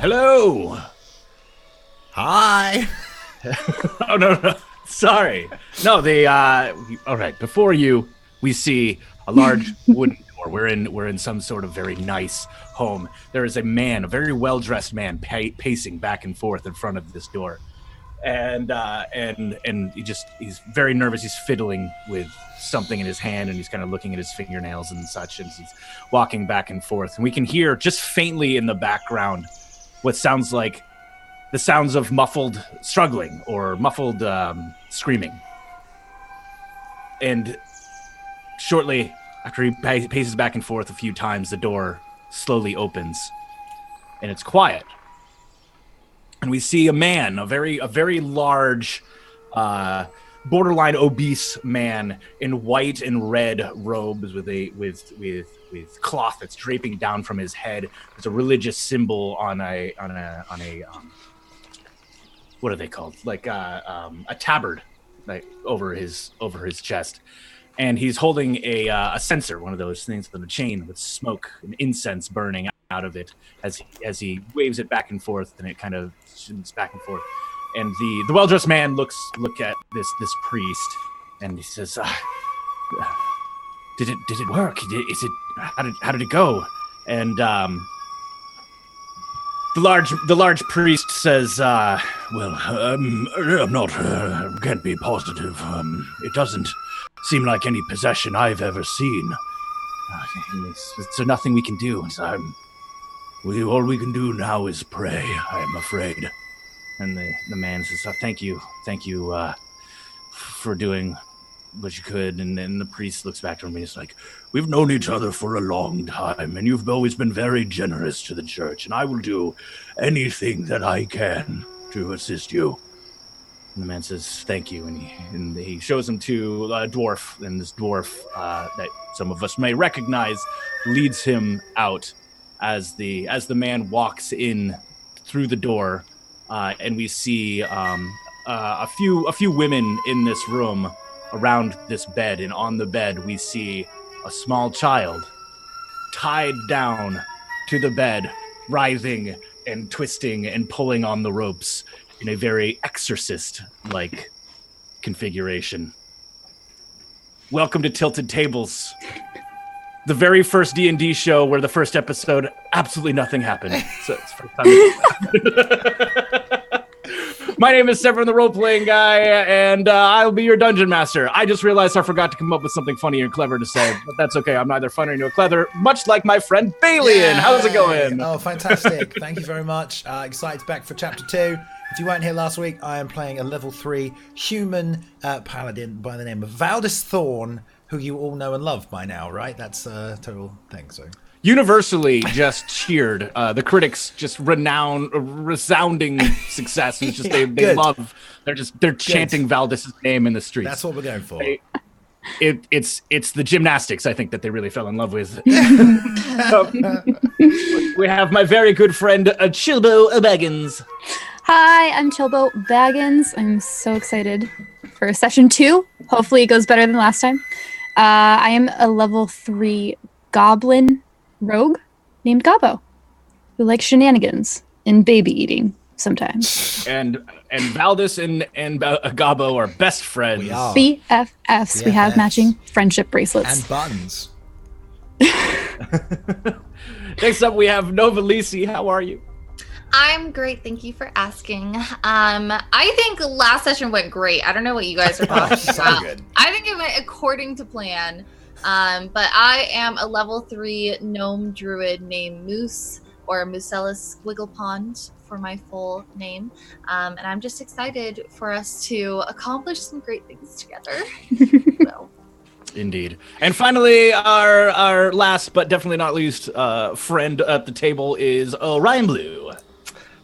Hello. Hi. Oh no. Sorry. No, all right. Before you, we see a large wooden door. We're in some sort of very nice home. There is a man, a very well-dressed man, pacing back and forth in front of this door, and he's very nervous. He's fiddling with something in his hand, and he's kind of looking at his fingernails and such, and he's walking back and forth. And we can hear just faintly in the background what sounds like the sounds of muffled struggling or muffled screaming. And shortly after he paces back and forth a few times, the door slowly opens, and it's quiet. And we see a man, a very large, borderline obese man in white and red robes with cloth that's draping down from his head. There's a religious symbol on a what are they called? Like a tabard, like over his chest, and he's holding a censer, one of those things with a chain with smoke and incense burning out of it as he waves it back and forth, and it kind of shins back and forth. And the well-dressed man look at this priest, and he says, "Did it work? How did it go?" And the large priest says, "Well, I'm not can't be positive. It doesn't seem like any possession I've ever seen. So nothing we can do. So all we can do now is pray. I am afraid." And the man says, "Thank you for doing what you could." And then the priest looks back to him and he's like, "We've known each other for a long time, and you've always been very generous to the church, and I will do anything that I can to assist you." And the man says, "Thank you," and he shows him to a dwarf, and this dwarf that some of us may recognize leads him out as the man walks in through the door. And we see a few women in this room around this bed, and on the bed we see a small child tied down to the bed, writhing and twisting and pulling on the ropes in a very exorcist-like configuration. Welcome to Tilted Tables, the very first D&D show where the first episode, absolutely nothing happened. So it's the first time. My name is Severn, the role-playing guy, and I'll be your dungeon master. I just realized I forgot to come up with something funny and clever to say, but that's okay. I'm neither funny nor clever, much like my friend Bayliun. How's it going? Oh, fantastic. Thank you very much. Excited back for Chapter 2. If you weren't here last week, I am playing a level 3 human paladin by the name of Valdis Thorn, who you all know and love by now, right? That's a total thing, so... Universally just cheered. The critics just resounding success. It's just they love. They're chanting Valdis' name in the streets. That's what we're going for. It's the gymnastics, I think, that they really fell in love with. We have my very good friend Chilbobagginz. Hi, I'm Chilbobagginz. I'm so excited for session 2. Hopefully, it goes better than last time. I am a level 3 goblin rogue named Gabo, who likes shenanigans and baby eating sometimes. And Valdis and Gabo are best friends. We are. BFFs. We have matching friendship bracelets. And buttons. Next up, we have Novaleesi. How are you? I'm great. Thank you for asking. I think last session went great. I don't know what you guys are talking about. Good. I think it went according to plan. But I am a level 3 gnome druid named Moose, or Moosellus Squigglepond for my full name. And I'm just excited for us to accomplish some great things together. So. Indeed. And finally, our last but definitely not least friend at the table is Iamryanblue.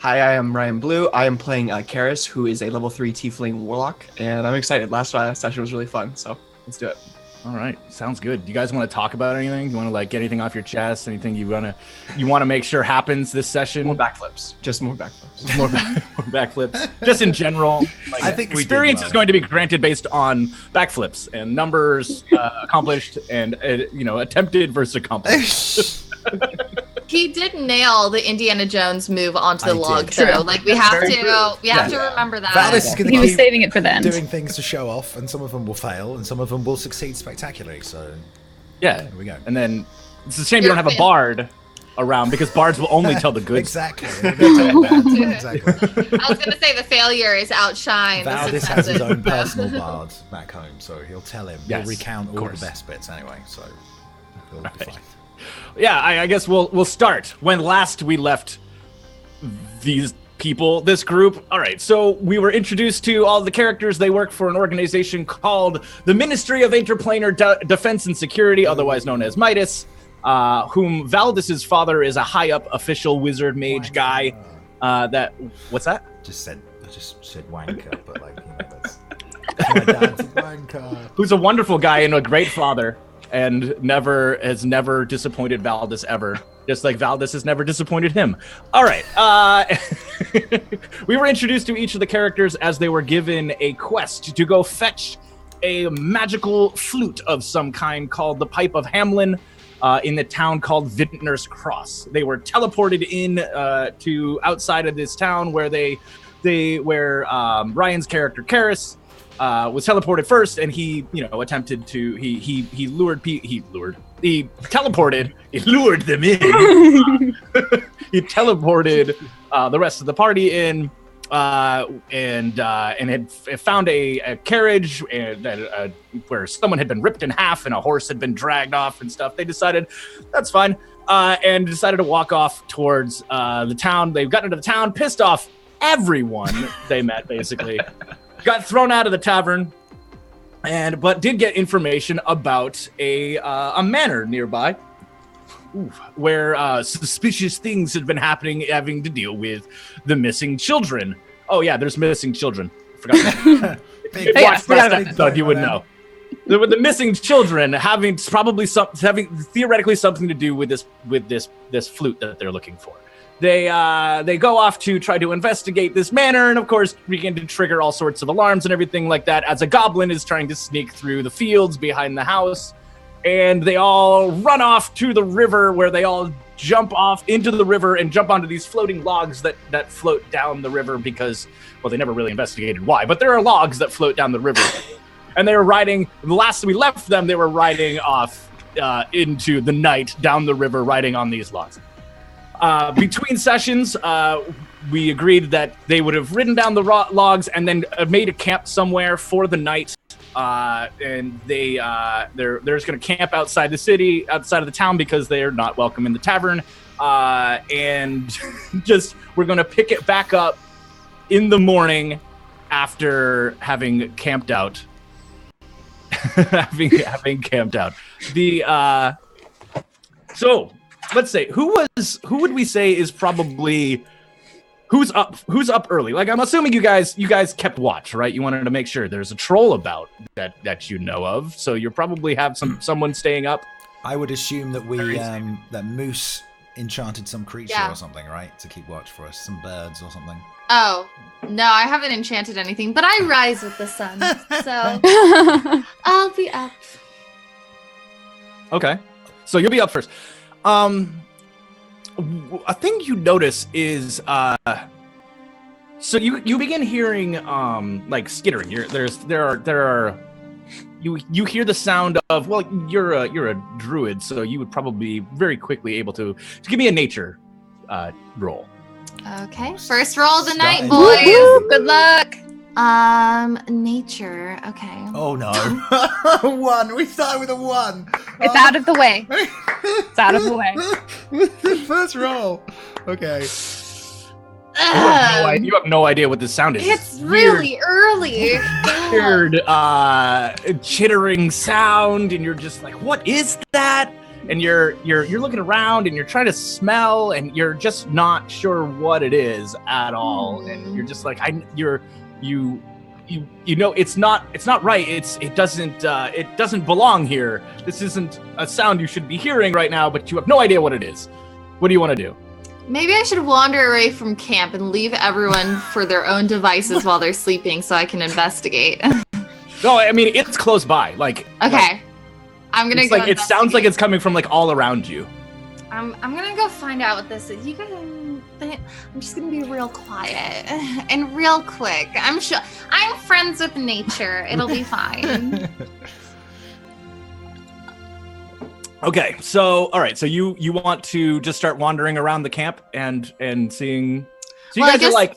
Hi, I am Iamryanblue. I am playing Karis, who is a level 3 tiefling warlock, and I'm excited. Last session was really fun, so let's do it. All right, sounds good. Do you guys want to talk about anything? You want to get anything off your chest? Anything you want to make sure happens this session? More backflips. Just more backflips. More backflips. Just in general. I think experience is going to be granted based on backflips and numbers accomplished and attempted versus accomplished. He did nail the Indiana Jones move onto the log, True. though. Like we have to remember that. Valdis is going He to was keep saving it for the end. doing things to show off, and some of them will fail, and some of them will succeed spectacularly. So Yeah. there we go. And then it's a shame you don't have a bard around because bards will only tell the good. Exactly. Exactly. I was gonna say the failure is outshine. the Valdis has his successes. own personal bard back home, so he'll tell him. Yes, he'll recount of all the course. best bits anyway. So he'll be fine. Yeah, I guess we'll start. When last we left these people, this group. All right, so we were introduced to all the characters. They work for an organization called the Ministry of Interplanar Defense and Security, otherwise known as Midas, whom Valdis's father is a high-up official wizard mage guy. What's that? I just said wanker, but like, that's my dad's a wanker. Who's a wonderful guy and a great father, and has never disappointed Valdis ever. Just like Valdis has never disappointed him. All right. We were introduced to each of the characters as they were given a quest to go fetch a magical flute of some kind called the Pipe of Hamlin in the town called Vitners Cross. They were teleported in to outside of this town where Ryan's character Karis was teleported first, and he attempted to he lured them in. He teleported the rest of the party in, and had found a carriage where someone had been ripped in half and a horse had been dragged off and stuff. They decided that's fine, and decided to walk off towards the town. They got into the town, pissed off everyone they met, basically. Got thrown out of the tavern, but did get information about a manor nearby, where suspicious things had been happening, having to deal with the missing children. Oh yeah, there's missing children. Forgot that. If you watched last episode, you would know. The missing children having theoretically something to do with this flute that they're looking for. They go off to try to investigate this manor, and of course begin to trigger all sorts of alarms and everything like that as a goblin is trying to sneak through the fields behind the house. And they all run off to the river, where they all jump off into the river and jump onto these floating logs that float down the river because, well, they never really investigated why, but there are logs that float down the river. And they were riding, the last we left them, they were riding off into the night down the river, riding on these logs. Between sessions, we agreed that they would have ridden down the logs and then made a camp somewhere for the night. And they're just going to camp outside the city, outside of the town, because they're not welcome in the tavern. And just we're going to pick it back up in the morning after having camped out. having camped out. So let's say who would we say is probably who's up early? Like, I'm assuming you guys kept watch, right? You wanted to make sure there's a troll about that you know of, so you probably have someone staying up. I would assume that that Moose enchanted some creature or something, right, to keep watch for us, some birds or something. Oh, no, I haven't enchanted anything, but I rise with the sun, so I'll be up. Okay, so you'll be up first. A thing you notice is so you begin hearing like skittering. You hear the sound of, well, you're a druid, so you would probably be very quickly able to give me a nature roll. Okay, first roll of the night, Starting. boys. Woo-hoo. Good luck. Nature. Okay. Oh no. 1. We started with a 1. It's out of the way. It's out of the way. First roll. Okay. You have no idea what this sound is. It's really early. Weird, chittering sound, and you're just like, "What is that?" And you're looking around, and you're trying to smell, and you're just not sure what it is at all. And you're just like, you know, it's not right. It doesn't belong here. This isn't a sound you should be hearing right now, but you have no idea what it is. What do you want to do? Maybe I should wander away from camp and leave everyone for their own devices while they're sleeping so I can investigate. No, I mean, it's close by. Okay. I'm gonna go. It sounds like it's coming from like all around you. I'm gonna go find out what this is. You guys, I'm just gonna be real quiet and real quick. I'm sure I'm friends with nature. It'll be fine. Okay, so all right, so you want to just start wandering around the camp and seeing. So you guys are like.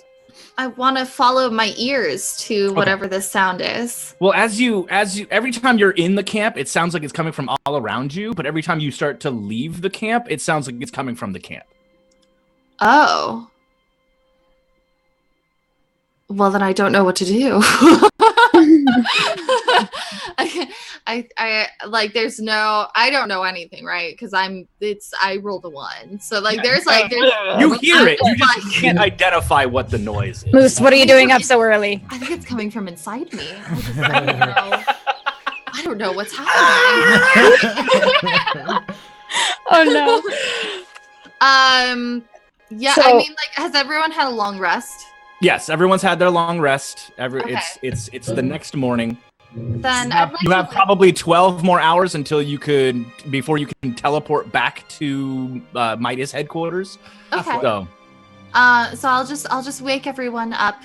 I want to follow my ears to whatever this sound is. Well, as you every time you're in the camp, it sounds like it's coming from all around you, but every time you start to leave the camp, it sounds like it's coming from the camp. Oh. Well, then I don't know what to do. I like there's no I don't know anything, right? Because I rolled a 1. So like there's you hear it, you just can't identify what the noise is. Moose, what are you doing up so early? I think it's coming from inside me. I don't know. I don't know what's happening. Oh no. Yeah, So- I mean, like, has everyone had a long rest? Yes, everyone's had their long rest. Okay. It's the next morning. Then You have probably 12 more hours until before you can teleport back to Midas headquarters. Okay. So So I'll just wake everyone up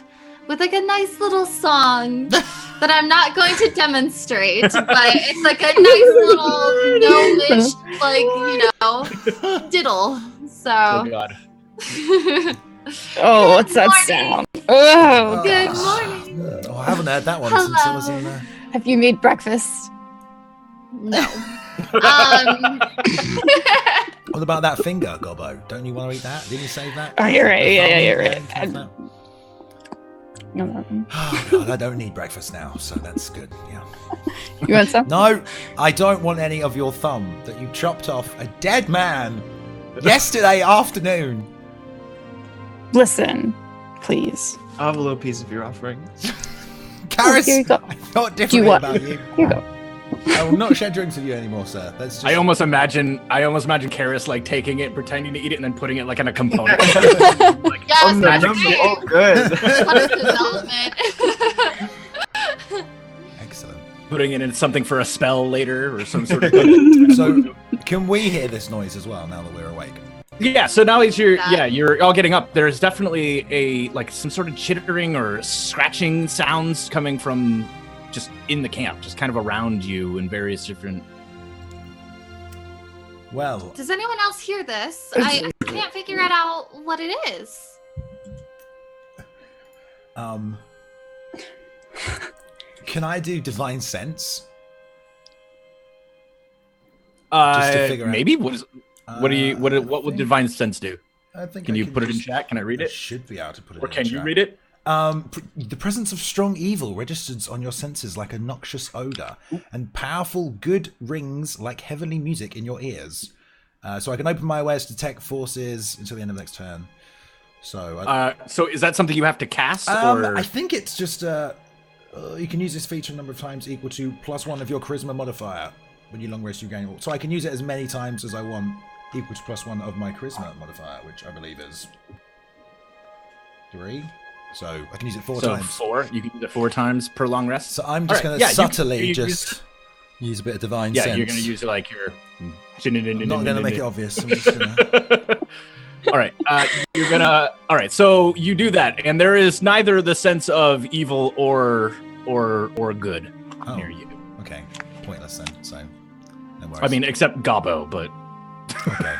with like a nice little song that I'm not going to demonstrate, but it's like a nice little gnomish, like, diddle. So. oh god. Oh, what's that sound? Oh, Good morning. Oh, I haven't heard that one since I was in there. have you made breakfast? No. What about that finger, Gobbo? Don't you want to eat that? Didn't you save that? Oh, you're right. Yeah, you're right. Oh god, I don't need breakfast now, so that's good. Yeah. You want some? No, I don't want any of your thumb that you chopped off a dead man yesterday afternoon. Listen, please. I'll have a little piece of your offering. Karis, Here you go. I thought Do you differently want? about you. Here you go. I will not share drinks with you anymore, sir. That's just... I almost imagine Karis like taking it, pretending to eat it, and then putting it like in a component. Like, Yes, that's no, great. oh, good. Product development. Excellent. putting it in something for a spell later or some sort of. So, can we hear this noise as well now that we're awake? Yeah, so now as you're all getting up, there's definitely some sort of chittering or scratching sounds coming from just in the camp, just kind of around you in various different. Well, Does anyone else hear this? I can't figure it out what it is. can I do divine sense? Just to figure out. Maybe what would divine sense do? I think Can I you put it in just- chat? Can I read I it? should be able to put it Or in can you chat. read it? The presence of strong evil registers on your senses like a noxious odor, and powerful good rings like heavenly music in your ears. So I can open my awareness to detect forces until the end of the next turn. So, So is that something you have to cast? Or I think it's just you can use this feature a number of times equal to +1 of your charisma modifier. When you long rest, you gain. So I can use it as many times as I want, equal to +1 of my charisma modifier, which I believe is 3. So I can use it 4 times. 4. You can use it 4 times per long rest. So I'm just going to subtly use a bit of divine sense. Yeah, you're going to use like your. I'm not going to make it obvious. I'm just going to. All right, you're gonna. All right, so you do that, and there is neither the sense of evil or good near you. Okay, pointless then. So, no worries. I mean, except Gobbo, but. Okay.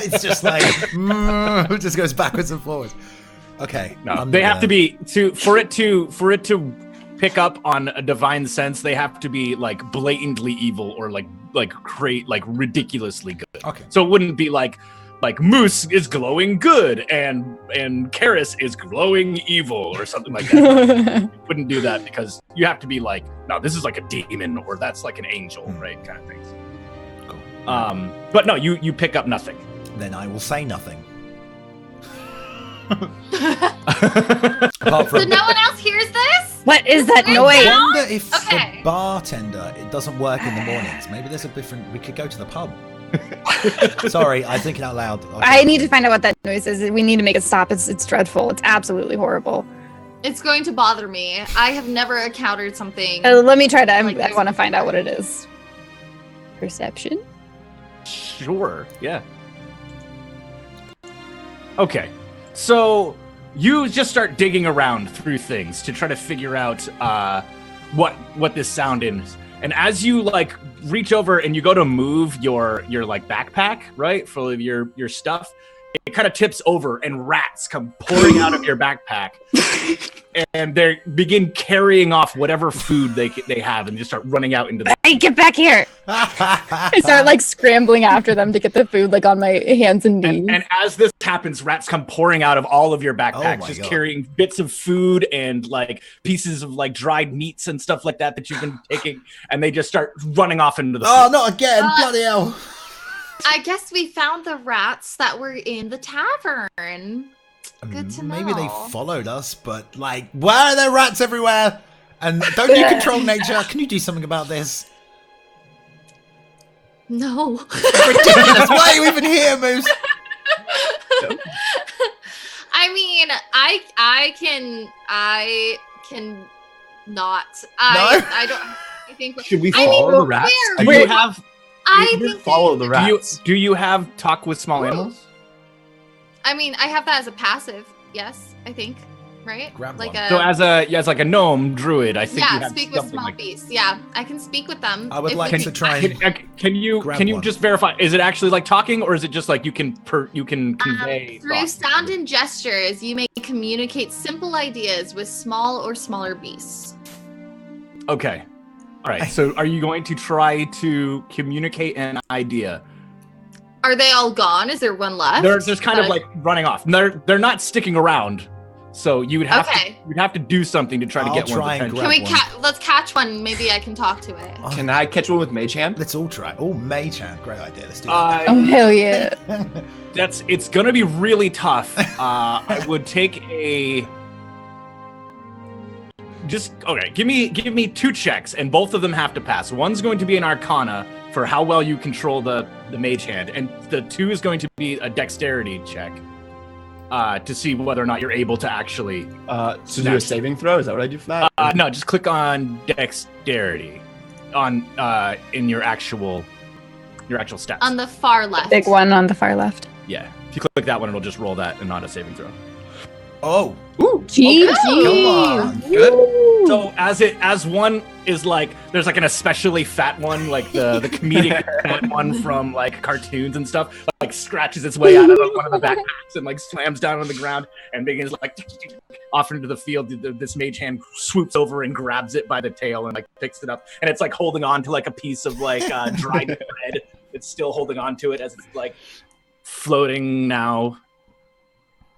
It's just like it just goes backwards and forwards. Okay. No, they have to be for it to pick up on a divine sense. They have to be like blatantly evil or like ridiculously good. Okay. So it wouldn't be like Moose is glowing good and Karis is glowing evil or something like that. You wouldn't do that because you have to be like, no, this is like a demon or that's like an angel, right? Kind of things. Cool. But no, you pick up nothing. Then I will say nothing. Apart from, So no one else hears this? What is that I noise? wonder if Okay. the bartender it doesn't work in the mornings. Maybe there's a different. We could go to the pub. Sorry, I'm thinking out loud. I need to find out what that noise is. We need to make it stop. It's dreadful. It's absolutely horrible. It's going to bother me. I have never encountered something. Let me try to. Like I this. want to find out what it is. Perception. Sure. Yeah. Okay, so you just start digging around through things to try to figure out what this sound is. And as you like reach over and you go to move your like backpack, right, full of your stuff, it kind of tips over and rats come pouring out of your backpack. And they begin carrying off whatever food they have and just start running out into the... Hey, get back here! I start like scrambling after them to get the food like on my hands and knees. And as this happens, rats come pouring out of all of your backpacks, Oh just God. carrying bits of food and like pieces of like dried meats and stuff like that you've been taking, and they just start running off into the Oh, field. not again! Bloody hell! I guess we found the rats that were in the tavern. Good to know. Maybe they followed us, but like, why are there rats everywhere? And don't you control nature? Can you do something about this? No. Ridiculous! Why are you even here, Moose? I mean, I can not. I don't. I think. Should we I mean, follow the rats? where- Do you have I We think follow the do you, rats. do you have talk with small animals? I mean, I have that as a passive. Yes, I think. Right? Grab like one. a. So as like a gnome druid, I think you yeah, have speak with something small like beasts. Yeah, I can speak with them. I would if like we to can- try and Can you grab one. just verify? Is it actually like talking, or is it just like you can convey Through thoughts? sound and gestures, you may communicate simple ideas with small or smaller beasts. Okay. All right. So are you going to try to communicate an idea? Are they all gone? Is there one left? They're just kind of like running off. They're not sticking around. So you would have Okay. to do something to try to I'll get try one's and attention. Can we grab one. let's catch one? Maybe I can talk to it. Can I catch one with Mage Hand? Let's all try. Oh, Mage Hand. Great idea. Let's do Oh hell yeah! It's gonna be really tough. I would take a give me 2 checks, and both of them have to pass. One's going to be an Arcana for how well you control the Mage Hand, and the 2 is going to be a Dexterity check to see whether or not you're able to actually. So do a saving throw? Is that what I do for that? No, just click on Dexterity on in your actual stats. On the far left. Big one on the far left. Yeah, if you click that one, it'll just roll that and not a saving throw. Oh, GG. come on. Good. So as one is like, there's like an especially fat one, like the comedic fat one from like cartoons and stuff, like scratches its way out of one of the backpacks and like slams down on the ground and begins like off into the field. This mage hand swoops over and grabs it by the tail and like picks it up, and it's like holding on to like a piece of like dried bread. It's still holding on to it as it's like floating now.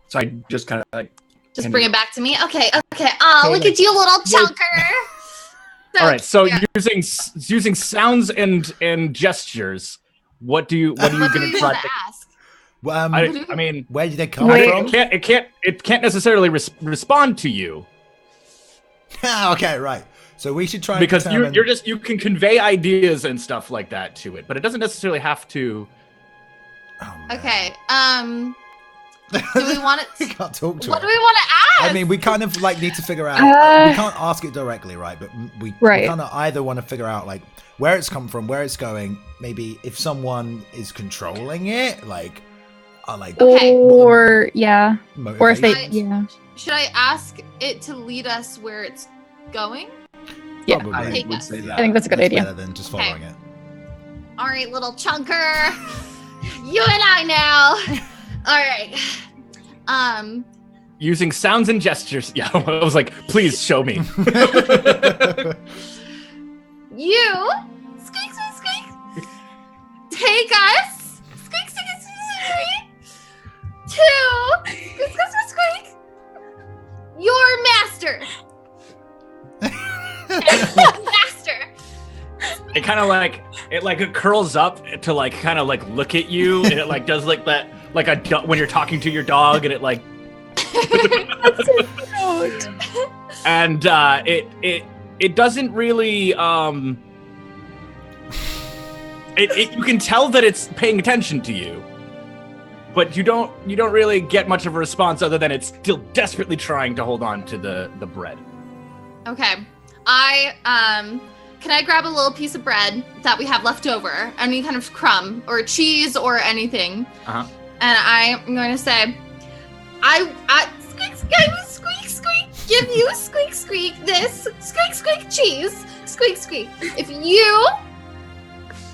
So I just kind of like. Just bring it back to me. Okay. Oh, look at you, little chunker. All right, so yeah. using sounds and gestures. What are you What going do to you try want to? to ask? I mean, Where did they come Wait. from? it can't necessarily respond to you Okay, right. So we should try and because determine... you can convey ideas and stuff like that to it, but it doesn't necessarily have to. Oh, man. Okay. Do we want We it? can't talk to What it. do we want to ask? I mean, we kind of like need to figure out. We can't ask it directly, right? But we Right. kind of either want to figure out like where it's come from, where it's going. Maybe if someone is controlling it, like, Okay. Or yeah, or if they motivation. yeah. Should I ask it to lead us where it's going? Yeah. Probably. I Take would us. say I that. think that's a good idea. Better than just following it. All right, little chunker. You and I now. All right. Using sounds and gestures. Yeah, I was like, please show me. You squeak, squeak, squeak. Take us squeak, squeak, squeak, squeak, to squeak, squeak, squeak, squeak. Your master. Master. It kind of like it curls up to like kind of like look at you, and it like does like that like when you're talking to your dog, and it like. And it doesn't really you can tell that it's paying attention to you, but you don't really get much of a response other than it's still desperately trying to hold on to the bread. Okay. Can I grab a little piece of bread that we have left over? Any kind of crumb or cheese or anything. Uh-huh. And I'm going to say, squeak, give you squeak, this, squeak, cheese, squeak. If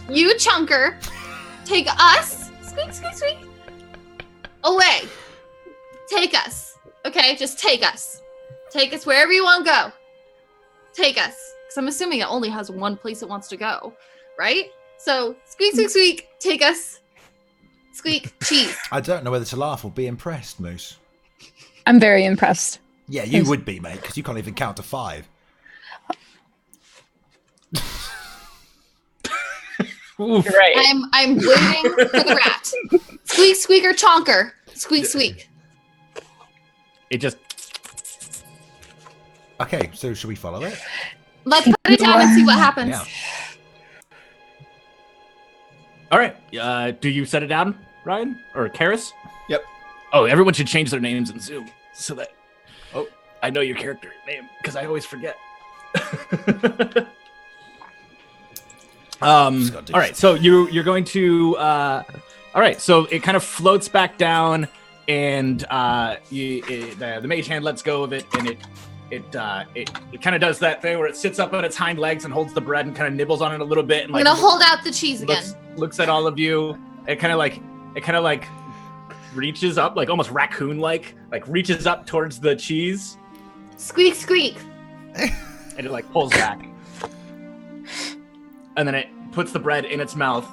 you chunker, take us, squeak, away. Take us, okay? Just take us. Take us wherever you want to go. Take us. Because I'm assuming it only has one place it wants to go, right? So, squeak, take us. Squeak, cheese. I don't know whether to laugh or be impressed, Moose. I'm very impressed. Yeah, you would be, mate, because you can't even count to 5. You're right. I'm waiting for the rat. Squeak, or chonker. Squeak. It just. Okay, so should we follow it? Let's put it down and see what happens. Yeah. All right. Do you set it down, Ryan or Karis? Yep. Oh, everyone should change their names in Zoom so that. Oh, I know your character name because I always forget. All right. So you're going to. All right. So it kind of floats back down, and the mage hand lets go of it, and it kind of does that thing where it sits up on its hind legs and holds the bread and kind of nibbles on it a little bit. And I'm gonna hold out the cheese again. Looks at all of you. It kind of like reaches up, like almost raccoon-like, like reaches up towards the cheese. Squeak. And it like pulls back. And then it puts the bread in its mouth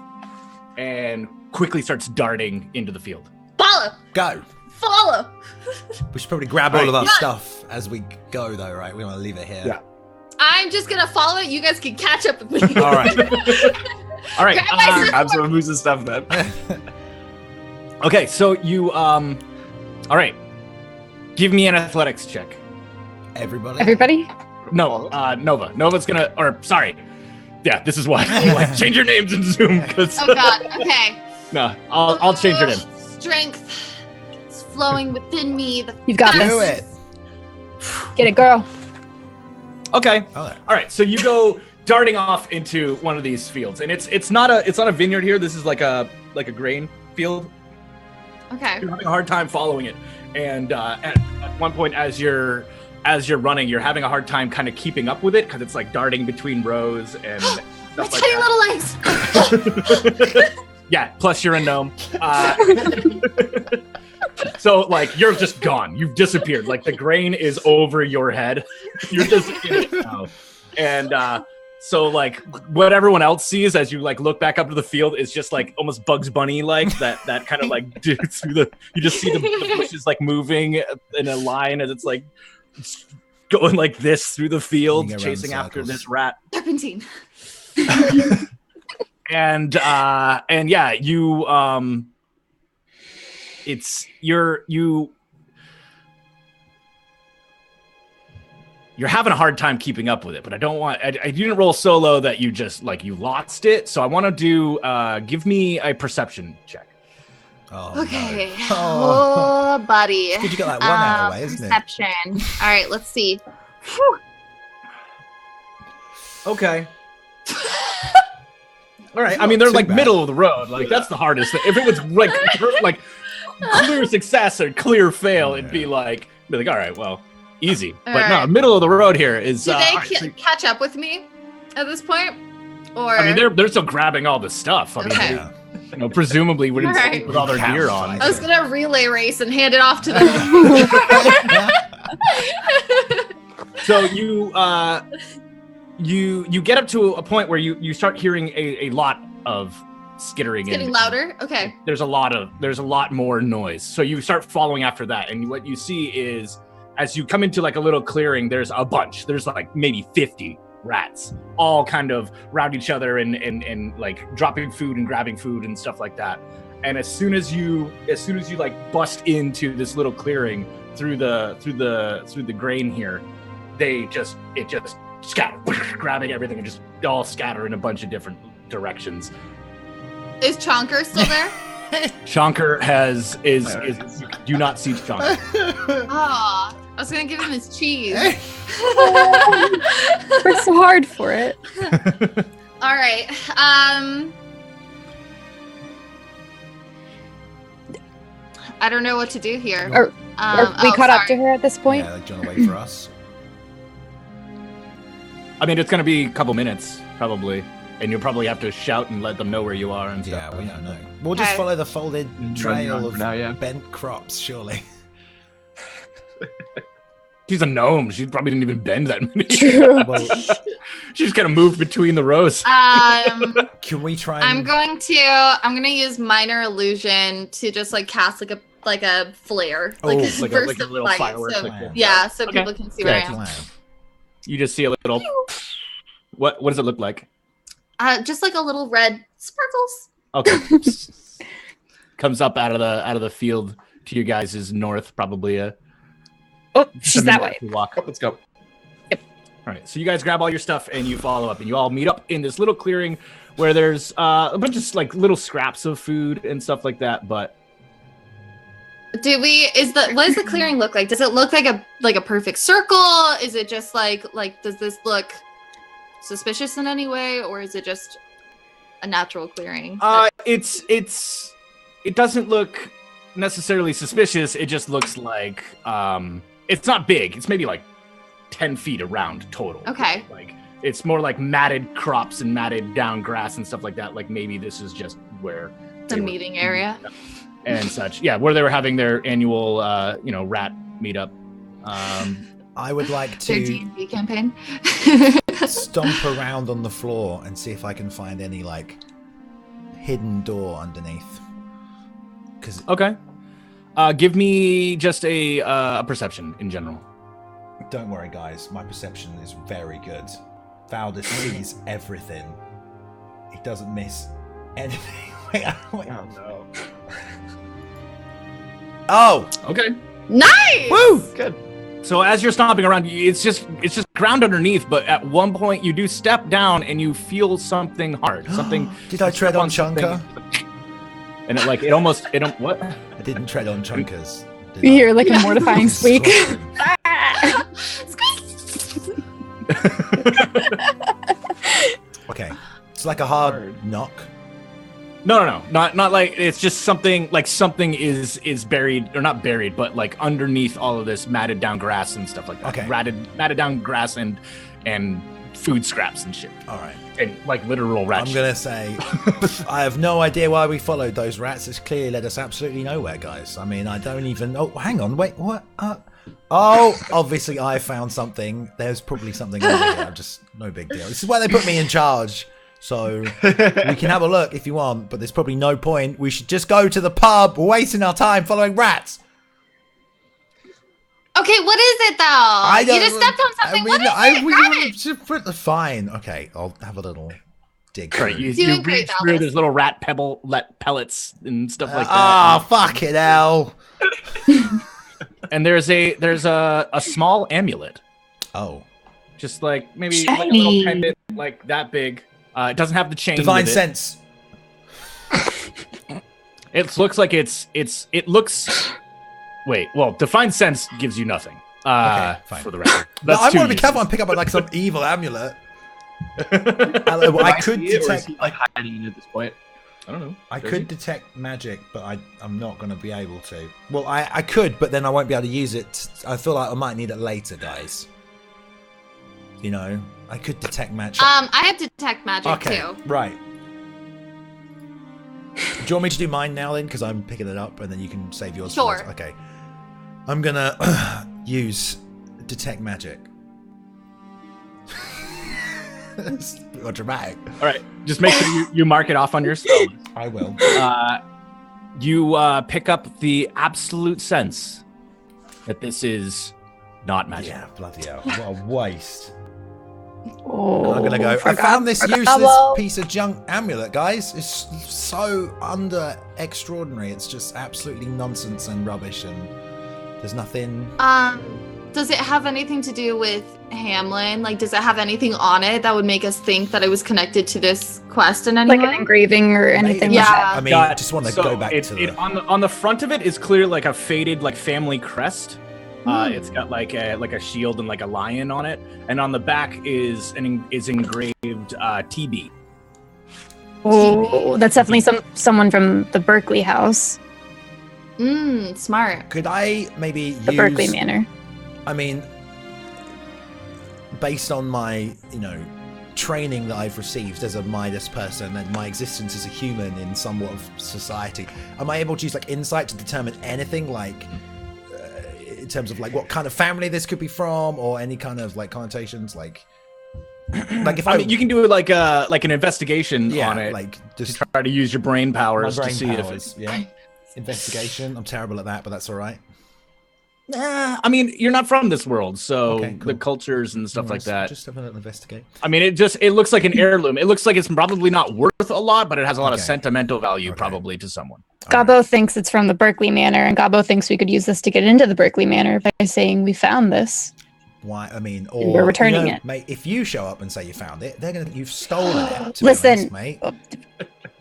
and quickly starts darting into the field. Follow. Go. Follow. We should probably grab all of our stuff as we go, though, right? We don't want to leave it here. Yeah. I'm just gonna follow it. You guys can catch up with me. All right. All right. Grab some of Moose's stuff then. Okay, so you all right. Give me an athletics check. Everybody? No, Nova. Nova's gonna, or sorry. Yeah, this is why. Like, change your names in Zoom. Oh God. Okay. No, I'll change your name. Strength is flowing within me. You've got this. Do it. Get it, girl. Okay. Oh, there. All right. So you go darting off into one of these fields, and it's not a vineyard here. This is like a grain field. Okay. You're having a hard time following it, and at one point, as you're running, you're having a hard time kind of keeping up with it because it's like darting between rows and My stuff like tiny that. little legs. Yeah. Plus, you're a gnome. So, like, you're just gone. You've disappeared. Like, the grain is over your head. You're just in it now. And so, like, what everyone else sees as you, like, look back up to the field is just, like, almost Bugs Bunny-like. That kind of, like, you just see the bushes, like, moving in a line as it's, like, going like this through the field, chasing after this rat. Serpentine. And yeah, you're having a hard time keeping up with it, but I didn't roll so low that you just like you lost it. So I want to do give me a perception check. Oh, Okay. no. Oh, buddy. Good you got that one out of the way, isn't it? Perception. All right, let's see. Whew. Okay. All right. I mean, they're too like bad. middle of the road. Like that's the hardest thing. If it was like clear success or clear fail, it'd be like, all right, well, easy. All But no, right. middle of the road here is. Do they all right, so- catch up with me at this point? Or I mean, they're still grabbing all the stuff. I mean, Okay. Yeah. presumably wouldn't All right. with all their gear on. I was gonna relay race and hand it off to them. So you get up to a point where you start hearing a lot of skittering. It's getting and louder. Okay. There's a lot more noise. So you start following after that, and what you see is as you come into like a little clearing, there's a bunch. There's like maybe 50 rats, all kind of around each other and like dropping food and grabbing food and stuff like that. And as soon as you like bust into this little clearing through the grain here, it just scatter, grabbing everything and just all scatter in a bunch of different directions. Is Chonker still there? Shonker is you do not see Shonker. Ah, I was gonna give him his cheese. Worked so hard for it. All right. I don't know what to do here. Are we caught up to her at this point? Yeah, like, do you want to wait for us? I mean, it's going to be a couple minutes, probably. And you'll probably have to shout and let them know where you are and stuff. Yeah, we don't know. We'll just Okay. follow the folded trail of now, yeah. bent crops, surely. She's a gnome. She probably didn't even bend that many. True. Well, She just kind of moved between the rows. can we try I'm and... going to use minor illusion to just like cast like a flare, Oh, like a like burst a of little light. fireworks, So, like that. yeah, so Okay. people can see where I Great. am. Wow. You just see a little... What does it look like? Just like a little red sparkles. Okay. Comes up out of the field to you guys' north, probably Oh, she's that way. walk. Let's go. All right, so you guys grab all your stuff and you follow up, and you all meet up in this little clearing where there's a bunch of like little scraps of food and stuff like that. But What does the clearing look like? Does it look like a perfect circle? Is it just like does this look suspicious in any way, or is it just a natural clearing? it doesn't look necessarily suspicious. It just looks like it's not big. It's maybe like 10 feet around total. Okay. Like it's more like matted crops and matted down grass and stuff like that. Like maybe this is just where The they were- meeting area. and such. Yeah, where they were having their annual rat meetup. I would like Their to D&D campaign. stomp around on the floor and see if I can find any, like, hidden door underneath. Because Okay. Give me just a perception in general. don't worry, guys, my perception is very good. Valdis sees everything. He doesn't miss anything. Wait. no. Oh! Okay. Nice. Woo! Good. So as you're stomping around, it's just ground underneath. But at one point, you do step down and you feel something hard. Something. Did I tread on something, Chunka? And what? I didn't tread on Chunkas. did You I? hear like a mortifying squeak. Okay. It's like a hard knock. No, not like it's just something like something is buried or not buried, but like underneath all of this matted down grass and stuff like that. Okay. Matted down grass and food scraps and shit, All right. and like literal rat. I'm shit. going to say, I have no idea why we followed those rats. It's clearly led us absolutely nowhere, guys. I mean, I don't even... Oh, hang on. Wait, what? Oh, obviously I found something. There's probably something over here. Just no big deal. This is why they put me in charge. So we can have a look if you want, but there's probably no point. We should just go to the pub. We're wasting our time following rats. Okay, what is it though? You just stepped on something. What is it? Rabbit? Fine. Okay, I'll have a little dig. Right, through. you Doing great, reach through Alice. there's little rat pellets and stuff like Oh, that. fucking hell. And there's a small amulet, Oh. just like maybe like a little Shiny. pendant, like that big. It doesn't have the chain. Divine with it. sense. It looks like it looks. Wait, well, divine sense gives you nothing. Okay, fine. For the record, No, That's I two want to be careful uses. and pick up like some evil amulet. I could see it, or is detect. he, like hiding at this point. I don't know. I Does could he? detect magic, but I'm not going to be able to. Well, I could, but then I won't be able to use it. I feel like I might need it later, guys. You know, I could detect magic. I have detect magic Okay, too. right. Do you want me to do mine now then? Because I'm picking it up, and then you can save yours. for Sure. later. Okay. I'm gonna use detect magic. It's a bit more dramatic. All right, just make sure you mark it off on your spell. I will. You pick up the absolute sense that this is not magic. Yeah, bloody hell! What a waste. Oh, I'm gonna go. I forgot found this the useless bubble. piece of junk amulet, guys. It's so under extraordinary. It's just absolutely nonsense and rubbish, and there's nothing. Does it have anything to do with Hamlin? Like, does it have anything on it that would make us think that it was connected to this quest in any Like way? an engraving or anything. Yeah. Like that. I mean, I just want to So go back it, to it, on the front of it is clear like a faded like family crest. It's got like a shield and like a lion on it, and on the back is engraved TB. Oh, that's definitely someone from the Berkeley house. Smart. Could I maybe The use Berkeley Manor. I mean, based on my, training that I've received as a Midas person and my existence as a human in somewhat of society, am I able to use like insight to determine anything like in terms of like what kind of family this could be from or any kind of like connotations like if I mean, you can do it like an investigation on it. like just Try to use your brain powers my brain to see powers, if it's. yeah. Investigation. I'm terrible at that, but that's all right. I mean, you're not from this world, so Okay, cool. the cultures and stuff like that. Just have a little investigate. I mean, it looks like an heirloom. It looks like it's probably not worth a lot, but it has a lot of Okay. sentimental value Okay. probably to someone. Gobbo thinks it's from the Berkeley Manor, and Gobbo thinks we could use this to get into the Berkeley Manor by saying we found this. Why? I mean, And we're returning it. mate. If you show up and say you found it, they're gonna think you've stolen it. To Listen. be honest, mate.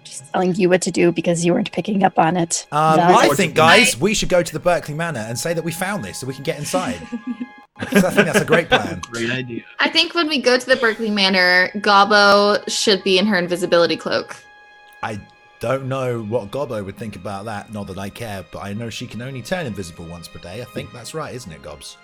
Just telling you what to do because you weren't picking up on it. I think, guys, we should go to the Berkeley Manor and say that we found this so we can get inside. Because I think that's a great plan. Great idea. I think when we go to the Berkeley Manor, Gobbo should be in her invisibility cloak. I don't know what Gobbo would think about that, not that I care, but I know she can only turn invisible once per day. I think that's right, isn't it, Gobs?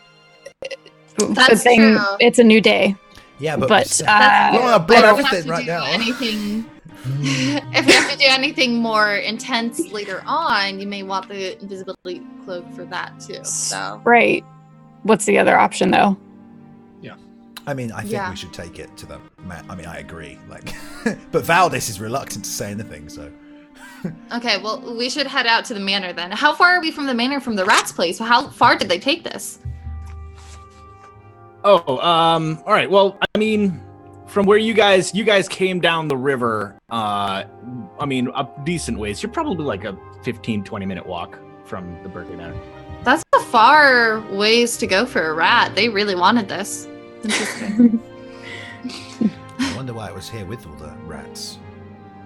That's Good thing true. it's a new day. Yeah, but But, we don't want to blow I don't have everything to right do now. anything. If we have to do anything more intense later on, you may want the invisibility cloak for that too. So Right. What's the other option, though? I mean, I think Yeah. we should take it to the man. I mean, I agree. Like, but Valdis is reluctant to say anything. So okay, well we should head out to the manor then. How far are we from the manor from the rat's place? How far did they take this? Oh, all right. Well, I mean, from where you guys came down the river, I mean, a decent ways. You're probably like a 15-20 minute walk from the Berkeley Manor. That's a far ways to go for a rat. They really wanted this. Interesting. I wonder why it was here with all the rats.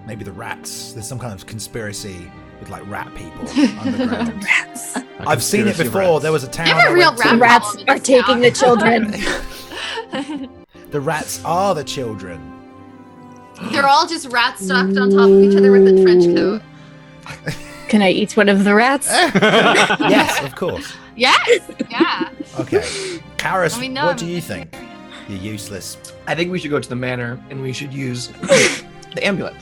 Maybe the rats. There's some kind of conspiracy with like rat people underground. Rats. I've seen it conspiracy of before. rats. There was a town. They have a I real went to. rat Rats problem in are this taking the town. children. The rats are the children. They're all just rats stacked on top of each other with a trench coat. Can I eat one of the rats? Yes, of course. Yes, yeah. Okay. Karis, Let me know. what do you think? You're useless. I think we should go to the manor and we should use the amulet.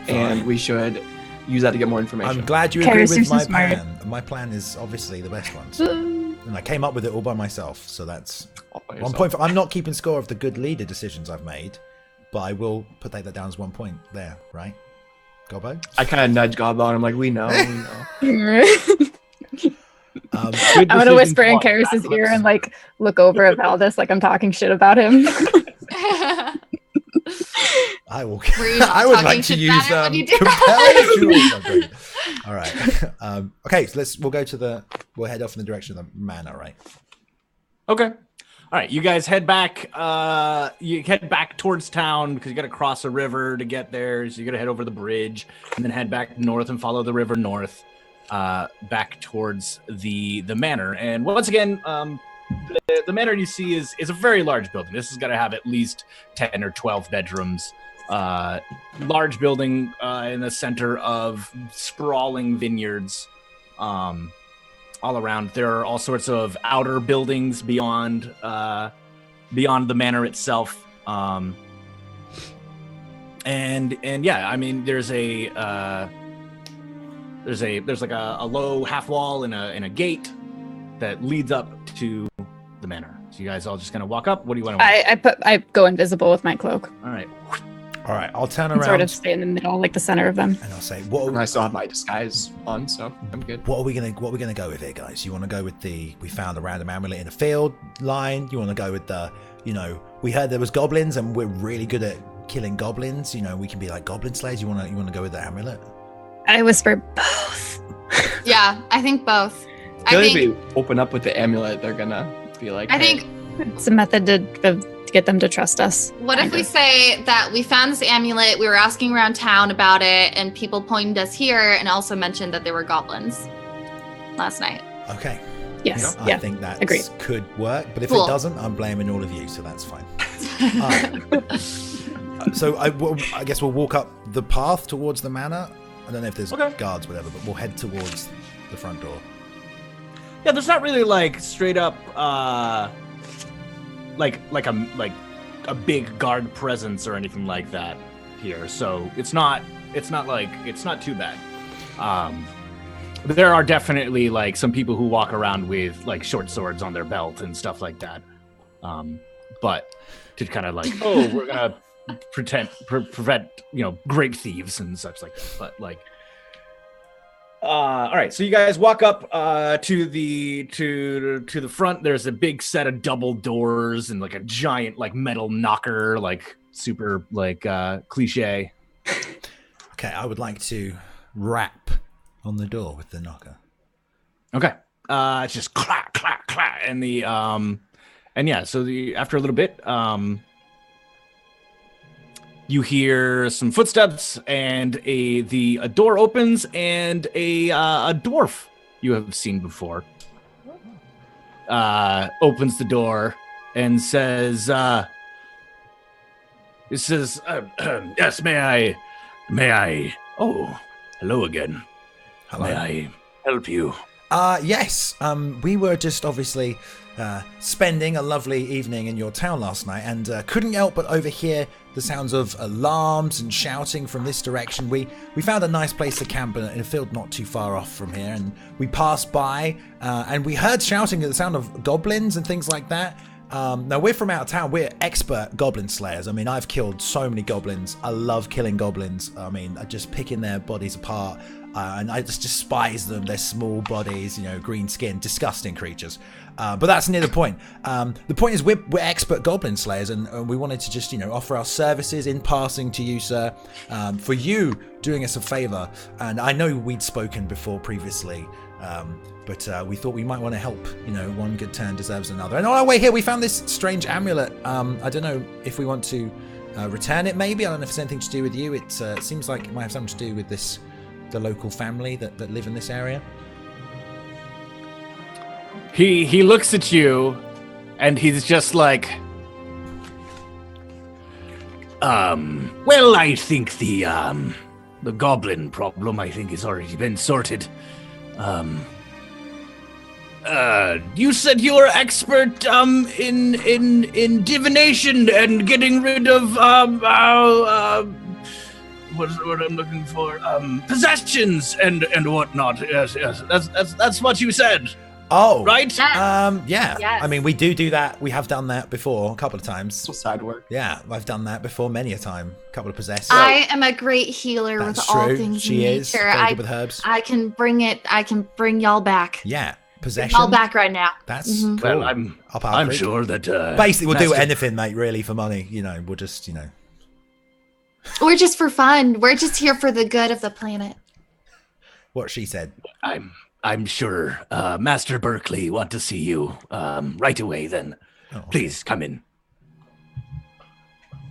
And we should use that to get more information. I'm glad you agree Karis, with you're so my smart. plan. My plan is obviously the best one. So- and I came up with it all by myself, so that's All by 1 yourself. point. I'm not keeping score of the good leader decisions I've made, but I will put that down as 1 point there, right? Gobbo? I kind of nudge Gobbo and I'm like, we know. Um, I'm gonna whisper in Karis's ear and like look over at Valdis like I'm talking shit about him. I will. Were you I would talking like to shit use about it when you did compel jewels. Okay. All right. Okay, so we'll head off in the direction of the manor, right? Okay. All right. You guys head back. You head back towards town because you got to cross a river to get there. So you got to head over the bridge and then head back north and follow the river north, back towards the manor. And once again, the manor you see is a very large building. This is going to have at least 10 or 12 bedrooms. Large building in the center of sprawling vineyards. All around. There are all sorts of outer buildings beyond the manor itself. And yeah, I mean, there's like a low half wall and a gate that leads up to the manor. So you guys all just gonna walk up. What do you want to? I go invisible with my cloak. All right. All right, I'll turn And around sort of stay in the middle, like the center of them. and I'll say, And "What I still have my disguise on, so I'm good. are we gonna go with here, guys? You want to go with we found a random amulet in a field line? You want to go with we heard there was goblins and we're really good at killing goblins. We can be like goblin slayers. You want to go with the amulet? I whisper both. Yeah, I think both. I feel like if we open up with the amulet, they're gonna be like, I hey. think It's a method to get them to trust us. what if we say that we found this amulet, we were asking around town about it, and people pointed us here and also mentioned that there were goblins last night. Okay. Yes. I Yeah. think that agreed. could work, but if Cool. it doesn't, I'm blaming all of you, so that's fine. So I guess we'll walk up the path towards the manor. I don't know if there's Okay. guards, whatever, but we'll head towards the front door. Yeah, there's not really like straight up like a big guard presence or anything like that here. So it's not too bad. There are definitely like some people who walk around with like short swords on their belt and stuff like that. But to kind of like, oh, we're gonna prevent, grape thieves and such like that. But like, all right. So you guys walk up to the front. There's a big set of double doors and like a giant like metal knocker, like super like cliche. Okay, I would like to rap on the door with the knocker. Okay. It's just clack, clack, clack. And the so after a little bit, you hear some footsteps and a door opens and a dwarf you have seen before opens the door and says, yes, may I, oh, hello again. Hello. May I help you? Yes. We were just obviously spending a lovely evening in your town last night and couldn't help but overhear the sounds of alarms and shouting from this direction. We found a nice place to camp in a field not too far off from here, and we passed by and we heard shouting at the sound of goblins and things like that. Now, we're from out of town. We're expert goblin slayers. I mean, I've killed so many goblins. I love killing goblins. I mean, just picking their bodies apart. And I just despise them. They're small bodies, green skin, disgusting creatures. But that's near the point. The point is we're expert goblin slayers, and we wanted to just, offer our services in passing to you, sir, for you doing us a favor. And I know we'd spoken before previously, but we thought we might want to help. One good turn deserves another. And on our way here, we found this strange amulet. I don't know if we want to return it, maybe. I don't know if it's anything to do with you. It seems like it might have something to do with the local family that live in this area. He looks at you and he's just like, well, I think the goblin problem, I think, has already been sorted. You said you were expert in divination and getting rid of what's the word I'm looking for? Possessions and whatnot. Yes, that's what you said. Oh, right. Yeah. Yes. I mean, we do that. We have done that before a couple of times. Side work. Yeah, I've done that before many a time. A couple of possessions. I am a great healer That's with all true. things She in is nature. very good with herbs. I can bring y'all back. Yeah, possession. Y'all back right now. That's Mhm. cool. Well, Up our I'm creek. sure that Basically, we'll do Master- anything, mate. Really, for money. We'll just, We're just for fun. We're just here for the good of the planet. what she said. I'm sure Master Berkeley want to see you right away. Then, please come in.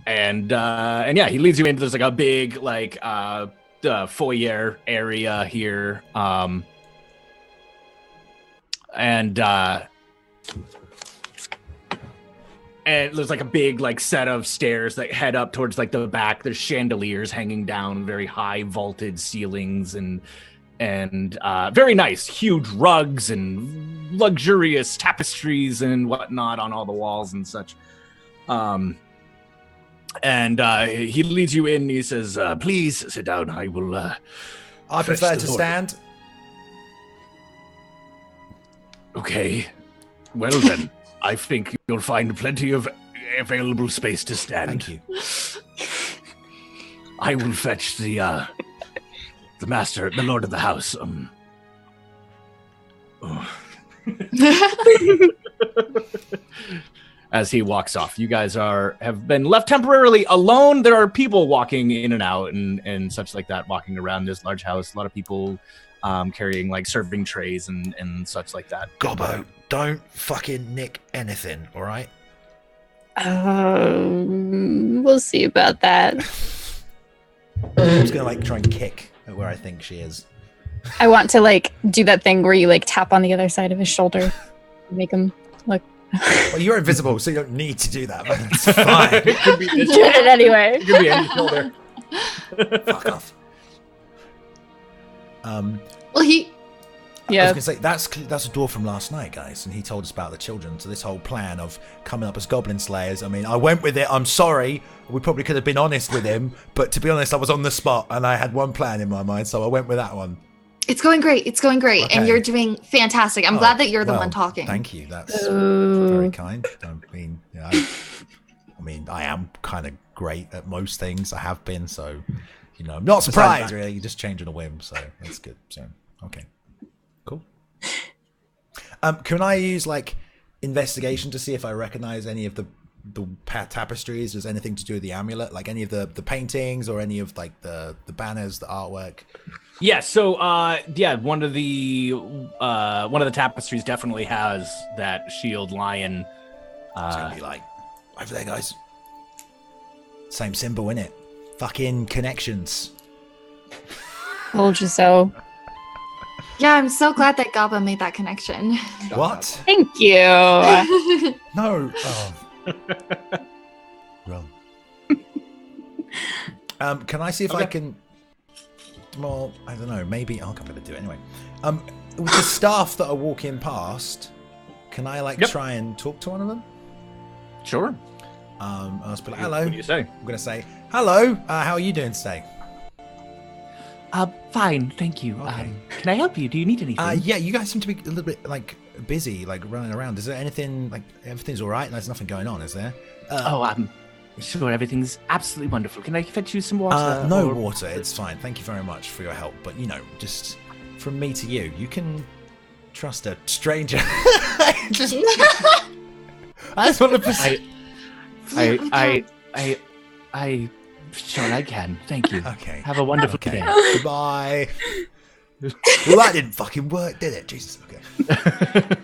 and yeah, he leads you into, there's like a big like foyer area here. And there's like a big like set of stairs that head up towards like the back. There's chandeliers hanging down, very high vaulted ceilings, and very nice, huge rugs and luxurious tapestries and whatnot on all the walls and such. And he leads you in. And he says, "Please sit down. I will." I fetch prefer the to Lord." stand. Okay. Well then, I think you'll find plenty of available space to stand. Thank you. I will fetch the master, the lord of the house. As he walks off, you guys have been left temporarily alone. There are people walking in and out and such like that, walking around this large house. A lot of people carrying like serving trays and such like that. Gobbo, don't fucking nick anything, all right? We'll see about that. I'm just gonna try and kick at where I think she is. I want to do that thing where you tap on the other side of his shoulder, make him look. Well, you're invisible, so you don't need to do that, but it's fine. It could be Doing it anyway. It could be any shoulder. Fuck off. Well, he Yeah. was gonna say that's a door from last night, guys, and he told us about the children. So this whole plan of coming up as goblin slayers. I mean, I went with it. I'm sorry. We probably could have been honest with him, but to be honest, I was on the spot and I had one plan in my mind, so I went with that one. It's going great. It's going great, Okay. and you're doing fantastic. I'm glad that you're the one talking. Thank you. That's very kind. I mean, I am kind of great at most things. I have been, so I'm not surprised. Really, you're just changing a whim, so that's good. So okay, cool. Can I use like investigation to see if I recognize any of the tapestries? Does anything to do with the amulet, like any of the paintings or any of like the banners, the artwork? Yeah, so one of the tapestries definitely has that shield lion. It's gonna be like over there, guys. Same symbol, innit? Fucking connections. Told you so. Yeah, I'm so glad that Gaba made that connection. What? Thank you. No. Oh. Wrong. Can I see if I can? Well, I don't know. Maybe I'm going to do it anyway. With the staff that are walking past, can I try and talk to one of them? Sure. I'll just be like, hello. What do you say? I'm going to say, hello. How are you doing today? Fine, thank you. Okay. Can I help you? Do you need anything? Yeah, you guys seem to be a little bit busy, running around. Is there anything everything's all right? There's nothing going on, is there? Sure, everything's absolutely wonderful. Can I fetch you some water? No water, it's fine. Thank you very much for your help. But just from me to you, you can trust a stranger. I just want to. I sure I can. Thank you. Okay. Have a wonderful day. Goodbye. Well, that didn't fucking work, did it? Jesus. Okay.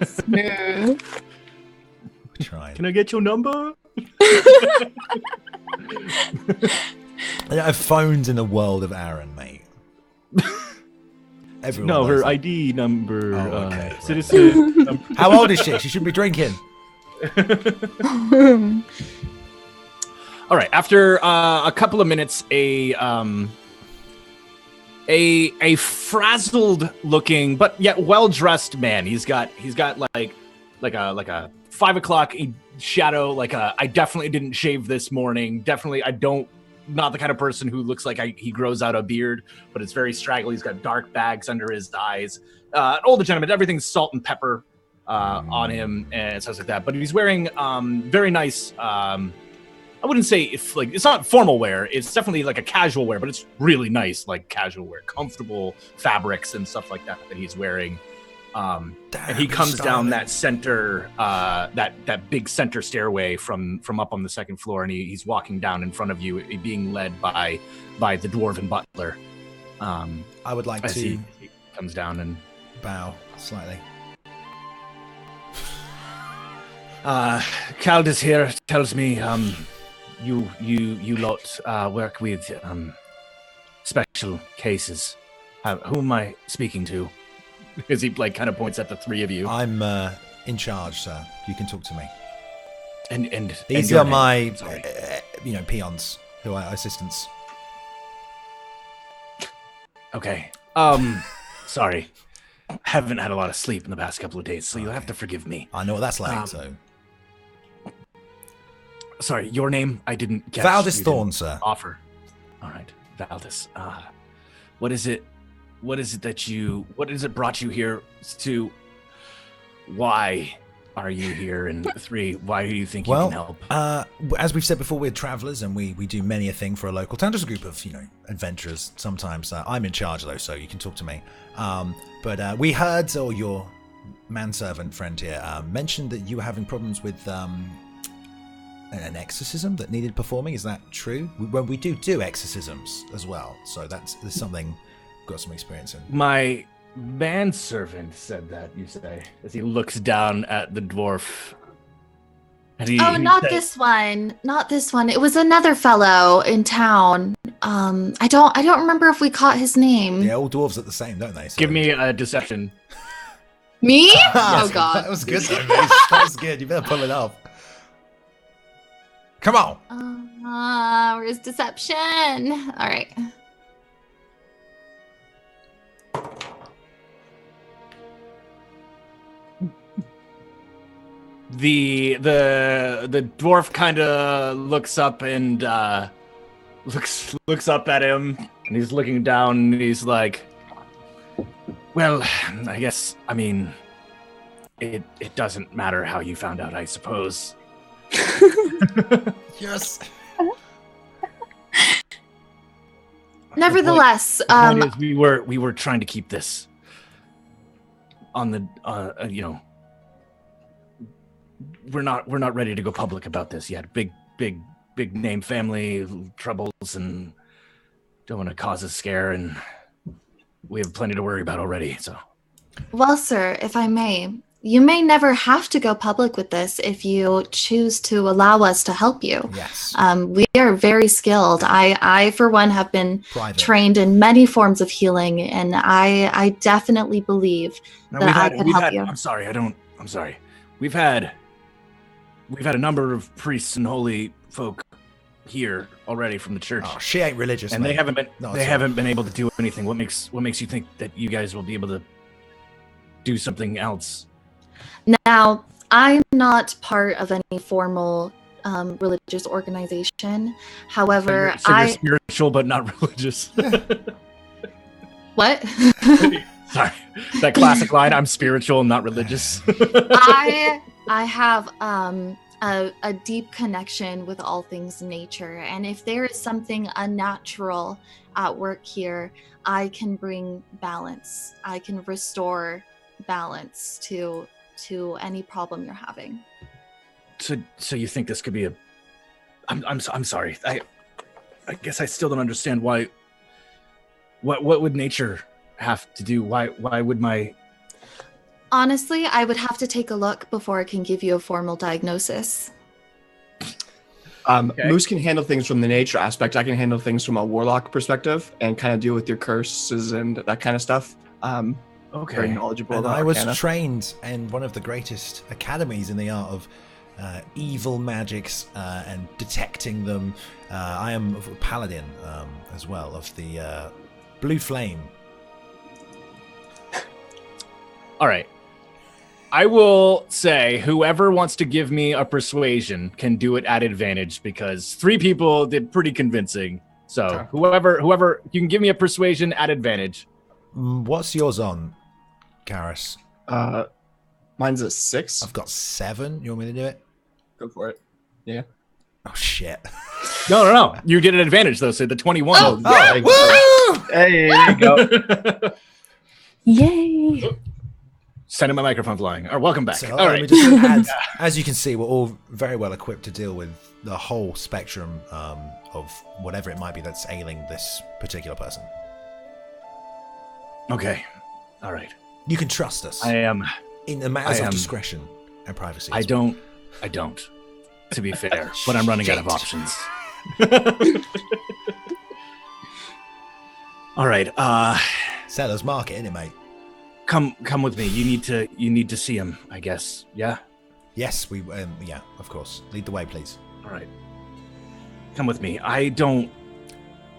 Smooth. Trying. Can I get your number? I don't have phones in the world of Aaron, mate. Everyone No, does her that. ID number. Oh, okay. Citizen. number. How old is she? She shouldn't be drinking. All right. After a couple of minutes, a frazzled-looking but yet well-dressed man. He's got like a 5 o'clock shadow. I definitely didn't shave this morning. Definitely, not the kind of person who looks like he grows out a beard, but it's very straggly. He's got dark bags under his eyes. An older gentleman. Everything's salt and pepper on him and stuff like that. But he's wearing very nice. I wouldn't say it's not formal wear. It's definitely like a casual wear, but it's really nice, like casual wear, comfortable fabrics and stuff like that he's wearing. And he comes down that center, that big center stairway from up on the second floor, and he's walking down in front of you, being led by the dwarven butler. I would like to he comes down and bow slightly. Caldus here tells me you lot work with special cases. Who am I speaking to? As he kind of points at the three of you. I'm in charge, sir. You can talk to me. And these your are name? my Sorry. peons, who are assistants. Okay. Sorry. Haven't had a lot of sleep in the past couple of days, so you'll have to forgive me. I know what that's like. So, sorry, your name I didn't catch. Valdis You Thorn, didn't sir. Offer. All right, Valdis. What is it? What is it brought you here to? Why are you here? And 3, why do you think you can help? As we've said before, we're travelers and we do many a thing for a local town. Just a group of, adventurers sometimes. I'm in charge, though, so you can talk to me. But we heard, or your manservant friend here, mentioned that you were having problems with an exorcism that needed performing. Is that true? We do exorcisms as well, so that's something we've got some experience in. My manservant said that, you say, as he looks down at the dwarf. And Not this one. Not this one. It was another fellow in town. I don't remember if we caught his name. Yeah, all dwarves are the same, don't they? So. Give me a deception. Me? Oh god. That was good though, mate. That was good. You better pull it off. Come on. Where's deception? All right. The dwarf kind of looks up and looks up at him, and he's looking down, and he's like, "Well, I mean, it doesn't matter how you found out, I suppose." Yes. Nevertheless, The point is we were trying to keep this on the we're not ready to go public about this yet. Big name, family troubles, and don't want to cause a scare, and we have plenty to worry about already. So, well, sir, if I may, you may never have to go public with this if you choose to allow us to help you. Yes. We are very skilled. I for one, have been trained in many forms of healing, and I definitely believe that I could help you. I'm sorry. We've had a number of priests and holy folk here already from the church. Oh, she ain't religious, and mate. they haven't been able to do anything. What makes you think that you guys will be able to do something else? Now, I'm not part of any formal religious organization. However, you're spiritual but not religious. What? Sorry, that classic line. I'm spiritual, not religious. I have a deep connection with all things nature, and if there is something unnatural at work here, I can bring balance. I can restore balance to any problem you're having. So you think this could be I'm sorry. I guess I still don't understand why. What would nature have to do? Why would my... Honestly, I would have to take a look before I can give you a formal diagnosis. Okay. Moose can handle things from the nature aspect. I can handle things from a warlock perspective and kind of deal with your curses and that kind of stuff. Okay. Very knowledgeable And about I was Arcana. trained in one of the greatest academies in the art of evil magics and detecting them. I am a paladin as well of the Blue Flame. All right. I will say whoever wants to give me a persuasion can do it at advantage because 3 people did pretty convincing. So Okay. whoever, you can give me a persuasion at advantage. What's yours on, Karis? Mine's a 6. I've got 7. You want me to do it? Go for it. Yeah. Oh, shit. No. You get an advantage though. So the 21. Oh, woo! Hey, there you go. Yay! Sending my microphone flying. Or welcome back. So, All let right. me just add, as you can see, we're all very well equipped to deal with the whole spectrum of whatever it might be that's ailing this particular person. Okay. All right. You can trust us I am. in the matters of discretion and privacy. I don't. To be fair, but I'm running out of options. All right. Seller's market, innit, mate? Come with me. You need to see him, I guess. Yeah. Yes, we. Yeah, of course. Lead the way, please. All right. Come with me. I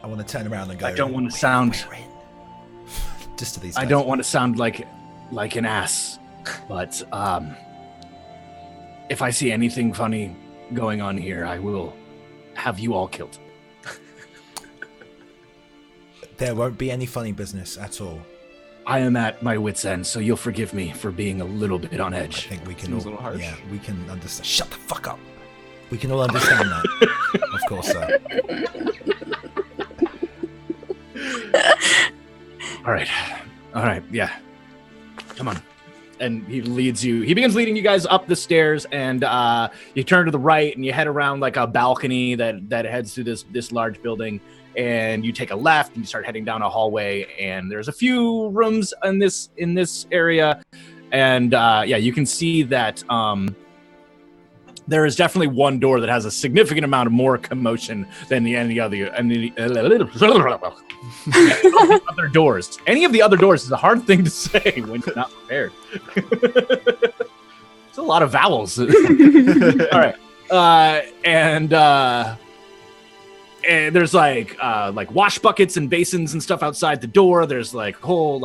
want to turn around and go. to sound. We're in. Just to these. I guys. don't want to sound like an ass, but if I see anything funny going on here, I will have you all killed. There won't be any funny business at all. I am at my wit's end, so you'll forgive me for being a little bit on I edge. think we can Seems all. a little harsh. Yeah, we can understand. Shut the fuck up. We can all understand that. Of course, sir. All right, yeah. Come on. And he begins leading you guys up the stairs, and you turn to the right and you head around like a balcony that heads through this large building, and you take a left and you start heading down a hallway, and there's a few rooms in this area, and you can see that there is definitely one door that has a significant amount of more commotion than any other other doors. Any of the other doors is a hard thing to say when you're not prepared. It's a lot of vowels. All right, and there's like wash buckets and basins and stuff outside the door. There's like whole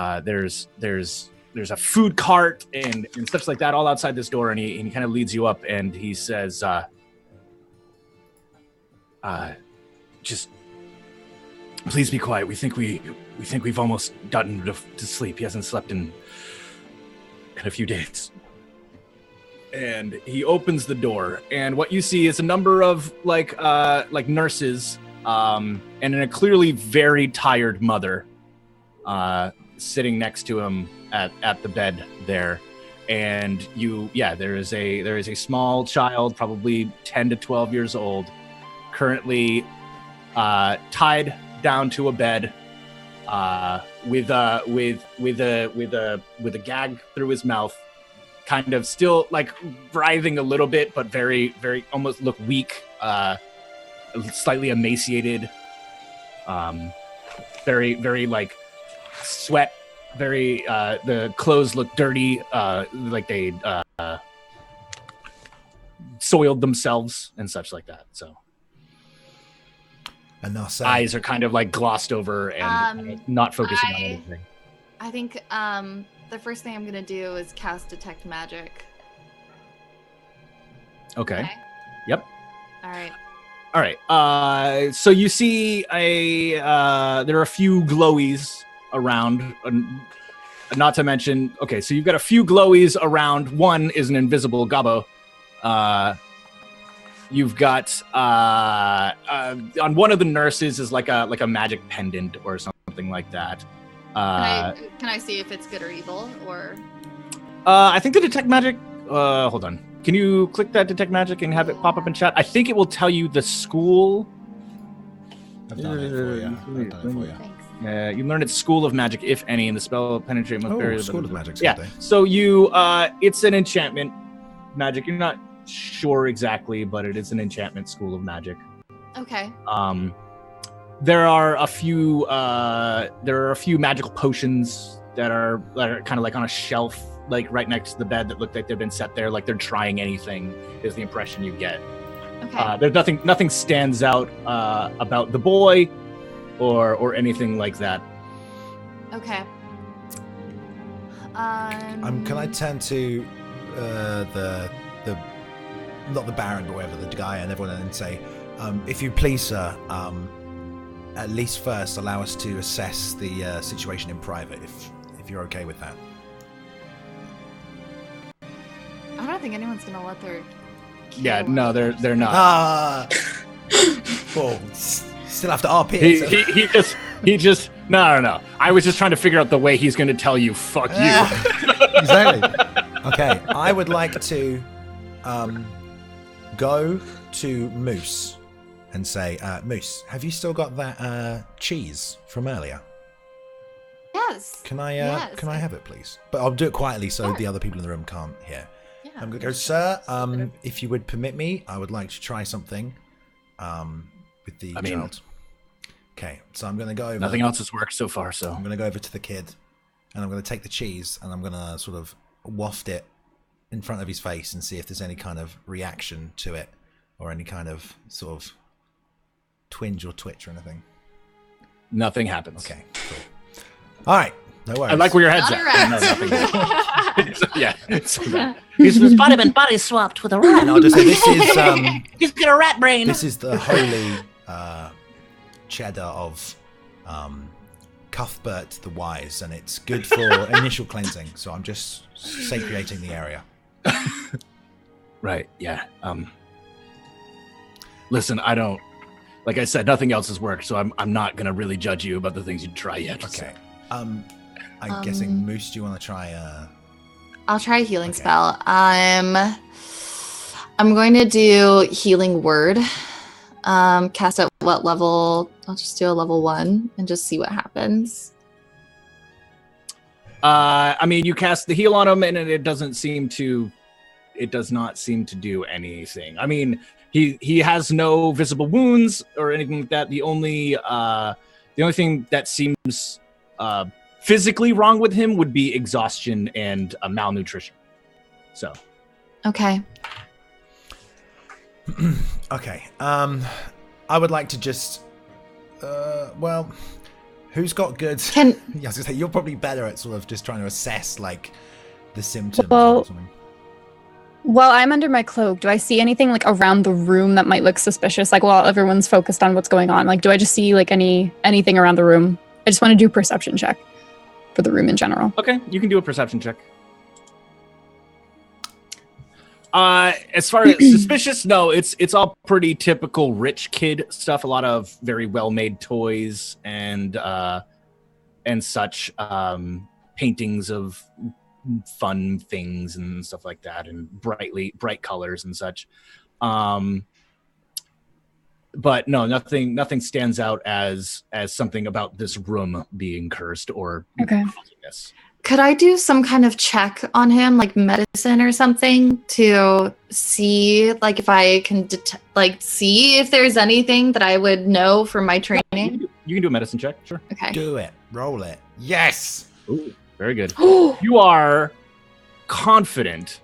there's there's a food cart and stuff like that all outside this door, and he kind of leads you up, and he says, just please be quiet. We think we've almost gotten to sleep. He hasn't slept in a few days. And he opens the door, and what you see is a number of like nurses, and a clearly very tired mother, sitting next to him at the bed there. And there is a small child, probably 10 to 12 years old, currently tied down to a bed, with a gag through his mouth, kind of still like writhing a little bit, but very, very almost look weak, slightly emaciated, very, very like sweat, very, the clothes look dirty, like they soiled themselves and such like that. So eyes are kind of like glossed over and not focusing on anything. I think the first thing I'm gonna do is cast Detect Magic. Okay. Yep. All right. So you see there are a few glowies around, not to mention. Okay, so you've got a few glowies around. One is an invisible gobbo. You've got on one of the nurses is like a magic pendant or something like that. Can I see if it's good or evil, or? I think the detect magic. Hold on. Can you click that detect magic and have it pop up in chat? I think it will tell you the school. I've done it for you. Thanks. You learn its school of magic, if any, and the spell penetrate must bury. School of magic. Yeah. So you, it's an enchantment magic. You're not sure exactly, but it is an enchantment school of magic. Okay. There are a few magical potions that are kind of like on a shelf, like right next to the bed, that look like they've been set there, like they're trying anything, is the impression you get. Okay. There's nothing stands out about the boy or anything like that. Okay. Can I turn to the not the Baron, but whatever, the guy and everyone, and say, if you please, sir, at least first allow us to assess the situation in private, if you're okay with that. I don't think anyone's gonna let their. Yeah, no, they're not. Well, still have to RP. He just no. I was just trying to figure out the way he's going to tell you fuck you. Exactly. Okay, I would like to go to Moose and say, Moose, have you still got that cheese from earlier? Yes. Can I Yes. can I have it, please? But I'll do it quietly so Sure. the other people in the room can't hear. Yeah. I'm gonna go, sir. If you would permit me, I would like to try something with the child. Okay, so I'm gonna go over. Nothing else has worked so far, so I'm gonna go over to the kid, and I'm gonna take the cheese, and I'm gonna sort of waft it in front of his face and see if there's any kind of reaction to it, or any kind of sort of twinge or twitch or anything. nothing happens. Okay, cool. All right, no worries. I like where your head's Not a at. rat. No, nothing. Yeah. His body been body swapped with a rat. And I'll just say this is He's got a rat brain. this is the holy cheddar of Cuthbert the Wise, and it's good for initial cleansing. So I'm just sacrating the area. Right. Yeah. Listen, I don't. Like I said, nothing else has worked, so I'm not gonna really judge you about the things you try yet. Okay. I'm guessing Moose. Do you want to try? I'll try a healing Okay. spell. I'm going to do Healing Word. Cast at what level? I'll just do a level 1 and just see what happens. I mean, you cast the heal on him, and it does not seem to do anything. I mean, he has no visible wounds or anything like that. The only thing that seems physically wrong with him would be exhaustion and malnutrition. So, Okay. Okay. I would like to just. Well, Who's got good? Can Yeah, I was gonna say you're probably better at sort of just trying to assess like the symptoms. Well- or something. While I'm under my cloak, do I see anything like around the room that might look suspicious? Like while everyone's focused on what's going on, like do I just see like anything around the room? I just want to do a perception check for the room in general. Okay, you can do a perception check. As far as suspicious, no, it's all pretty typical rich kid stuff. A lot of very well-made toys and such, paintings of fun things and stuff like that, and bright colors and such. But no, nothing stands out as something about this room being cursed or Okay. fuzziness. Could I do some kind of check on him, like medicine or something, to see, like, if I can, see if there's anything that I would know from my training? You can do a medicine check, sure. Okay. Do it. Roll it. Yes. Ooh, very good. You are confident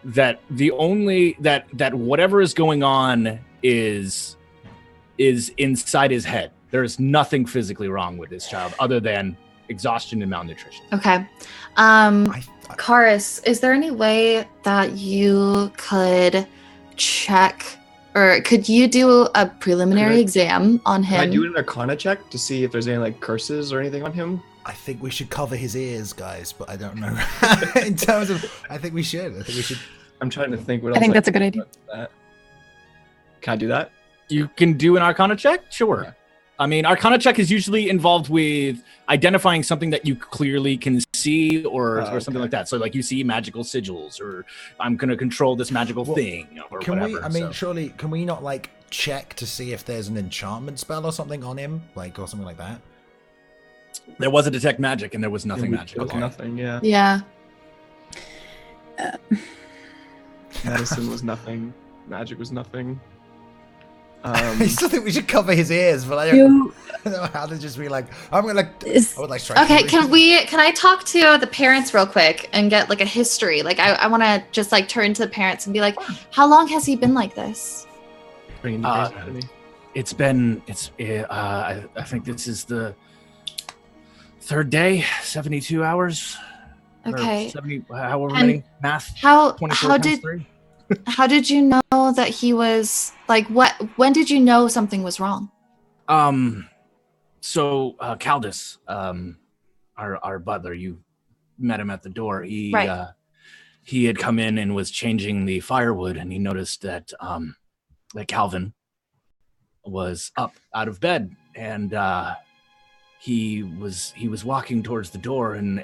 that that whatever is going on is inside his head. There is nothing physically wrong with this child other than exhaustion and malnutrition. Okay. I Karis, is there any way that you could check, or could you do a preliminary exam on Can I him? do an Arcana check to see if there's any like curses or anything on him? I think we should cover his ears, guys, but I don't know. In terms of, I think we should. I'm trying to think what I else. think that's a good idea. Can I do that? You can do an Arcana check? Sure. Okay. I mean, Arcana check is usually involved with identifying something that you clearly can see or something like that. So, like, you see magical sigils, or I'm going to control this magical thing, or Can whatever. we? I mean, surely, can we not like check to see if there's an enchantment spell or something on him, like or something like that? There was a detect magic, and there was nothing magical. There was nothing. Yeah. Yeah. Medicine was nothing. Magic was nothing. I still think we should cover his ears, but I don't, You, I don't know how to just be like, I'm gonna like, is, I would like strike. Okay, can I talk to the parents real quick and get like a history? Like I want to just like turn to the parents and be like, how long has he been like this? Bringing you guys back to me. I think this is the third day, 72 hours. or Okay. 70, however And many, math, How 24 how times did 3. how did you know that he was like when did you know something was wrong? So Caldus, our butler, you met him at the door. He Right. He had come in and was changing the firewood, and he noticed that that Calvin was up out of bed, and he was walking towards the door, and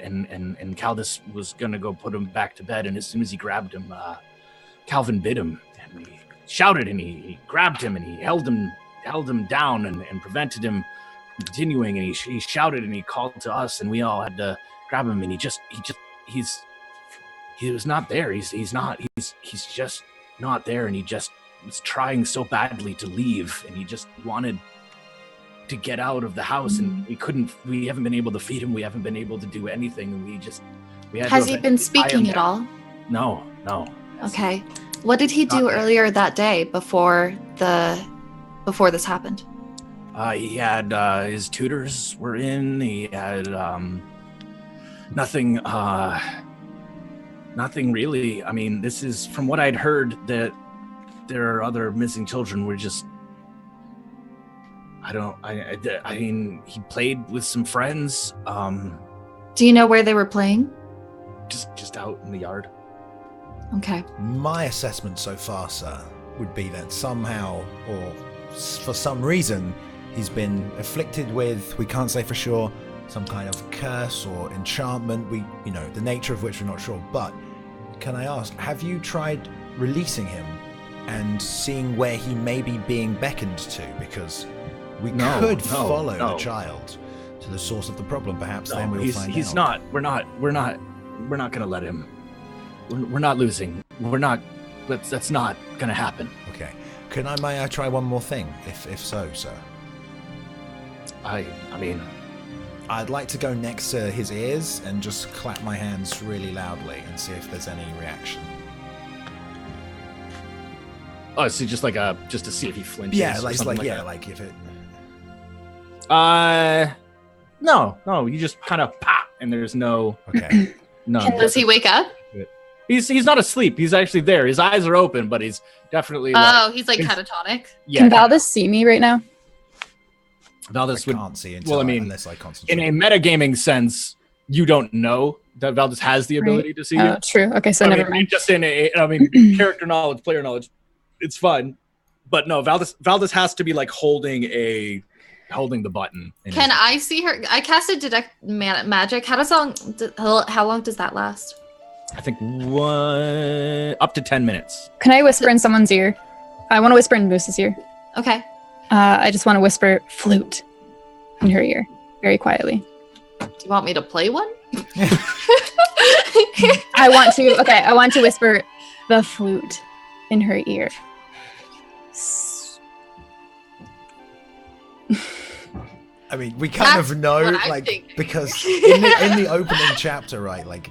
Caldus was gonna go put him back to bed, and as soon as he grabbed him, Calvin bit him, and he shouted, and he grabbed him, and he held him down and prevented him from continuing, and he shouted, and he called to us, and we all had to grab him, and he was not there. He's just not there, and he just was trying so badly to leave, and he just wanted to get out of the house, and we haven't been able to feed him, we haven't been able to do anything, and we had Has to he been eventually tie him speaking at down. all? No. Okay. What did he do Not there. earlier that day before this happened? He had his tutors were in. He had nothing really. I mean, this is from what I'd heard that there are other missing children. We're just I mean, he played with some friends, Do you know where they were playing? just out in the yard. Okay. My assessment so far, sir, would be that somehow, or for some reason, he's been afflicted with, we can't say for sure, some kind of curse or enchantment, the nature of which we're not sure. But can I ask, have you tried releasing him and seeing where he may be being beckoned to? Because we could follow the child to the source of the problem. Perhaps then we'll find out. He's not. We're not gonna let him. We're not losing. We're not. That's not gonna happen. Okay. May I try one more thing, if so, sir? I mean, I'd like to go next to his ears and just clap my hands really loudly and see if there's any reaction. oh, so just to see if he flinches. Yeah, or like something if it. that. No, you just kind of pop, and there's no. Okay. No. Does he wake up? He's not asleep. He's actually there. His eyes are open, but he's definitely. He's like catatonic. Yeah. Can Valdis see me right now? Valdis I can't see until unless I concentrate. in a metagaming sense, you don't know that Valdis has the ability to see you. True. Okay, so never mind. Just character knowledge, player knowledge, it's fun. But no, Valdis has to be like holding the button. Can I see her? I casted detect magic. How long does that last? I think up to 10 minutes. Can I whisper in someone's ear? I want to whisper in Moose's ear. Okay. I just want to whisper flute in her ear, very quietly. Do you want me to play one? I want to whisper the flute in her ear. I mean, we kind of know, like, because in the opening chapter, right, like,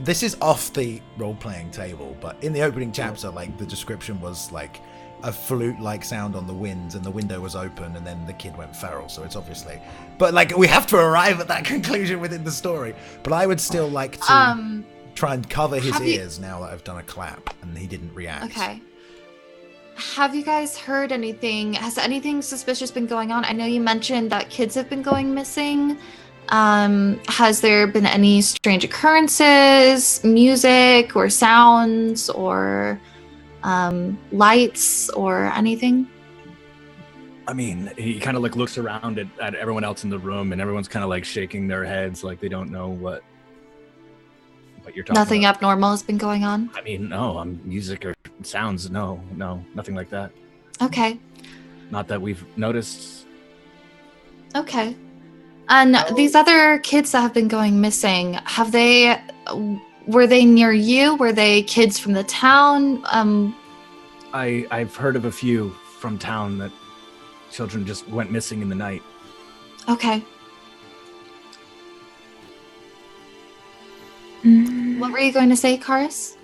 this is off the role-playing table, but in the opening chapter, like, the description was, like, a flute-like sound on the wind, and the window was open, and then the kid went feral, so it's obviously... But, like, we have to arrive at that conclusion within the story. But I would still like to try and cover his ears now that I've done a clap, and he didn't react. Okay. Have you guys heard anything? Has anything suspicious been going on? I know you mentioned that kids have been going missing. Has there been any strange occurrences, music or sounds or lights or anything? I mean, he kind of like looks around at everyone else in the room, and everyone's kind of like shaking their heads like they don't know what you're talking Nothing about. abnormal has been going on? I mean, no, music or sounds, no, nothing like that. Okay. Not that we've noticed. Okay. And these other kids that have been going missing, were they near you? Were they kids from the town? I've heard of a few from town that children just went missing in the night. Okay. What were you going to say, Karis?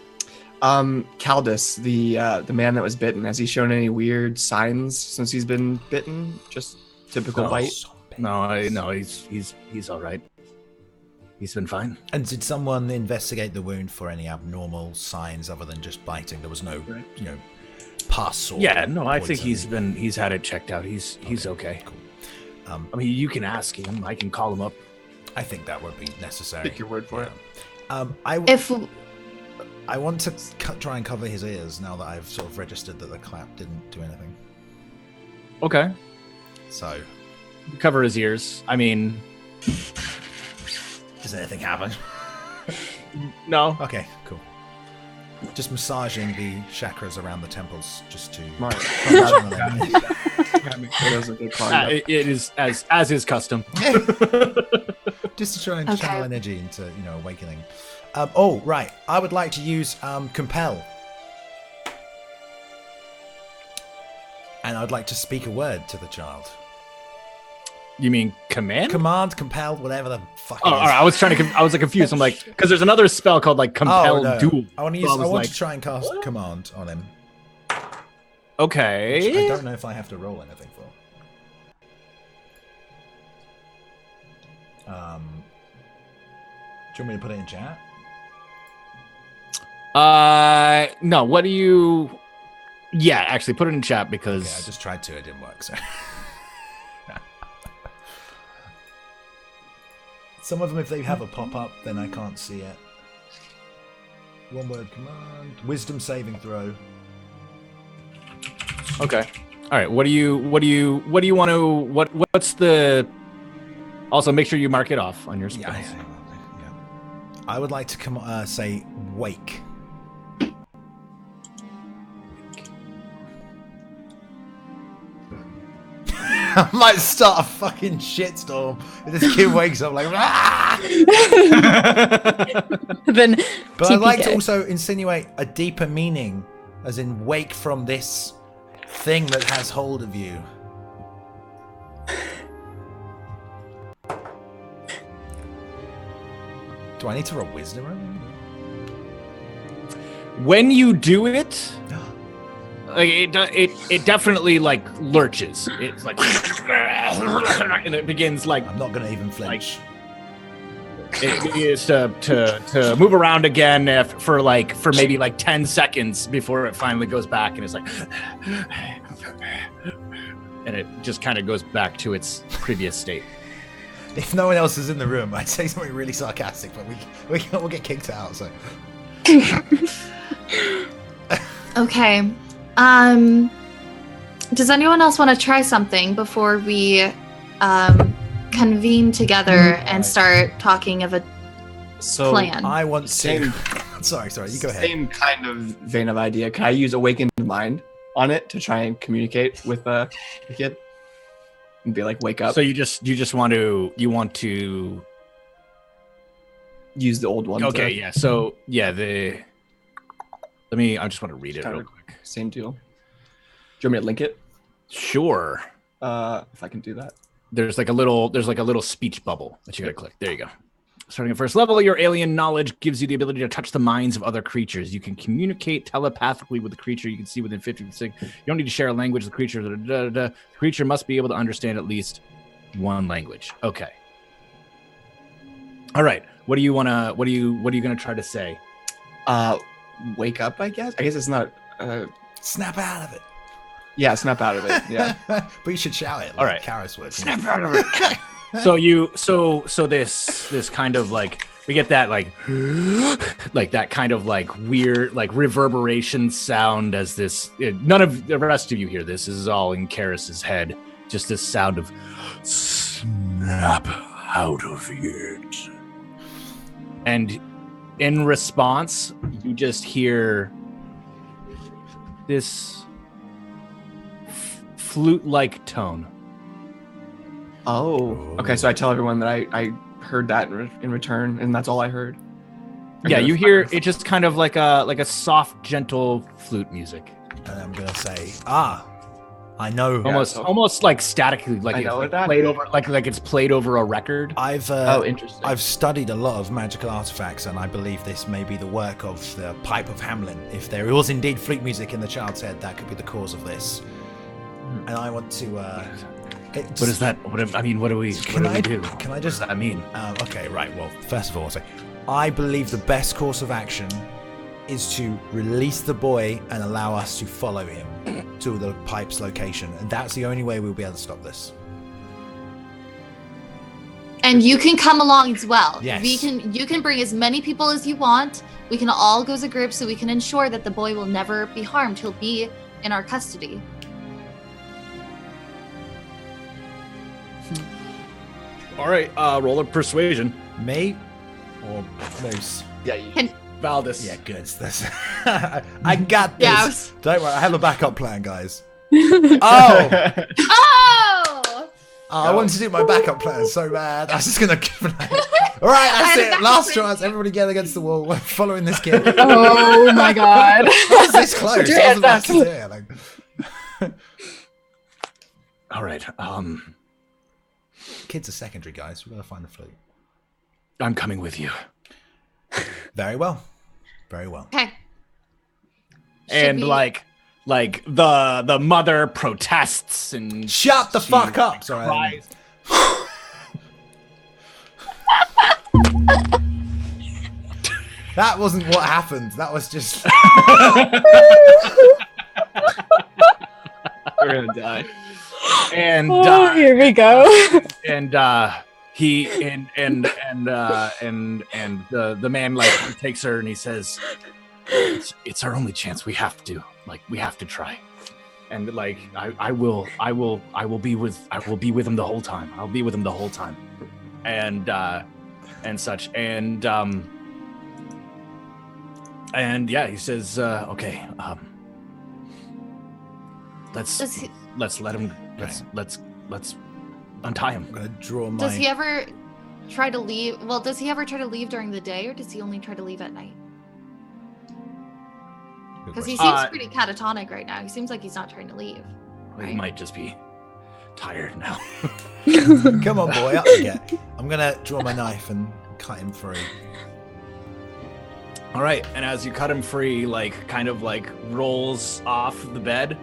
Caldus, the man that was bitten, has he shown any weird signs since he's been bitten? Just typical bite? No, he's all right. He's been fine. And did someone investigate the wound for any abnormal signs other than just biting? There was no, pus or I think he's had it checked out. He's okay. Cool. I mean, you can ask him. I can call him up. I think that would be necessary. Take your word for it. I want to try and cover his ears now that I've sort of registered that the clap didn't do anything. Okay. So, cover his ears. I mean, does anything happen? No. Okay, cool. Just massaging the chakras around the temples, just to. It is as is custom. Just to try and channel energy into awakening. Right. I would like to use compel, and I'd like to speak a word to the child. You mean command? Command, compel, whatever the fuck. Oh, all right. I was confused. I'm like, because there's another spell called like compel duel. I want to try and cast command on him. Okay. Which I don't know if I have to roll anything for. Do you want me to put it in chat? No. What do you? Yeah, actually, put it in chat because I just tried to. It didn't work. So. Some of them, if they have a pop-up, then I can't see it. One word command. Wisdom saving throw. Okay. All right. What do you want to? What's the? Also, make sure you mark it off on your spells. Yeah. I would like to say wake. I might start a fucking shitstorm if this kid wakes up like, ah! But I'd like to also insinuate a deeper meaning, as in wake from this thing that has hold of you. Do I need to roll wisdom? When you do it, like it definitely like lurches. It's like, and it begins like I'm not going to even flinch. it begins to move around again for maybe like 10 seconds before it finally goes back, and it's like, and it just kind of goes back to its previous state. If no one else is in the room, I'd say something really sarcastic, but we'll get kicked out. So. Okay. Does anyone else want to try something before we convene together and start talking of a plan? I want to. Sorry. You go ahead. Same kind of vein of idea. Can I use Awakened Mind on it to try and communicate with the kid and be like, wake up? So you want to use the old one. Okay, yeah. So yeah, I just want to read it real quick. Same deal. Do you want me to link it? Sure. If I can do that. There's like a little speech bubble that you gotta click. There you go. Starting at first level, your alien knowledge gives you the ability to touch the minds of other creatures. You can communicate telepathically with the creature you can see within 50 feet. You don't need to share a language with the creature. The creature must be able to understand at least one language. Okay. All right. What are you gonna try to say? Wake up, I guess. I guess it's not. Snap out of it. Yeah, snap out of it. Yeah. But you should shout it. Like all right. Karis would. Snap out of it. So this kind of like, we get that like that kind of like weird like reverberation sound as this. None of the rest of you hear this. This is all in Karis's head. Just this sound of snap out of it. And in response, you just hear this flute-like tone. Oh, okay. So I tell everyone that I heard that in return, and that's all I heard. Yeah, you hear it just kind of like a soft, gentle flute music. And I'm gonna say, I know. Almost like statically, like it's played over, like it's played over a record. Interesting. I've studied a lot of magical artifacts, and I believe this may be the work of the pipe of Hamlin. If there was indeed flute music in the child's head, that could be the cause of this. And I want to. What is that? What do we do? Can I just? What does that mean? Okay, right. Well, first of all, I'll say, I believe the best course of action is to release the boy and allow us to follow him to the pipe's location, and that's the only way we'll be able to stop this. And you can come along as well. Yes. You can bring as many people as you want. We can all go as a group so we can ensure that the boy will never be harmed. He'll be in our custody. All right, roll a persuasion. Me or Moose? Yeah. Valdis. Yeah, good. I got this. Yes. Don't worry, I have a backup plan, guys. Oh! I wanted to do my backup plan so bad. I was just gonna. All right, that's it. Last chance. Everybody get against the wall. We're following this kid. Oh my god. I was this close. I was about to do it. Like... All right. Kids are secondary, guys. We've got to find the flute. I'm coming with you. Very well. Very well. Okay. And like the mother protests and shut the fuck up. Sorry. That wasn't what happened. That was just. We're gonna die. And here we go. And the man like takes her and he says, it's our only chance. We have to try. And like I will be with him the whole time. I'll be with him the whole time. And such. And yeah, he says, okay, let's let him. Let's untie him. I'm gonna draw my. Does he ever try to leave? Well, does he ever try to leave during the day, or does he only try to leave at night? Because he seems pretty catatonic right now. He seems like he's not trying to leave. He Right? might just be tired now. Come on, boy, up you get. I'm gonna draw my knife and cut him free. All right, and as you cut him free, like kind of like rolls off the bed,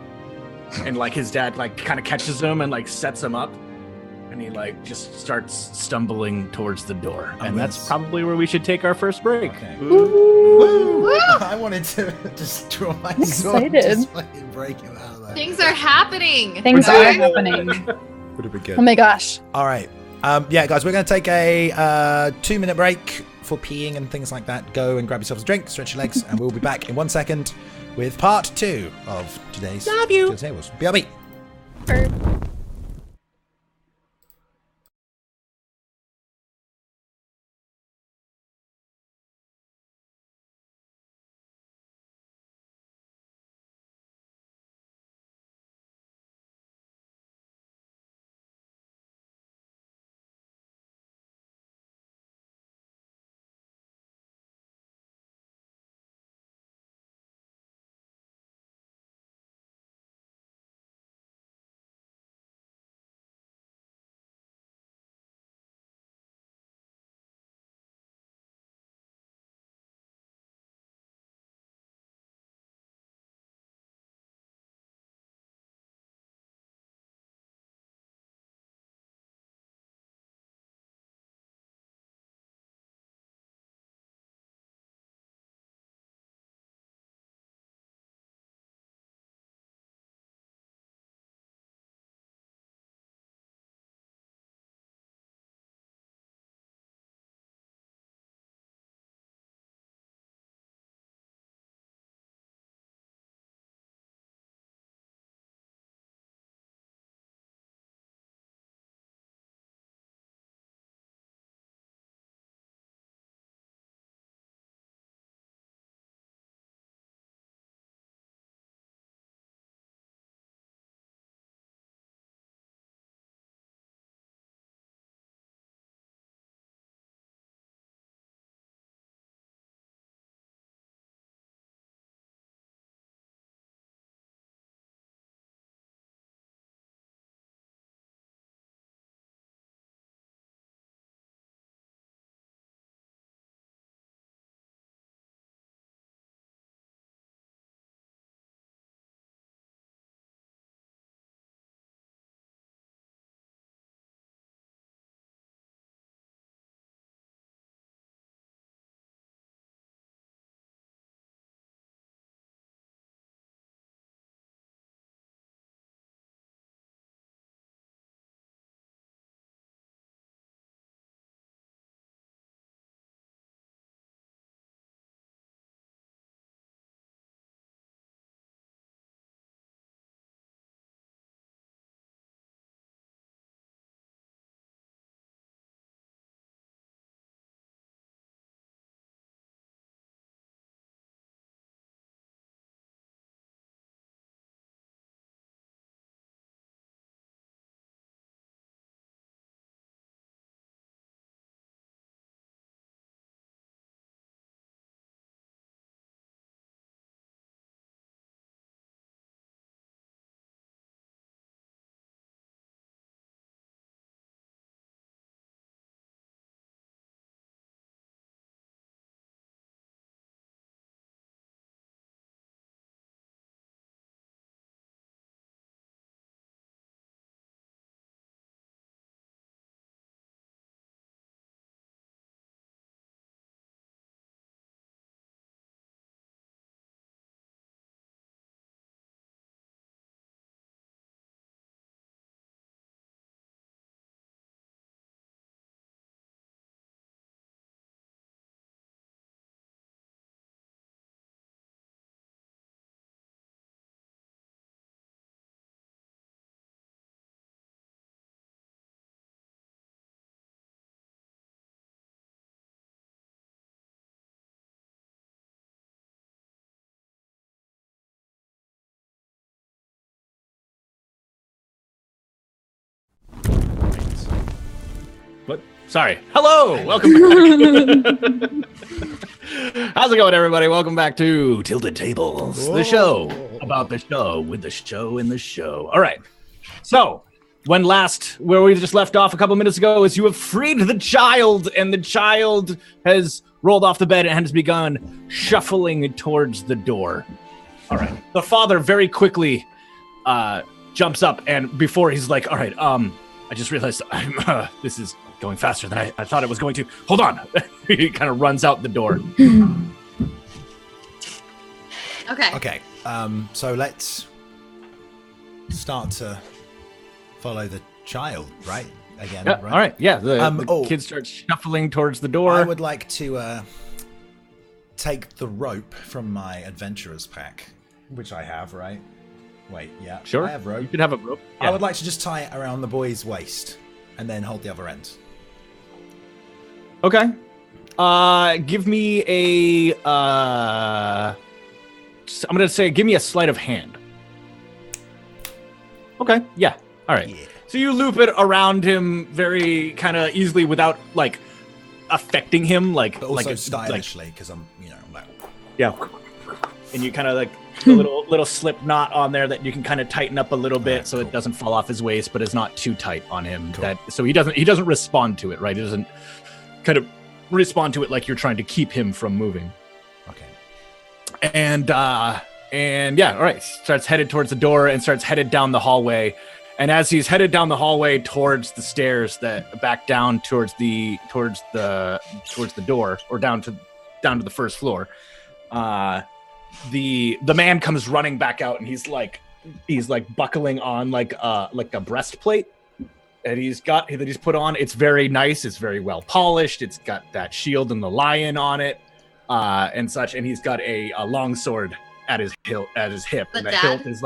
and like his dad like kind of catches him and like sets him up, and he like just starts stumbling towards the door. And that's probably where we should take our first break. Okay. Woo! I wanted to just draw my sword and Excited. just fucking break him out of there. Things are happening. Things are happening. Would have been good. Oh my gosh. All right. Yeah, guys, we're going to take a 2-minute break for peeing and things like that. Go and grab yourselves a drink, stretch your legs, and we'll be back in 1 second with part 2 of today's Tables. BRB. What? Sorry. Hello. Welcome back. How's it going, everybody? Welcome back to Tilted Tables, the show about the show with the show in the show. All right. So, where we just left off a couple minutes ago is you have freed the child, and the child has rolled off the bed and has begun shuffling towards the door. All right. The father very quickly jumps up, and before he's like, all right, I just realized this is going faster than I thought it was going to. Hold on. He kind of runs out the door. Okay. So let's start to follow the child, right? Again, Yeah, right? all right. Yeah, the kid starts shuffling towards the door. I would like to take the rope from my adventurer's pack, which I have, right? Wait, yeah. Sure. I have rope. You could have a rope. I would like to just tie it around the boy's waist and then hold the other end. Okay. Give me a. I'm gonna say, give me a sleight of hand. Okay. Yeah. All right. Yeah. So you loop it around him very kind of easily without like affecting him, like But also like stylishly, because I'm, like... yeah. And you kind of like a little slip knot on there that you can kind of tighten up a little bit, Right, so cool. it doesn't fall off his waist, but it's not too tight on him. Cool. So he doesn't respond to it, right? He doesn't kind of respond to it like you're trying to keep him from moving. Okay. And yeah, all right. Starts headed towards the door and starts headed down the hallway. And as he's headed down the hallway towards the stairs that back down towards the door, or down to the first floor, the man comes running back out, and he's like buckling on like a breastplate that he's put on. It's very nice. It's very well polished. It's got that shield and the lion on it, and such. And he's got a long sword at his hip, and the hilt is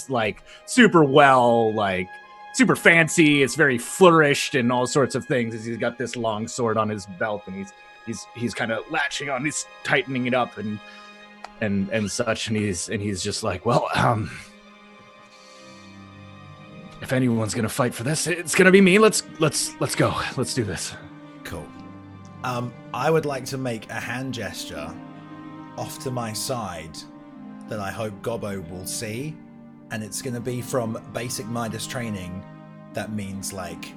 like super well, like super fancy. It's very flourished and all sorts of things. He's got this long sword on his belt, and he's kind of latching on. He's tightening it up and such, and he's just like, well, if anyone's gonna fight for this, it's gonna be me. Let's go. Let's do this. Cool. I would like to make a hand gesture off to my side that I hope Gobbo will see, and it's going to be from basic Midas training. That means like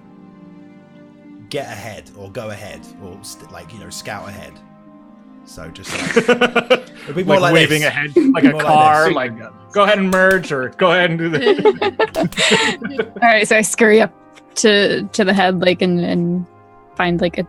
get ahead or go ahead or scout ahead. So just it'd be more like waving this. ahead like a More car, like go ahead and merge, or go ahead and do this. All right, so I scurry up to the head, like, and find like a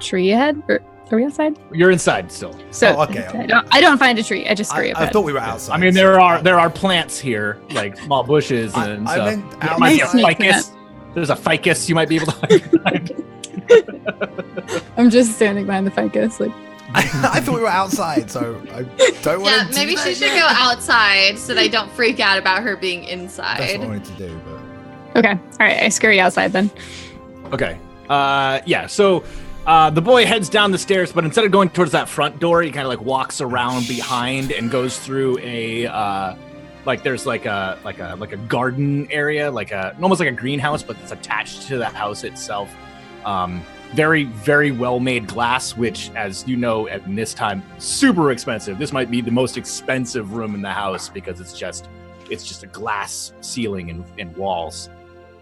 tree ahead. Or are we outside? You're inside still. So okay. I don't find a tree. I just scurry up. I ahead. thought we were outside. I mean, there are plants here, like small bushes and I stuff. meant There might be a outside. ficus. There's a ficus you might be able to find. I'm just standing behind the ficus, like. I thought we were outside, so I don't want Yeah, to. maybe she should go outside so they don't freak out about her being That's what I inside. wanted to do, but Okay, all right. I scurry outside then. Okay. Yeah. So the boy heads down the stairs, but instead of going towards that front door, he kind of like walks around behind and goes through a there's like a garden area, almost like a greenhouse, but it's attached to the house itself. Very, very well made glass, which, as you know, at this time, super expensive. This might be the most expensive room in the house because it's just a glass ceiling and walls.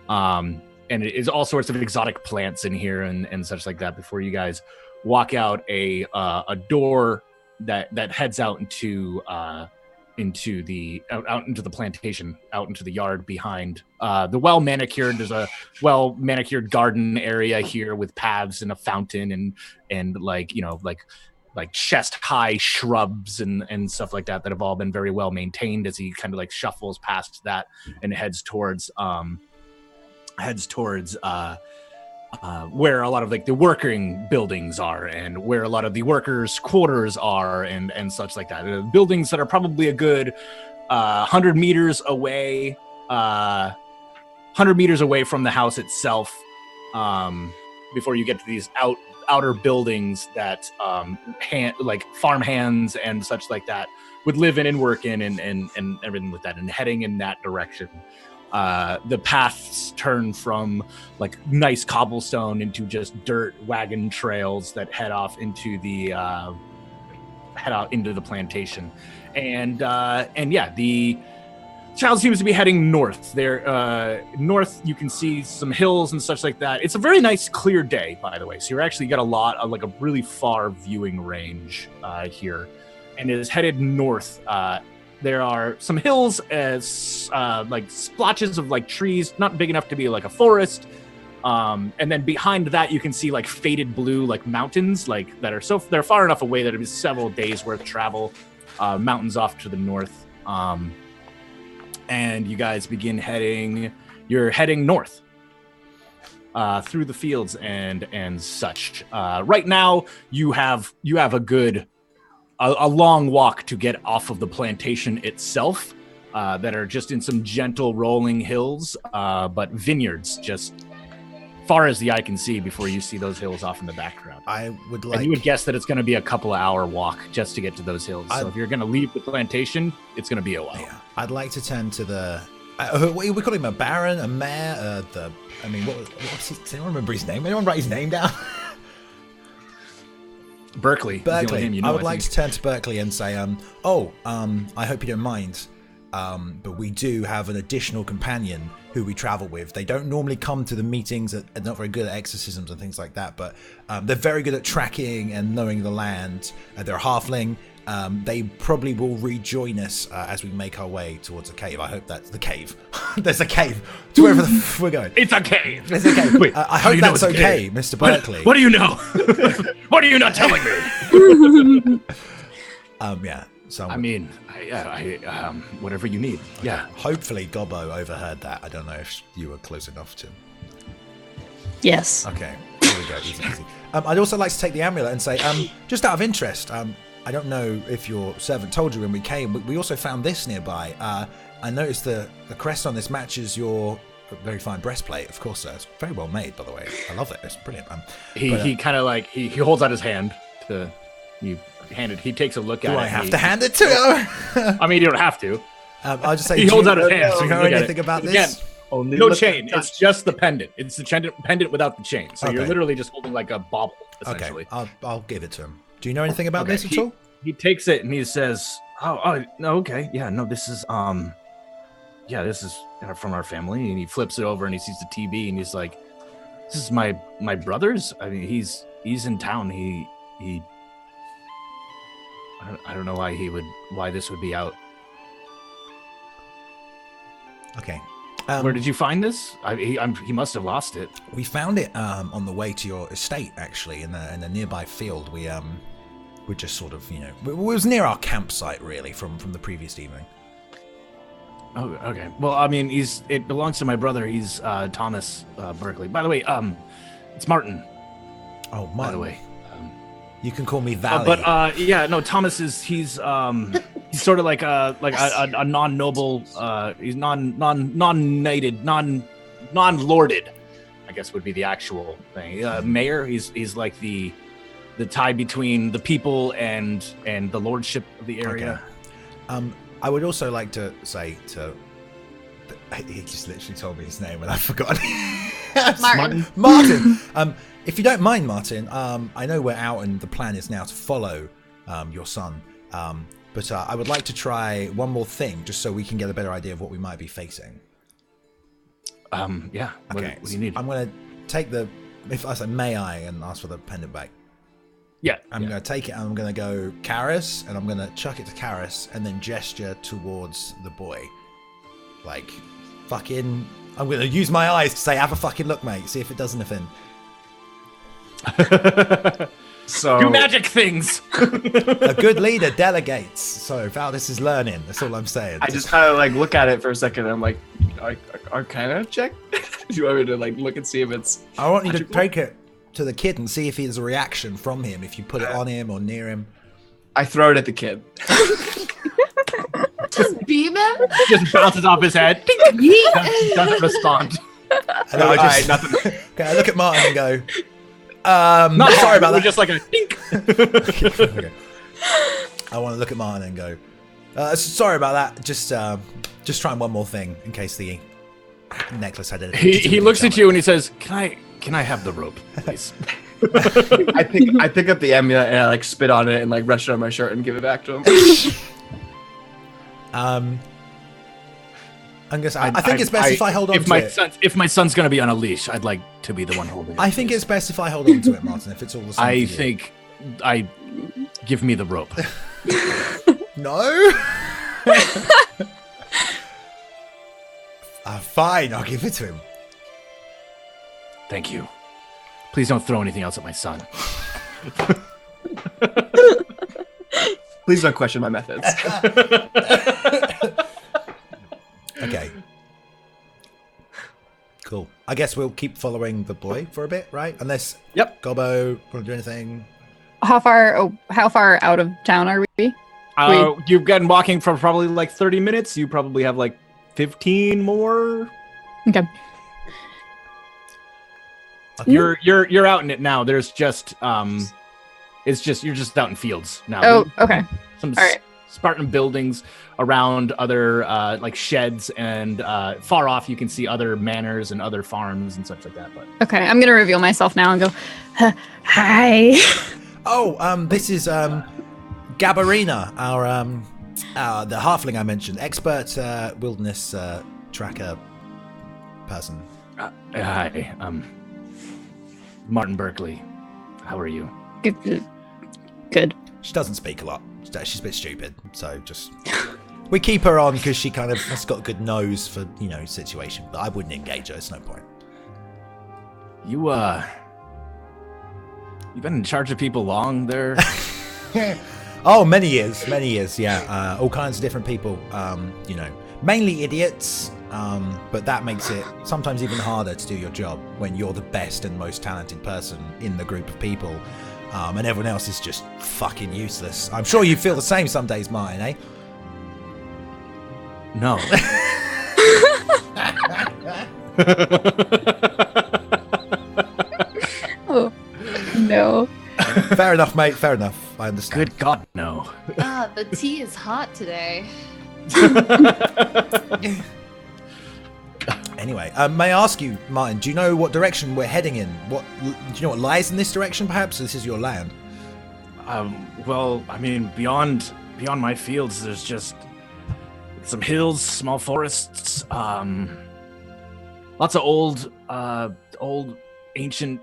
And it is all sorts of exotic plants in here and such like that. Before you guys walk out a door that heads out into the plantation, out into the yard behind the well manicured. There's a well manicured garden area here with paths and a fountain and like chest high shrubs and stuff like that have all been very well maintained. As he kind of like shuffles past that and heads towards where a lot of like the working buildings are and where a lot of the workers' quarters are and such like that. Buildings that are probably a good 100 meters away, 100 meters away from the house itself, before you get to these outer buildings that like farm hands and such like that would live in and work in and everything like that. And heading in that direction. The paths turn from like nice cobblestone into just dirt wagon trails that head into the plantation, and yeah, the child seems to be heading north. There, north, you can see some hills and such like that. It's a very nice, clear day, by the way. So you're actually got a lot of like a really far viewing range here, and it is headed north. There are some hills as like splotches of like trees, not big enough to be like a forest. And then behind that, you can see like faded blue, like mountains, like that are they're far enough away that it is several days worth of travel. Mountains off to the north. And you guys begin heading. You're heading north through the fields and such. Right now, you have a long walk to get off of the plantation itself, that are just in some gentle rolling hills, but vineyards just far as the eye can see before you see those hills off in the background. I would like. And you would guess that it's going to be a couple of hour walk just to get to those hills. So if you're going to leave the plantation, it's going to be a while. Yeah, I'd like to turn to the. We call him a baron, a mayor. What's his, does anyone remember his name? Anyone write his name down? Berkeley. Berkeley. I would like to turn to Berkeley and say, I hope you don't mind, but we do have an additional companion who we travel with. They don't normally come to the meetings, they're not very good at exorcisms and things like that, but they're very good at tracking and knowing the land. They're a halfling. They probably will rejoin us as we make our way towards a cave. I hope that's the cave. There's a cave to wherever the we're going. It's a cave. It's a cave. Wait, I hope that's okay, Mr. Berkeley. What do you know? What are you not telling me? Yeah. So I mean, whatever you need. Okay. Yeah. Hopefully Gobbo overheard that. I don't know if you were close enough to. Yes. Okay. Here we go. Easy, easy. I'd also like to take the amulet and say, just out of interest, I don't know if your servant told you when we came, we also found this nearby. I noticed the crest on this matches your very fine breastplate. Of course, it's very well made, by the way. I love it. It's brilliant. He kind of like he holds out his hand to you. He takes a look at it. Do I have to hand it to him? I mean, you don't have to. I'll just say he holds out his hand. Do you know anything about this? Again, no chain. It's just the pendant. It's the pendant without the chain. So you're literally just holding like a bauble, essentially. Okay, I'll give it to him. Do you know anything about this at all? He takes it and he says, "Oh, no, okay, yeah, no, this is this is from our family." And he flips it over and he sees the TV and he's like, "This is my brother's. I mean, he's in town. He I don't know why this would be out." Okay. Where did you find this? He must have lost it. We found it on the way to your estate, actually, in a nearby field. We're just sort of, it was near our campsite, really, from the previous evening. Oh, okay. Well, I mean, it belongs to my brother. He's Thomas Berkeley. By the way, it's Martin. Oh, Martin. By the way. You can call me Valley. Thomas is he's sort of like a non-noble, he's non-knighted, non-lorded, I guess would be the actual thing. Mayor, he's like the tie between the people and the lordship of the area. Okay. I would also like to say he just literally told me his name and I've forgotten. Martin. If you don't mind, Martin, I know we're out and the plan is now to follow your son. But I would like to try one more thing just so we can get a better idea of what we might be facing. Yeah. Okay. What do you need? I'm going to take if I say may I and ask for the pendant back. Yeah. I'm going to take it and I'm going to go Karis and I'm going to chuck it to Karis and then gesture towards the boy. Like, fucking, I'm going to use my eyes to say, have a fucking look, mate. See if it does anything. So do magic things. A good leader delegates. So Valdis is learning. That's all I'm saying. I just kind of like look at it for a second. And I'm like, Arcana check? Do you want me to like look and see if it's? I want you to take it to the kid and see if there's a reaction from him. If you put it on him or near him. I throw it at the kid. Just beam him? Just bounces off his head. Doesn't respond. And nothing. Okay, I look at Martin and go. Sorry about that. Just like a dink. Okay. I want to look at Martin and go. Sorry about that. Just trying one more thing in case the necklace had anything. He looks at you and he says, "Can I have the rope, please?" I pick up the amulet and I like spit on it and like brush it on my shirt and give it back to him. I'm gonna say, I think it's best if I hold on to it. If my son's gonna be on a leash, I'd like to be the one holding it. I think it's best if I hold on to it, Martin, if it's all the same. I think give me the rope. No. Fine, I'll give it to him. Thank you. Please don't throw anything else at my son. Please don't question my methods. Okay. Cool. I guess we'll keep following the boy for a bit, right? Unless Gobbo want to do anything. How far out of town are we? You've gotten walking for probably like 30 minutes. You probably have like 15 more. Okay. You're out in it now. There's just you're just out in fields now. Oh, okay. Some all right. Spartan buildings around, other like sheds, and far off you can see other manors and other farms and such like that. But okay, I'm gonna reveal myself now and go, hi. Oh, this is Gabarina, our the halfling I mentioned, expert wilderness tracker person. Hi, Martin Berkeley. How are you? Good. She doesn't speak a lot. She's a bit stupid, so just we keep her on because she kind of has got a good nose for situation. But I wouldn't engage her. It's no point. You've been in charge of people long there. Oh, many years. Yeah, all kinds of different people. Mainly idiots. But that makes it sometimes even harder to do your job when you're the best and most talented person in the group of people. And everyone else is just fucking useless. I'm sure you feel the same some days, Martin, eh? No. Oh, no. Fair enough, mate. Fair enough. I understand. Good God, no. The tea is hot today. Anyway, may I ask you, Martin, do you know what direction we're heading in? Do you know what lies in this direction, perhaps? This is your land. Well, I mean, beyond my fields, there's just some hills, small forests, lots of old ancient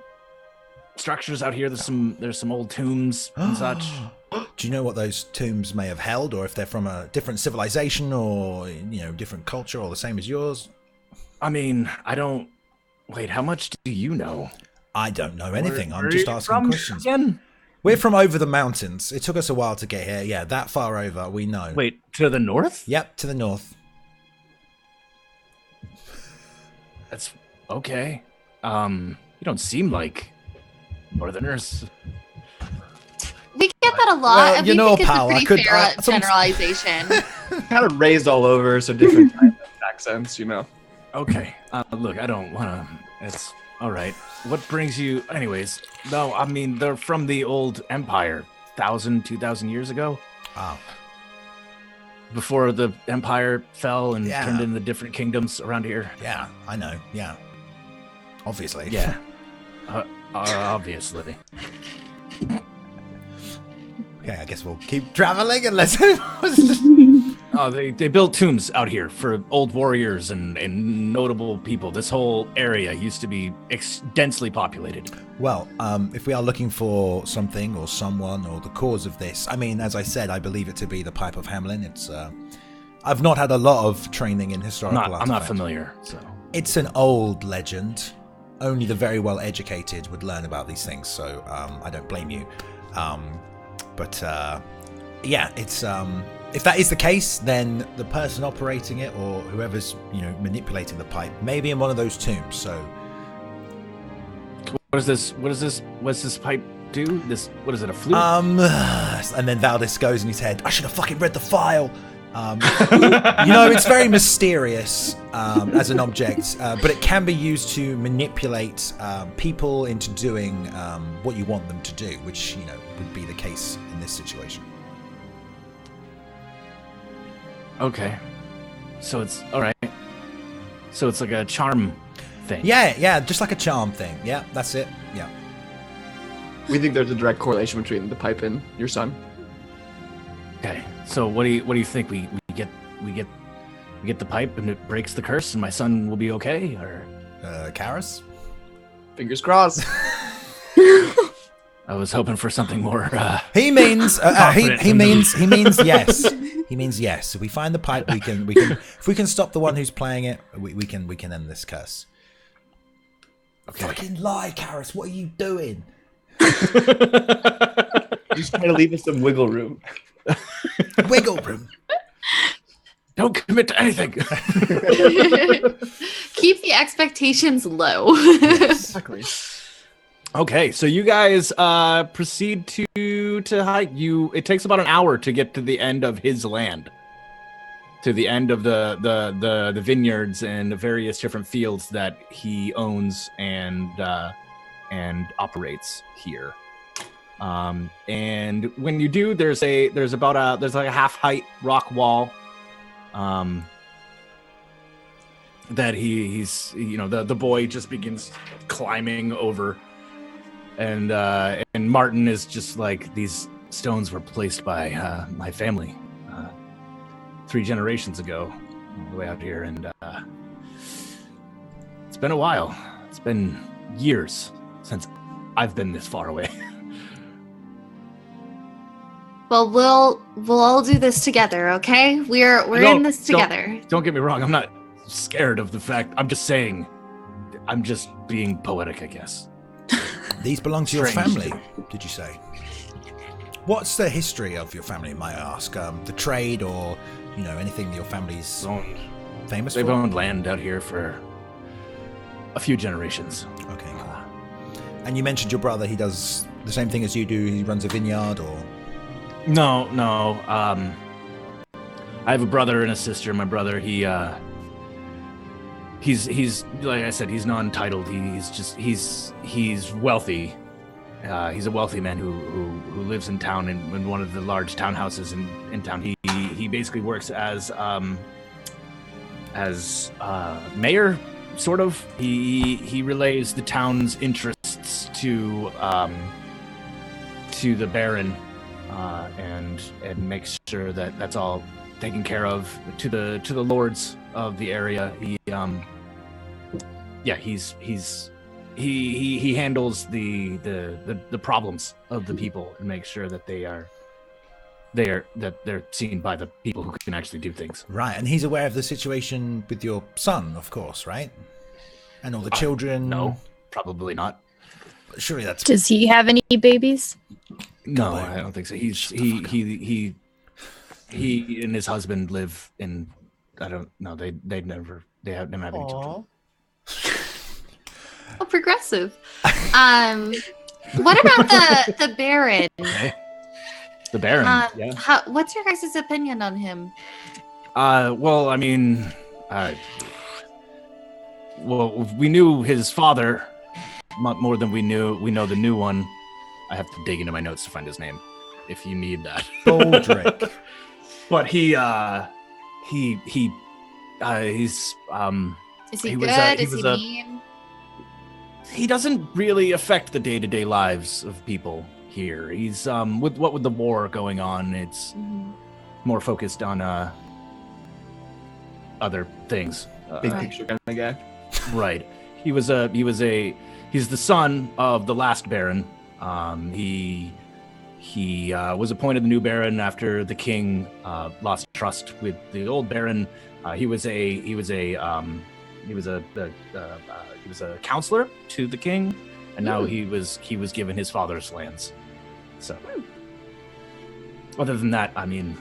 structures out here. There's some old tombs and such. Do you know what those tombs may have held, or if they're from a different civilization or different culture, or the same as yours? I mean, I don't. Wait, how much do you know? I don't know anything. Where I'm are just you asking from questions. Again? We're from over the mountains. It took us a while to get here. Yeah, that far over, we know. Wait, to the north? Yep, to the north. That's okay. You don't seem like northerners. We get that a lot. Well, I think it's pal, a pretty fair generalization. Kind of raised all over, so different type of accents, Okay. Look, I don't want to. It's all right. What brings you, anyways? No, I mean they're from the old empire, 2,000 years ago. Wow. Before the empire fell and turned into different kingdoms around here. Yeah, I know. Yeah. Obviously. Yeah. Obviously. Okay, I guess we'll keep traveling unless Oh, they built tombs out here for old warriors and notable people. This whole area used to be densely populated. Well, if we are looking for something or someone or the cause of this, I mean, as I said, I believe it to be the Pipe of Hamlin. It's I've not had a lot of training in historical artifacts. I'm not familiar, so. It's an old legend. Only the very well educated would learn about these things, so I don't blame you. Yeah, it's if that is the case, then the person operating it or whoever's manipulating the pipe may be in one of those tombs. So, what is this pipe do? What is it? A flute? And then Valdis goes in his head. I should have fucking read the file. It's very mysterious as an object, but it can be used to manipulate people into doing what you want them to do, which would be the case in this situation. Okay, so it's all right. So it's like a charm thing. Yeah, just like a charm thing. Yeah, that's it. Yeah. We think there's a direct correlation between the pipe and your son. Okay, so what do you think we get we get the pipe and it breaks the curse, and my son will be okay. Or Karis? Fingers crossed. I was hoping for something more. He means he means yes. He means yes. If we find the pipe, we can. If we can stop the one who's playing it, we can end this curse. Okay. Fucking lie, Karis. What are you doing? Just trying to leave us some wiggle room. Wiggle room. Don't commit to anything. Keep the expectations low. Exactly. Okay, so you guys proceed to hike. It takes about an hour to get to the end of his land, to the end of the vineyards and the various different fields that he owns and operates here. And when you do, there's like a half height rock wall. That he's the boy just begins climbing over. And Martin is just like, these stones were placed by my family 3 generations ago, all the way out here, and it's been a while. It's been years since I've been this far away. Well, we'll all do this together, okay? We're in this together. Don't get me wrong. I'm not scared of the fact. I'm just saying. I'm just being poetic, I guess. These belong to your Strange. family, did you say? What's the history of your family, might I ask? The trade or, anything that your family's famous They've for? owned land out here for a few generations. Okay, cool. And you mentioned your brother, he does the same thing as you do, he runs a vineyard, or... No. I have a brother and a sister. My brother, he's like I said, he's non-titled. He's wealthy. He's a wealthy man who lives in town in one of the large townhouses in town. He basically works as mayor, sort of. He relays the town's interests to the Baron. And makes sure that that's all taken care of to the lords of the area. He handles the problems of the people and makes sure that they're seen by the people who can actually do things. Right, and he's aware of the situation with your son, of course, right? And all the children. No, probably not. Surely that's... Does he have any babies? No, I don't think so. He and his husband live in. I don't know. They never have any children. Oh, progressive. What about the Baron? Okay. The Baron. Yeah. What's your guys' opinion on him? Well, I mean, we knew his father more than we know the new one. I have to dig into my notes to find his name, if you need that. Baldric. But he's Is he he good? was, he Is he was a- mean? he doesn't really affect the day-to-day lives of people here. He's with the war going on, it's more focused on other things. Big Right. picture kind of guy. Right. He's the son of the last Baron. He was appointed the new Baron after the king lost trust with the old Baron. He was a counselor to the king, and now he was given his father's lands. So, other than that, I mean,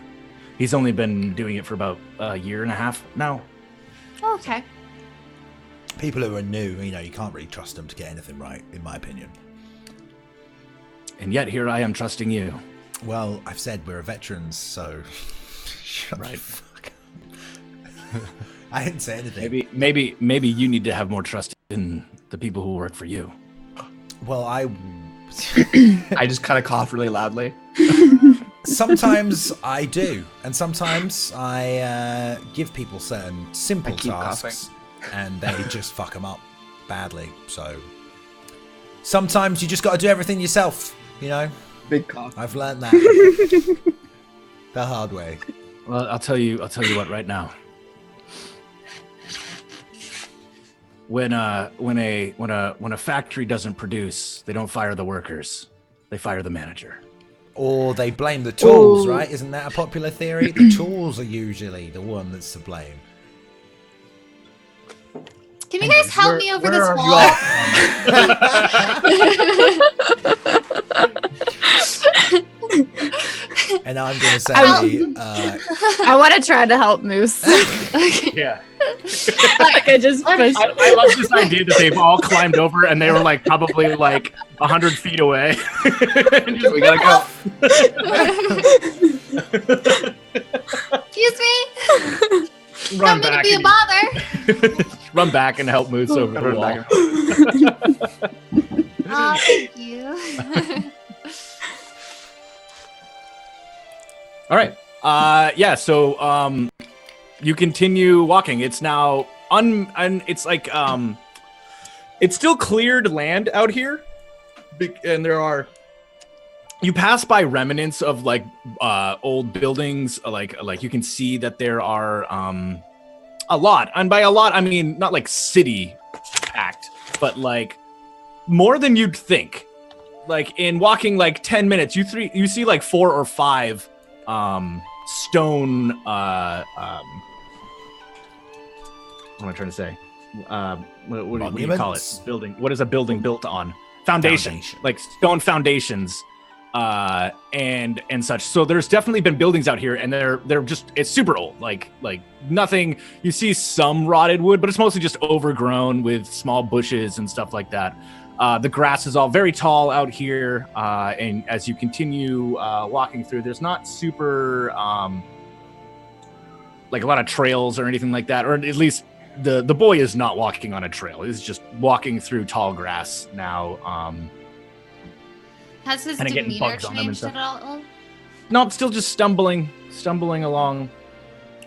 he's only been doing it for about a year and a half now. Oh, okay. People who are new, you can't really trust them to get anything right, in my opinion. And yet here I am trusting you. Well, I've said we're veterans, so shut Right. the fuck up. I didn't say anything. Maybe you need to have more trust in the people who work for you. Well, I just kind of cough really loudly. sometimes I do, and sometimes I give people certain simple I keep tasks, and they just fuck them up badly. So sometimes you just got to do everything yourself. Big cough. I've learned that the hard way. Well, I'll tell you what right now. when a factory doesn't produce, they don't fire the workers, they fire the manager. Or they blame the tools, Ooh. right? Isn't that a popular theory? The tools are usually the one that's to blame. Can you guys help me over this are you wall? And I'm going to say, I want to try to help Moose. Yeah. Like I just pushed. I love this idea that they've all climbed over and they were like probably like 100 feet away. We gotta go. Excuse me. Run Don't mean to back be a and- bother. Run back and help Moose over the Run wall. back. Oh, thank you. All right. Yeah. So you continue walking. It's now it's like it's still cleared land out here, and you pass by remnants of like old buildings. Like you can see that there are a lot, and by a lot I mean not like city packed, but like more than you'd think. Like in walking like 10 minutes, you see like 4 or 5 stone what am I trying to say? What do you call it? Building. What is a building built on? Foundation. Like stone foundations, and such. So there's definitely been buildings out here, and they're just it's super old. Like nothing. You see some rotted wood, but it's mostly just overgrown with small bushes and stuff like that. The grass is all very tall out here, and as you continue walking through, there's not super like a lot of trails or anything like that, or at least the boy is not walking on a trail. He's just walking through tall grass now. Has his Kinda getting demeanor bugs on them and changed at all? No, still just stumbling along.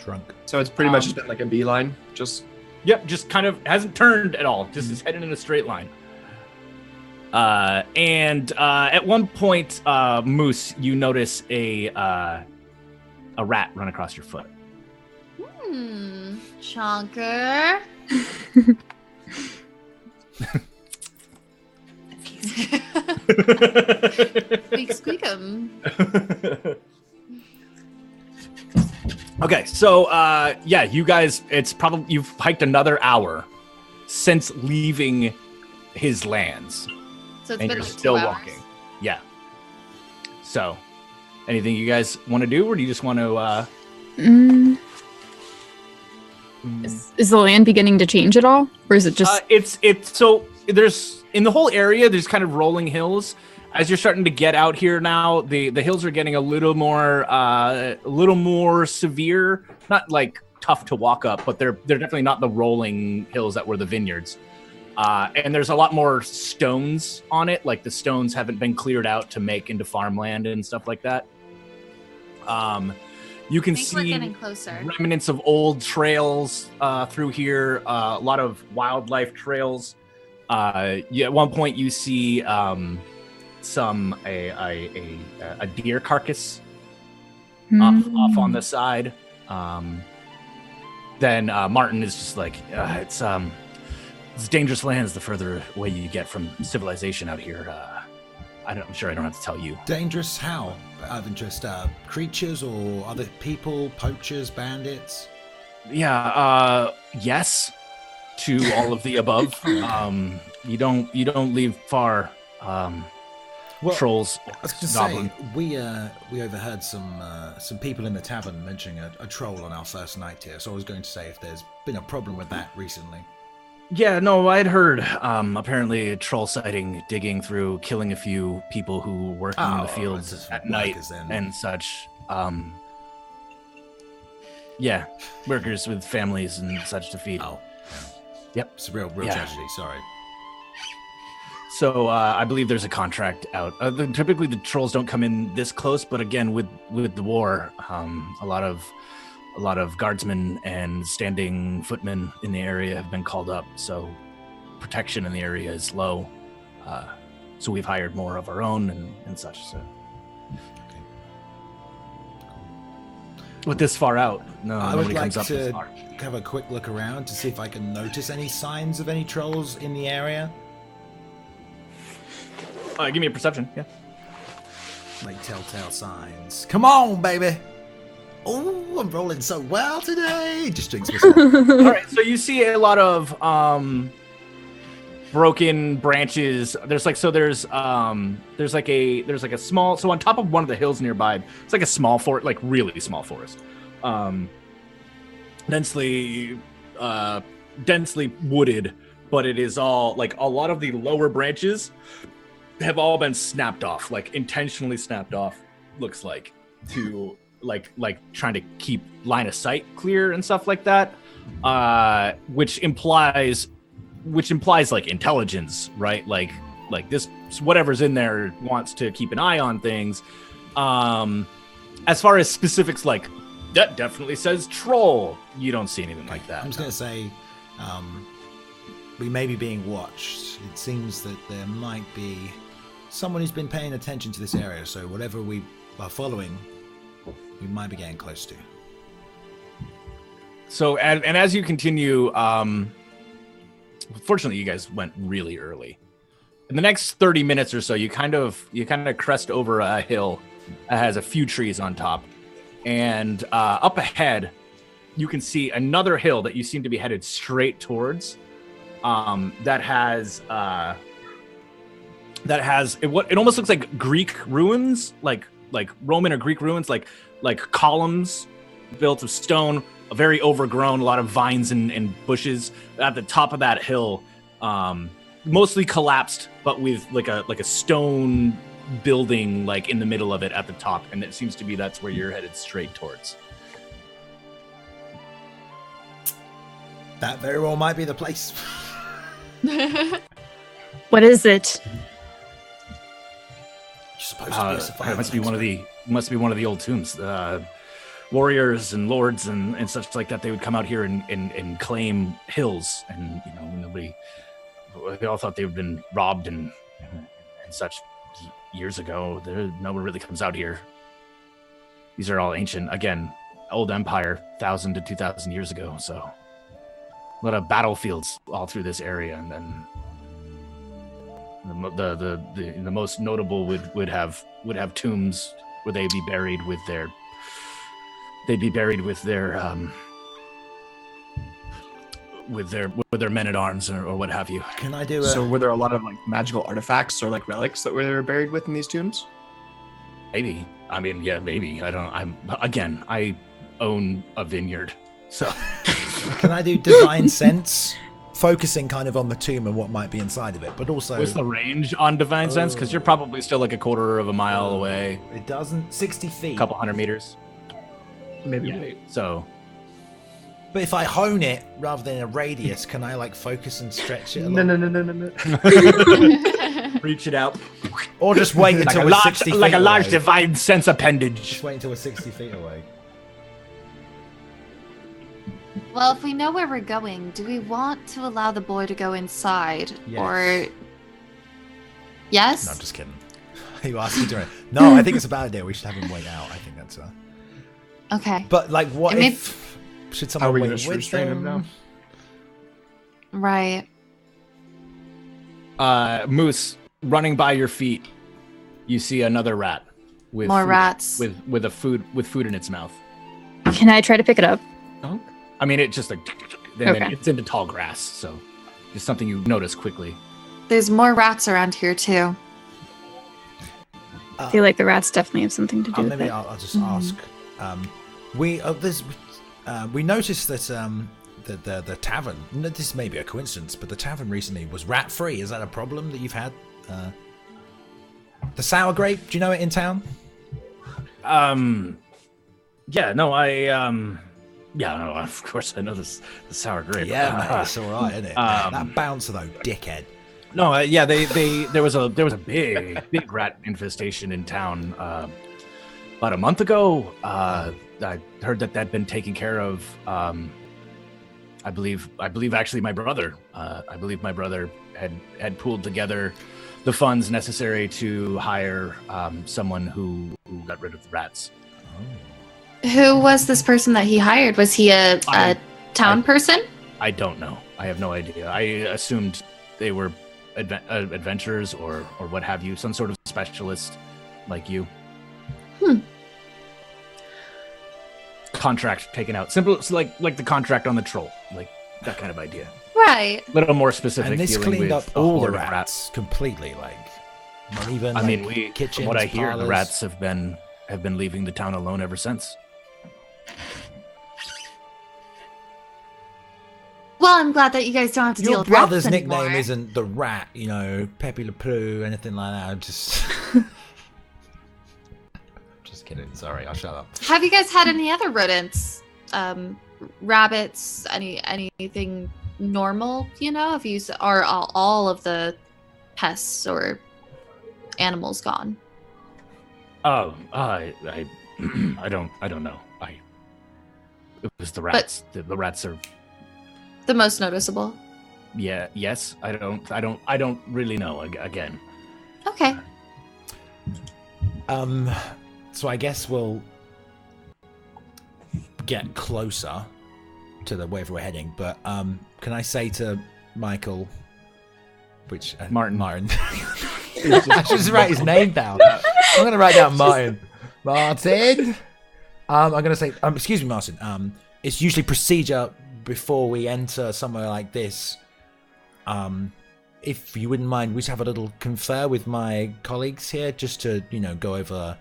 Drunk. So it's pretty much just been like a beeline. Just Yep, just kind of hasn't turned at all. Just is heading in a straight line. And at one point, Moose, you notice a rat run across your foot. Chonker. Squeak squeakum. Okay, so yeah, you guys, it's probably you've hiked another hour since leaving his lands, So it's and been you're like still 2 hours. walking. Yeah. So, anything you guys want to do, or do you just want to? Is the land beginning to change at all, or is it just? It's so there's in the whole area. There's kind of rolling hills. As you're starting to get out here now, the hills are getting a little more severe. Not like tough to walk up, but they're definitely not the rolling hills that were the vineyards. And there's a lot more stones on it. Like the stones haven't been cleared out to make into farmland and stuff like that. You can I think we're see getting closer. remnants of old trails through here. A lot of wildlife trails. At one point you see a deer carcass off on the side. Then Martin is just like, it's dangerous lands the further away you get from civilization out here. I'm sure I don't have to tell you. Dangerous how? Out of interest, creatures or other people, poachers, bandits? Yeah, yes to all of the above. You don't leave far. Trolls, I was going to goblin. say, we overheard some people in the tavern mentioning a troll on our first night here, so I was going to say if there's been a problem with that recently. Yeah, no, I'd heard apparently a troll sighting digging through, killing a few people who were working in the fields just at night workers then. and such. Yeah, workers with families and such to feed. Oh. Yep. It's a real Yeah. tragedy, sorry. So I believe there's a contract out. Typically, the trolls don't come in this close, but again, with the war, a lot of guardsmen and standing footmen in the area have been called up. So protection in the area is low. So we've hired more of our own and such. So With this far out, no, I would nobody like comes up this to far. have a quick look around to see if I can notice any signs of any trolls in the area. Give me a perception. Yeah. Like telltale signs. Come on, baby. Oh, I'm rolling so well today. Just drinks myself. All right, so you see a lot of broken branches. There's like a small. So on top of one of the hills nearby, it's like a small forest, like really small forest, densely wooded. But it is all like a lot of the lower branches have all been snapped off, like intentionally snapped off. Looks like to like trying to keep line of sight clear and stuff like that, which implies like intelligence, right? Like this, whatever's in there wants to keep an eye on things. As far as specifics, like that definitely says troll. You don't see anything like that. I'm just gonna say, we may be being watched. It seems that there might be someone who's been paying attention to this area. So whatever we are following, we might be getting close to. So, and as you continue, fortunately, you guys went really early. In the next 30 minutes or so, you kind of crest over a hill that has a few trees on top, and up ahead, you can see another hill that you seem to be headed straight towards. That has it almost looks like Greek ruins, like Roman or Greek ruins, like columns built of stone, very overgrown, a lot of vines and bushes at the top of that hill, mostly collapsed, but with like a stone building like in the middle of it at the top, and it seems to be that's where you're headed straight towards. That very well might be the place. What is it? You're supposed to be a survivor. It must be one of the old tombs. Warriors and lords and such like that, they would come out here and claim hills, and they all thought they've been robbed and such years ago. No one really comes out here. These are all ancient, again, old empire, 1,000 to 2,000 years ago. So a lot of battlefields all through this area, and then the most notable would have tombs where they'd be buried with their men at arms or what have you. Can I do So were there a lot of like magical artifacts or like relics that were buried with in these tombs? Maybe. I mean, yeah, maybe. I own a vineyard, so. Can I do divine sense, focusing kind of on the tomb and what might be inside of it, but also What's the range on divine sense? Because you're probably still like a quarter of a mile away, it doesn't 60 feet. a couple hundred meters. Maybe. Yeah. So But if I hone it rather than a radius, can I like focus and stretch it? No. reach it out Or just wait until we're 60 feet like a large away. divine sense appendage. Just wait until we're 60 feet away. Well, if we know where we're going, do we want to allow the boy to go inside? Yes. Or... Yes? No, I'm just kidding. You asked me to. No, I think it's a bad idea. We should have him wait out. I think that's Okay. But like, what I mean- if? Should Are someone we wait gonna with restrain him now? Right. Moose, running by your feet, you see another rat with More food- rats. with food in its mouth. Can I try to pick it up? I mean, it just like, then Okay. it's into tall grass, so just something you notice quickly. There's more rats around here, too. I feel like the rats definitely have something to do with maybe it. I'll just ask. We noticed that the tavern. This may be a coincidence, but the tavern recently was rat free. Is that a problem that you've had? The sour grape. Do you know it in town? Yeah, no, yeah, no, of course I know this the sour grape. Yeah, mate, it's all right, isn't it? That bouncer though, dickhead. No, yeah, there was a big rat infestation in town about a month ago. I heard that'd been taken care of. I believe actually my brother. I believe my brother had pooled together the funds necessary to hire someone who got rid of the rats. Who was this person that he hired? Was he a town person? I don't know. I have no idea. I assumed they were adventurers or what have you, some sort of specialist like you. Contract taken out. Simple, like the contract on the troll, like that kind of idea. Right. A little more specific. And this dealing cleaned with up all the horde of rats completely, like not even. I like, mean, kitchens, from what I hear, the parlors. rats have been leaving the town alone ever since. Well, I'm glad that you guys don't have to deal Your with rats brother's nickname anymore. isn't the Rat, you know, Pepe Le Pew, anything like that. I'm just kidding. Sorry, I'll shut up. Have you guys had any other rodents? Rabbits? Anything normal? You know, have you are all of the pests or animals gone? Oh, I don't know. It was the rats. The rats are. The most noticeable. Yeah. Yes. I don't really know. Again. Okay. So I guess we'll get closer to the wherever we're heading. But can I say to Michael, which Martin. I should just write his name down. I'm gonna write down Martin. Martin. I'm gonna say, excuse me, Martin. It's usually procedure before we enter somewhere like this. If you wouldn't mind, we just have a little confer with my colleagues here, just to go over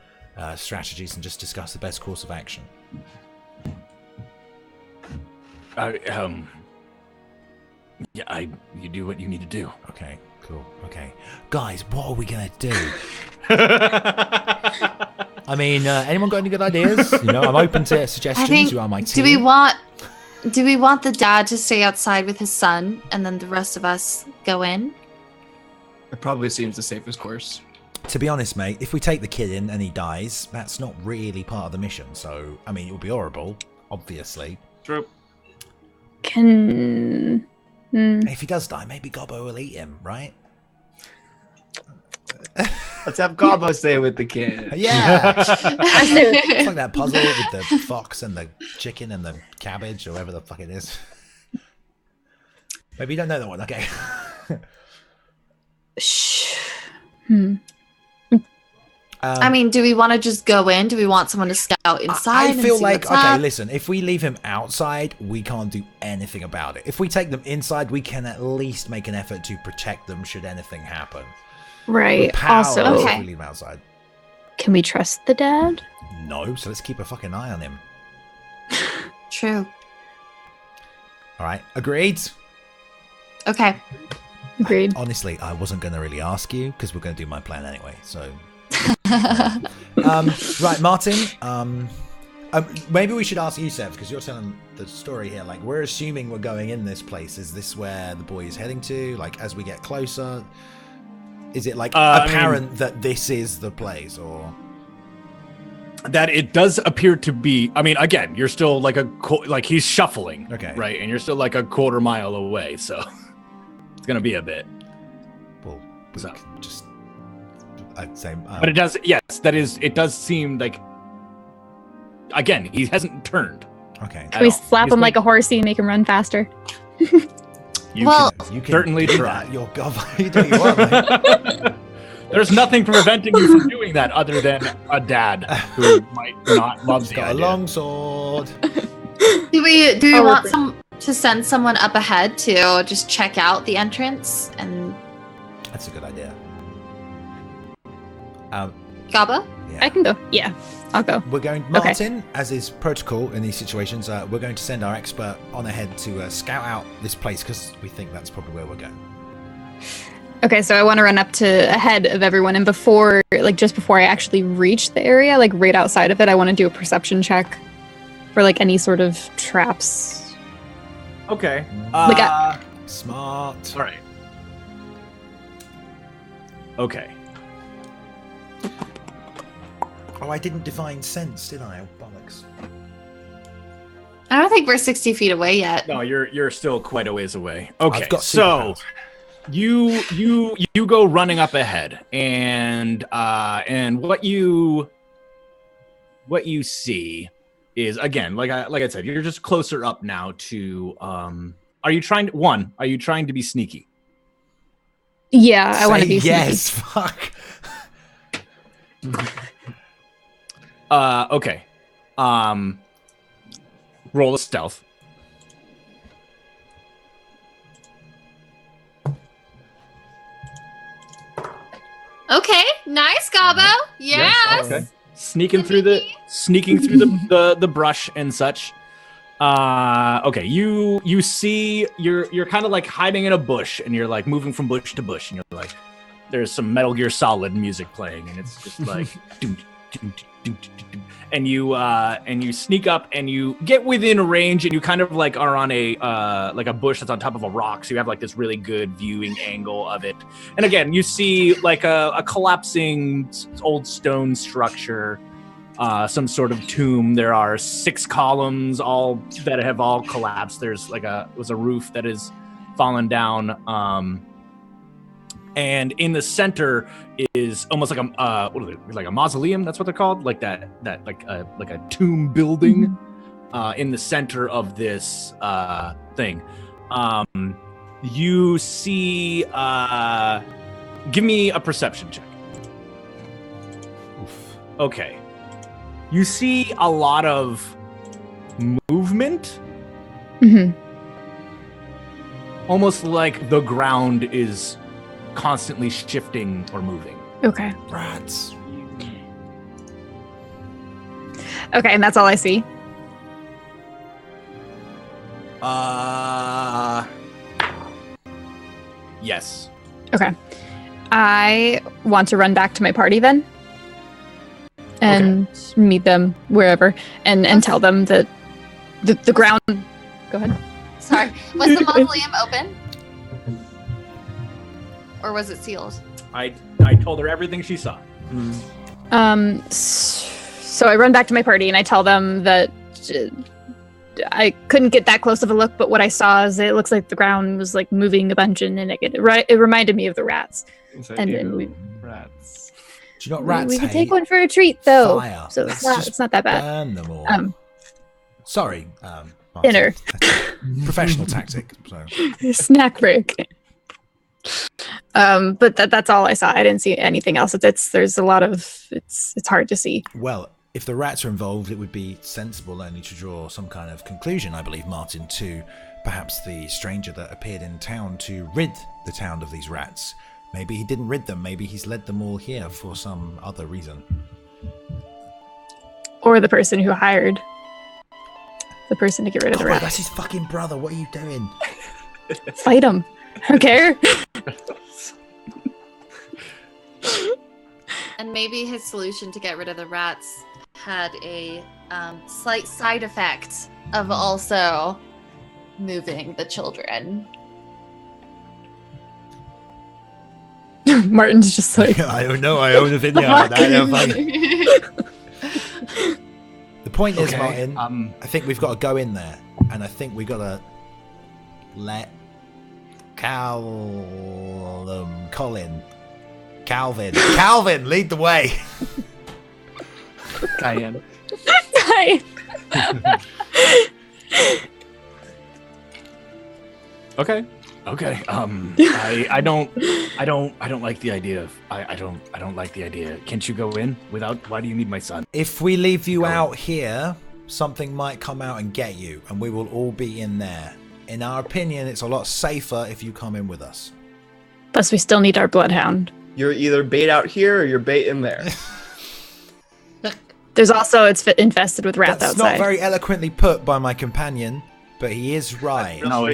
strategies and just discuss the best course of action. You do what you need to do. Okay, cool. Okay, guys, what are we gonna do? I mean, anyone got any good ideas? I'm open to suggestions. You are my team. Do we want the dad to stay outside with his son, and then the rest of us go in? It probably seems the safest course. To be honest, mate, if we take the kid in and he dies, that's not really part of the mission. So, I mean, it would be horrible, obviously. True. If he does die, maybe Gobbo will eat him, right? Let's have Gobbo stay with the kid. Yeah. It's like that puzzle with the fox and the chicken and the cabbage or whatever the fuck it is. Maybe you don't know that one. Okay. I mean, do we want to just go in? Do we want someone to scout inside? I feel and see like, what's okay, up? listen, if we leave him outside, we can't do anything about it. If we take them inside, we can at least make an effort to protect them should anything happen. Right. We're powerless Also, if we leave him outside. can we trust the dad? No, so let's keep a fucking eye on him. True. All right, agreed? Okay. Agreed. Honestly, I wasn't going to really ask you because we're going to do my plan anyway, so... right, Martin. Maybe we should ask you, Sev, because you're telling the story here. Like, we're assuming we're going in this place. Is this where the boy is heading to? Like, as we get closer, is it like apparent that this is the place, or that it does appear to be? I mean, again, you're still like like he's shuffling, okay, right? And you're still like a quarter mile away, so it's gonna be a bit. Well, So. just. I'd say, But it does, yes, it does seem like, again, he hasn't turned. okay. Can we slap him like a horsey and make him run faster? You You can certainly do try. that. You're you do what you want, mate. There's nothing preventing you from doing that other than a dad who might not love He's the got a idea. long sword. Do we want to send someone up ahead to just check out the entrance and That's a good idea. Gaba? Yeah. I can go. Yeah, I'll go. We're going, Martin, as is protocol in these situations, we're going to send our expert on ahead to scout out this place because we think that's probably where we're going. Okay, so I want to run up to ahead of everyone, and just before I actually reach the area, like right outside of it, I want to do a perception check for like any sort of traps. Okay. Smart. All right. Okay. Oh, I didn't divine sense, did I? Oh, bollocks. I don't think we're 60 feet away yet. No, you're still quite a ways away. Okay, I've got so superpowers. you go running up ahead, and what you see is again, like I said, you're just closer up now to. Are you trying to be sneaky? Yeah, I want to be yes. sneaky. Fuck. Okay. Roll a stealth. Okay, nice, Gabo. Yes. Okay. Sneaking through the brush and such. Okay, you see you're kind of like hiding in a bush, and you're like moving from bush to bush, and you're like, there's some Metal Gear Solid music playing, and it's just like, and you sneak up, and you get within range, and you kind of like are on a like a bush that's on top of a rock, so you have like this really good viewing angle of it. And again, you see like a collapsing old stone structure. Some sort of tomb. There are 6 columns, all that have all collapsed. There's like a roof that is fallen down, and in the center is almost like like a mausoleum. That's what they're called, like that like a tomb building. In the center of this thing, you see. Give me a perception check. Oof. Okay. You see a lot of movement. Mm-hmm. Almost like the ground is constantly shifting or moving. Okay. Rats. Okay, and that's all I see. Yes. Okay. I want to run back to my party then. And meet them wherever and tell them that the ground. Go ahead. Sorry. Was the mausoleum open? Or was it sealed? I told her everything she saw. So I run back to my party and I tell them that I couldn't get that close of a look, but what I saw is it looks like the ground was like moving a bunch, and it reminded me of the rats. And then rats. Do you know what rats we could hate? take one for a treat though. Fire. So it's not that bad. Burn them all. Sorry. Martin. Dinner. Professional tactic. So. Snack break. But that's all I saw. I didn't see anything else. There's a lot of it's hard to see. Well, if the rats are involved, it would be sensible only to draw some kind of conclusion, I believe, Martin, to perhaps the stranger that appeared in town to rid the town of these rats. Maybe he didn't rid them. Maybe he's led them all here for some other reason. Or the person who hired the person to get rid of the rats. That's his fucking brother. What are you doing? Fight him. I don't care. And maybe his solution to get rid of the rats had a slight side effect of also moving the children. Martin's just like, I don't know. I own a vineyard. The point is, Martin, I think we've got to go in there, and I think we've got to let Calvin lead the way. Cayenne. hi. Okay. I don't like the idea of I don't like the idea. Can't you go in without? Why do you need my son? If we leave you out here, something might come out and get you, and we will all be in there. In our opinion, it's a lot safer if you come in with us. Plus, we still need our bloodhound. You're either bait out here or you're bait in there. There's also it's infested with rats That's outside. not very eloquently put by my companion, but he is right. No,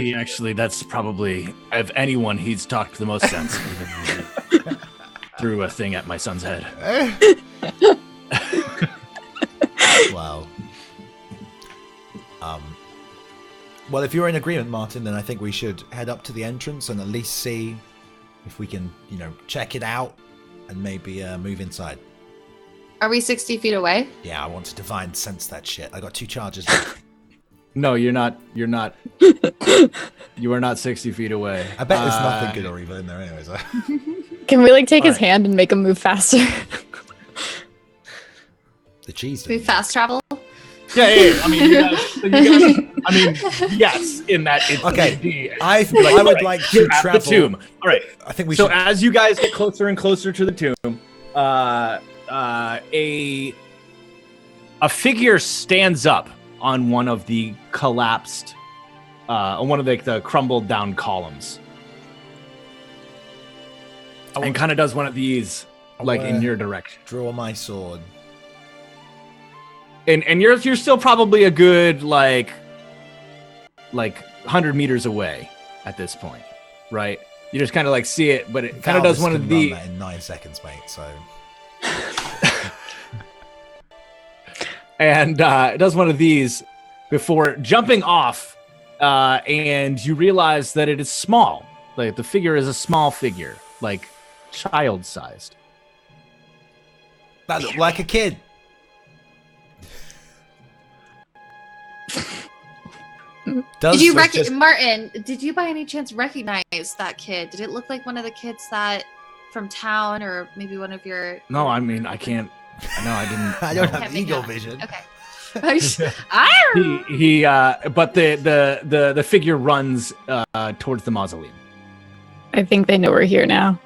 that's probably, of anyone, he's talked the most sense. Threw a thing at my son's head. Wow. Well, if you're in agreement, Martin, then I think we should head up to the entrance and at least see if we can, check it out and maybe move inside. Are we 60 feet away? Yeah, I want to divine sense that shit. I got 2 charges. No, you're not. You are not 60 feet away. I bet there's nothing good or evil in there anyways. Can we take his hand and make him move faster? The cheese. We fast travel? I mean, I mean, yes, in that it's okay. I would like to travel. The tomb. All right. I think we so should. As you guys get closer and closer to the tomb, a figure stands up on one of the collapsed, on one of the crumbled down columns, and kind of does one of these like in your direction. Draw my sword. And you're still probably a good like 100 meters away at this point, right? You just kind of like see it, but it kind of does one of the in 9 seconds, mate. So, and it does one of these before jumping off, and you realize that it is small. Like the figure is a small figure, like child-sized. That looked like a kid. Did you Martin? Did you by any chance recognize that kid? Did it look like one of the kids that from town, or maybe one of your? No, I mean I can't. No, I didn't. I don't have eagle vision. Okay. But the figure runs towards the mausoleum. I think they know we're here now.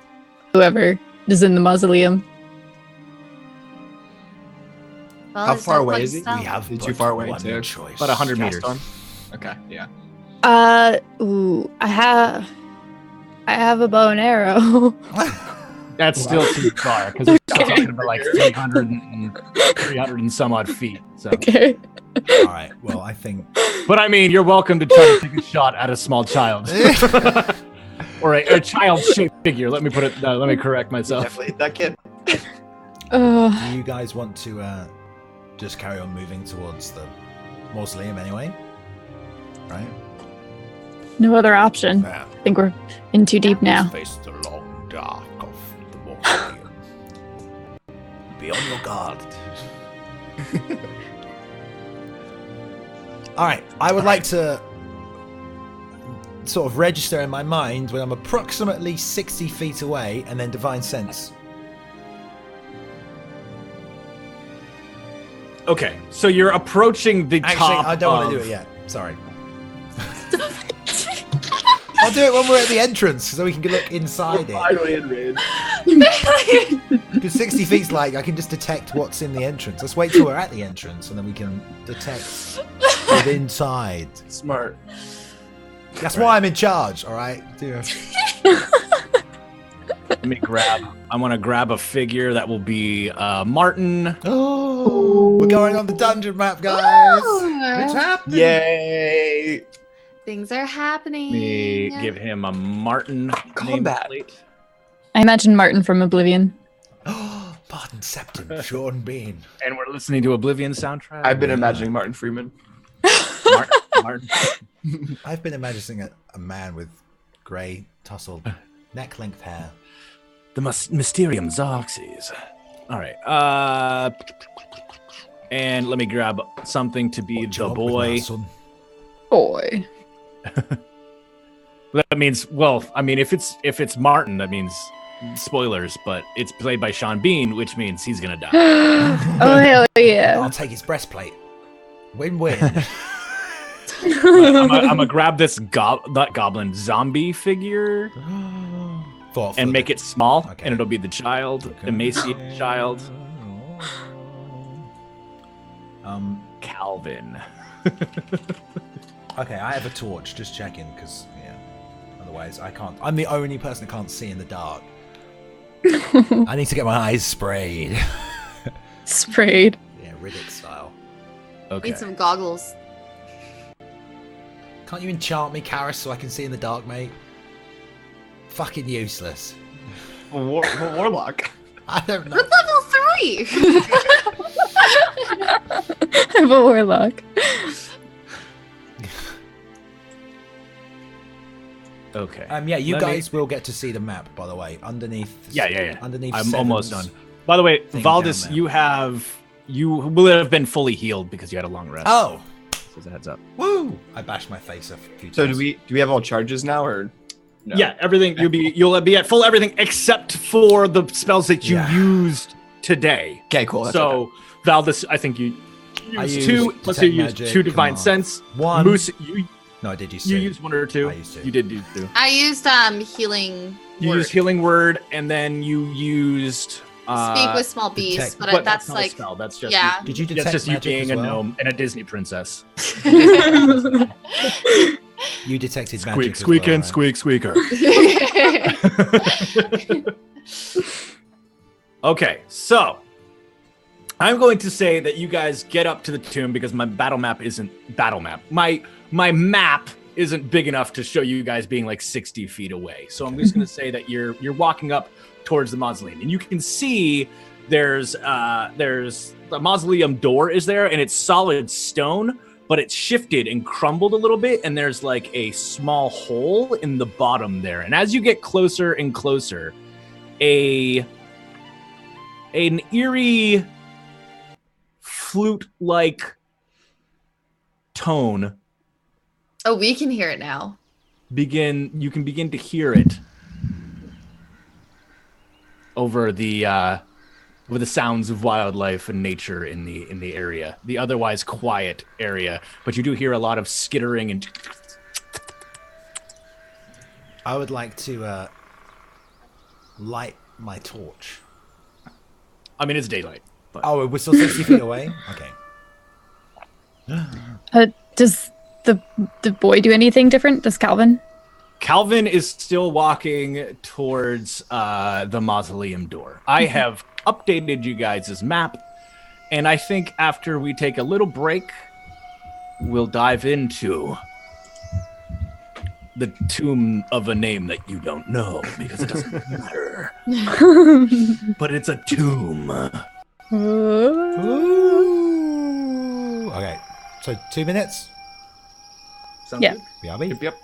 Whoever is in the mausoleum. Well, How far away is he? We have too far away too. Choice. About 100 meters. Okay, yeah. I have a bow and arrow. That's still too far because we're still talking about like 300 and some odd feet. So. Okay. All right. Well, I think. But I mean, you're welcome to try to take a shot at a small child, or a child-shaped figure. Let me put it. Let me correct myself. Definitely that kid. Do you guys want to just carry on moving towards the mausoleum anyway? Right. No other option. Yeah. I think we're in too deep now. Face the long dark of the mausoleum. Be on your guard. All right. I would like to sort of register in my mind when I'm approximately 60 feet away, and then divine sense. Okay, so you're approaching the Actually, top. I don't want to do it yet. Sorry. I'll do it when we're at the entrance, so we can look inside it. Finally in range. Because 60 feet's like, I can just detect what's in the entrance. Let's wait till we're at the entrance, and then we can detect what's inside. Smart. That's why I'm in charge, all right? Let me grab. I want to grab a figure that will be Martin. Oh, we're going on the dungeon map, guys. It's happening. Yay! Things are happening. Let me give him a Martin Combat. nameplate. I imagine Martin from Oblivion. Oh, Barton Septim, Sean Bean. And we're listening to Oblivion soundtrack. I've been imagining Martin Freeman. Martin. I've been imagining a man with grey, tousled, neck-length hair. The Mysterium Xerxes. All right. And let me grab something to be the boy. Boy. That means, well, I mean, if it's Martin, that means spoilers, but it's played by Sean Bean, which means he's gonna die. Oh hell yeah! I'll take his breastplate. Win-win. I'm gonna grab this goblin zombie figure and make it small, Okay. and it'll be the child, emaciated child. Calvin. Okay, I have a torch. Just checking, because otherwise I can't. I'm the only person that can't see in the dark. I need to get my eyes sprayed. Sprayed. Yeah, Riddick style. Okay. Need some goggles. Can't you enchant me, Karis, so I can see in the dark, mate? Fucking useless. Warlock. I don't know. We're level 3. I'm a warlock. Okay. Yeah, you guys will get to see the map, by the way, underneath. Yeah. Underneath. I'm almost done. Severn's By the way, thing Valdis, down you will have been fully healed because you had a long rest. Oh, So as a heads up. woo! I bashed my face a few times. So do we have all charges now, or no? Yeah, everything you'll be at full everything except for the spells that you Yeah. used today. Okay, cool. That's So okay. Valdis, I think you I use used two. Let's say you use Detect 2 Magic, divine come on. sense. 1. Moose, you No, I did use you 2. used 1 or 2. I used 2. You did do 2. I used healing. You word. used healing word, and then you used Speak with small bees, detect- but that's not like a spell. That's just yeah. Did you that's detect just you magic being as a well? gnome and a Disney princess. You detected Squeak, magic squeak, as well, and right? squeak, squeaker. Okay, so I'm going to say that you guys get up to the tomb because my battle map isn't battle map. My map isn't big enough to show you guys being like 60 feet away. So I'm just going to say that you're walking up towards the mausoleum, and you can see there's the mausoleum door is there, and it's solid stone, but it's shifted and crumbled a little bit, and there's like a small hole in the bottom there. And as you get closer and closer, an eerie flute-like tone Oh, we can hear it now. you can begin to hear it over the sounds of wildlife and nature in the area, the otherwise quiet area. But you do hear a lot of skittering and I would like to light my torch. I mean, it's daylight. But Oh, we're still 60 feet away? Okay. Does the boy do anything different? Does Calvin? Calvin is still walking towards the mausoleum door. I have updated you guys' map, and I think after we take a little break, we'll dive into the tomb of a name that you don't know, because it doesn't matter. But it's a tomb. Ooh. Okay. So 2 minutes. Sounds Yeah. good? BRB. Yep.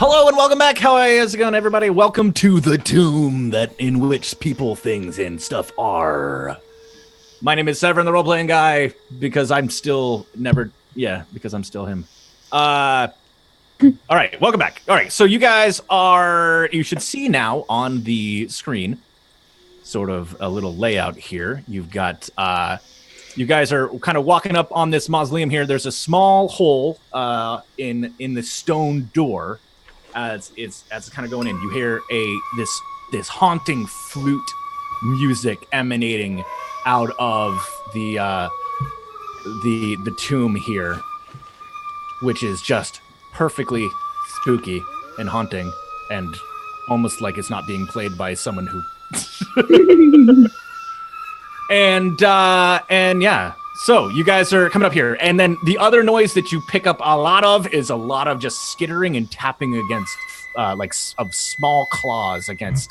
Hello and welcome back. How's it going, everybody? Welcome to the tomb that in which people, things, and stuff are. My name is Severn, the role-playing guy, because I'm still because I'm still him. All right, welcome back. All right, so you should see now on the screen, sort of a little layout here. You've got, you guys are kind of walking up on this mausoleum here. There's a small hole in the stone door. As it's kind of going in, you hear this haunting flute music emanating out of the tomb here, which is just perfectly spooky and haunting, and almost like it's not being played by someone who. and yeah. So you guys are coming up here, and then the other noise that you pick up a lot of is a lot of just skittering and tapping against, of small claws against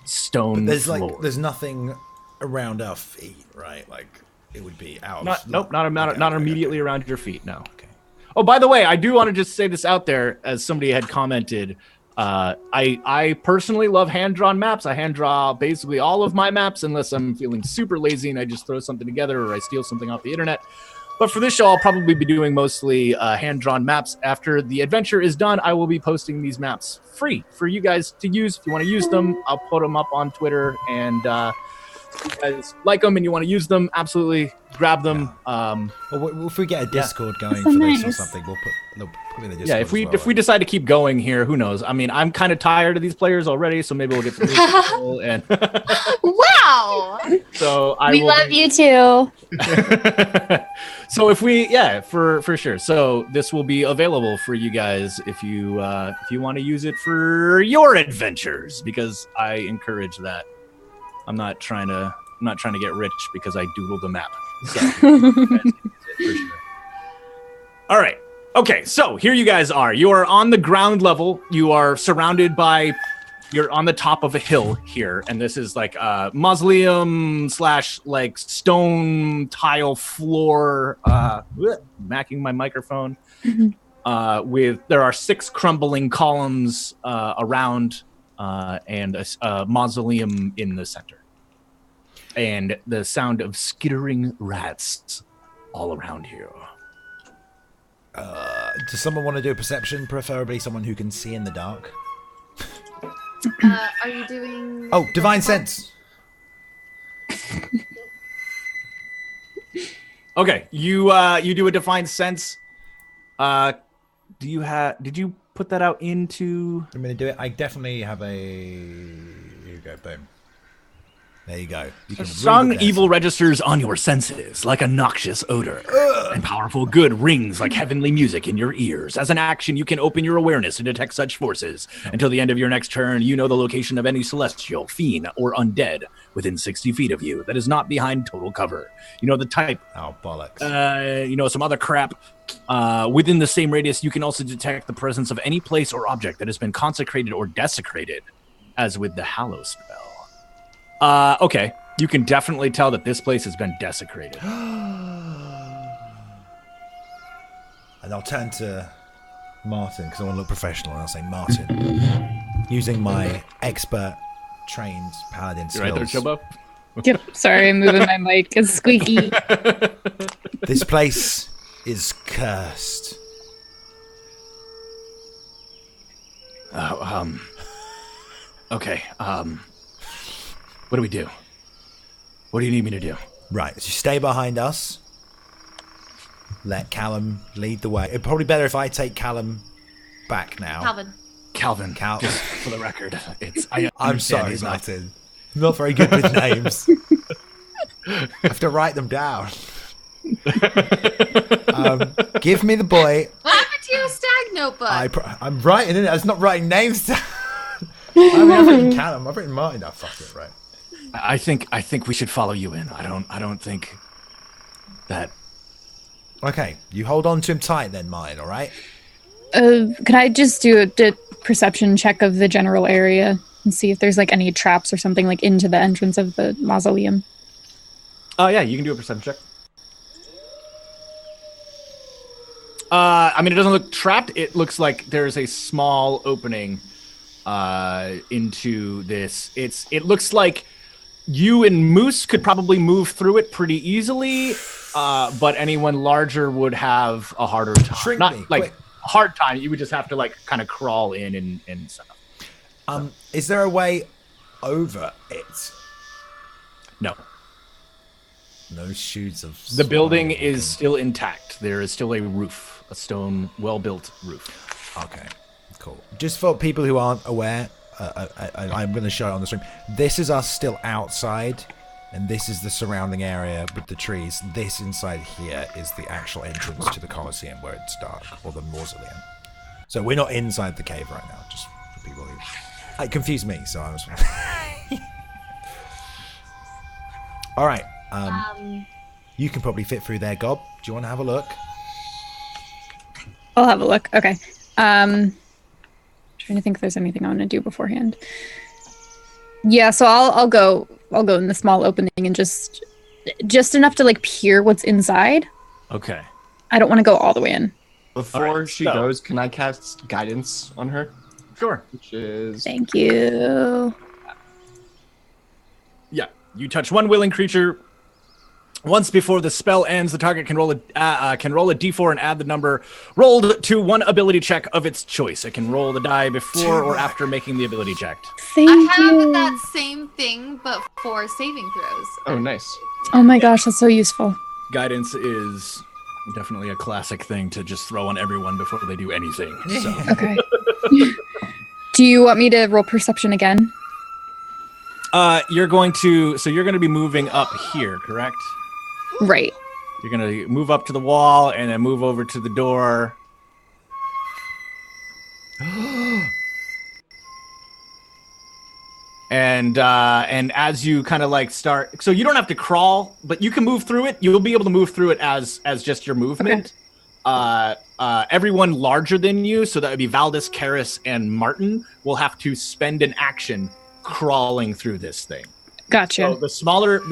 stone floor. There's nothing around our feet, right? Like it would be out. Not immediately around your feet. No. Okay. Oh, by the way, I do want to just say this out there, as somebody had commented. I personally love hand-drawn maps. I hand-draw basically all of my maps unless I'm feeling super lazy and I just throw something together or I steal something off the internet. But for this show, I'll probably be doing mostly hand-drawn maps. After the adventure is done, I will be posting these maps free for you guys to use. If you want to use them, I'll put them up on Twitter. And if you guys like them and you want to use them, absolutely grab them. Well, if we get a Discord going so for nice. this or something, we'll put in the Discord. Yeah, if we decide to keep going here, who knows? I mean, I'm kind of tired of these players already, so maybe we'll get some new people. And Wow. so We love you too. So for sure. So this will be available for you guys if you want to use it for your adventures, because I encourage that. I'm not trying to get rich because I doodled a map. So, for sure. All right. Okay, so here you guys are. You are on the ground level. You are surrounded by. You're on the top of a hill here, and this is like a mausoleum / like stone tile floor. Macking my microphone. There are 6 crumbling columns around, and a mausoleum in the center. And the sound of skittering rats all around you. Does someone want to do a perception? Preferably someone who can see in the dark. Are you doing? Oh, divine sense. Okay, you do a divine sense. Did you put that out into? I'm going to do it. I definitely have a. Here you go, boom. There you go. You can Strong read the evil registers on your senses like a noxious odor, and powerful good rings like heavenly music in your ears. As an action, you can open your awareness to detect such forces. Until the end of your next turn, you know the location of any celestial, fiend, or undead within 60 feet of you that is not behind total cover. You know the type. Oh, bollocks. You know some other crap. Within the same radius, you can also detect the presence of any place or object that has been consecrated or desecrated, as with the Hallow spell. Okay. You can definitely tell that this place has been desecrated. And I'll turn to Martin, because I want to look professional, and I'll say, Martin, using my expert trained paladin skills. You right there, Chilbo? Yep. Sorry, I'm moving my mic. It's squeaky. This place is cursed. Okay. What do we do? What do you need me to do? Right, so you stay behind us. Let Callum lead the way. It'd probably better if I take Callum back now. Calvin. Just for the record, I'm sorry, Martin. I'm not very good with names. I have to write them down. Give me the boy. What happened to your stag notebook? I'm writing in it. I was not writing names down. I mean, I've written Callum. I've written Martin. Oh, fuck it, right. I think we should follow you in. I don't think that. Okay, you hold on to him tight then, Martin. All right. Can I just do a perception check of the general area and see if there's like any traps or something like into the entrance of the mausoleum? Oh yeah, you can do a perception check. I mean, it doesn't look trapped. It looks like there's a small opening into this. It looks like you and Moose could probably move through it pretty easily, but anyone larger would have a harder time. Shrink Not me, like quick. a hard time. You would just have to like kind of crawl in and stuff. Is there a way over it? No. No shoots of... The building is still intact. There is still a roof, a stone, well-built roof. Okay, cool. Just for people who aren't aware, I'm going to show it on the stream. This is us still outside, and this is the surrounding area with the trees. This inside here is the actual entrance to the Colosseum where it's dark, or the mausoleum. So we're not inside the cave right now, just for people who... It confused me, so I was... All right. You can probably fit through there, Gob. Do you want to have a look? I'll have a look. Okay. Trying to think if there's anything I want to do beforehand. Yeah, so I'll go in the small opening and just enough to like peer what's inside. Okay. I don't want to go all the way in. Before she goes, can I cast guidance on her? Sure. Which is... Thank you. Yeah. You touch one willing creature. Once before the spell ends, the target can roll a d4 and add the number rolled to one ability check of its choice. It can roll the die before or after making the ability check. Thank I have you. that same thing, but for saving throws. Oh, nice. Oh my gosh, that's so useful. Guidance is definitely a classic thing to just throw on everyone before they do anything. So. Okay. Do you want me to roll perception again? You're going to be moving up here, correct? Right. You're going to move up to the wall and then move over to the door. And as you kind of like start, so you don't have to crawl, but you can move through it. You'll be able to move through it as just your movement. Okay. Everyone larger than you, so that would be Valdis, Karis, and Martin, will have to spend an action crawling through this thing. Gotcha. So the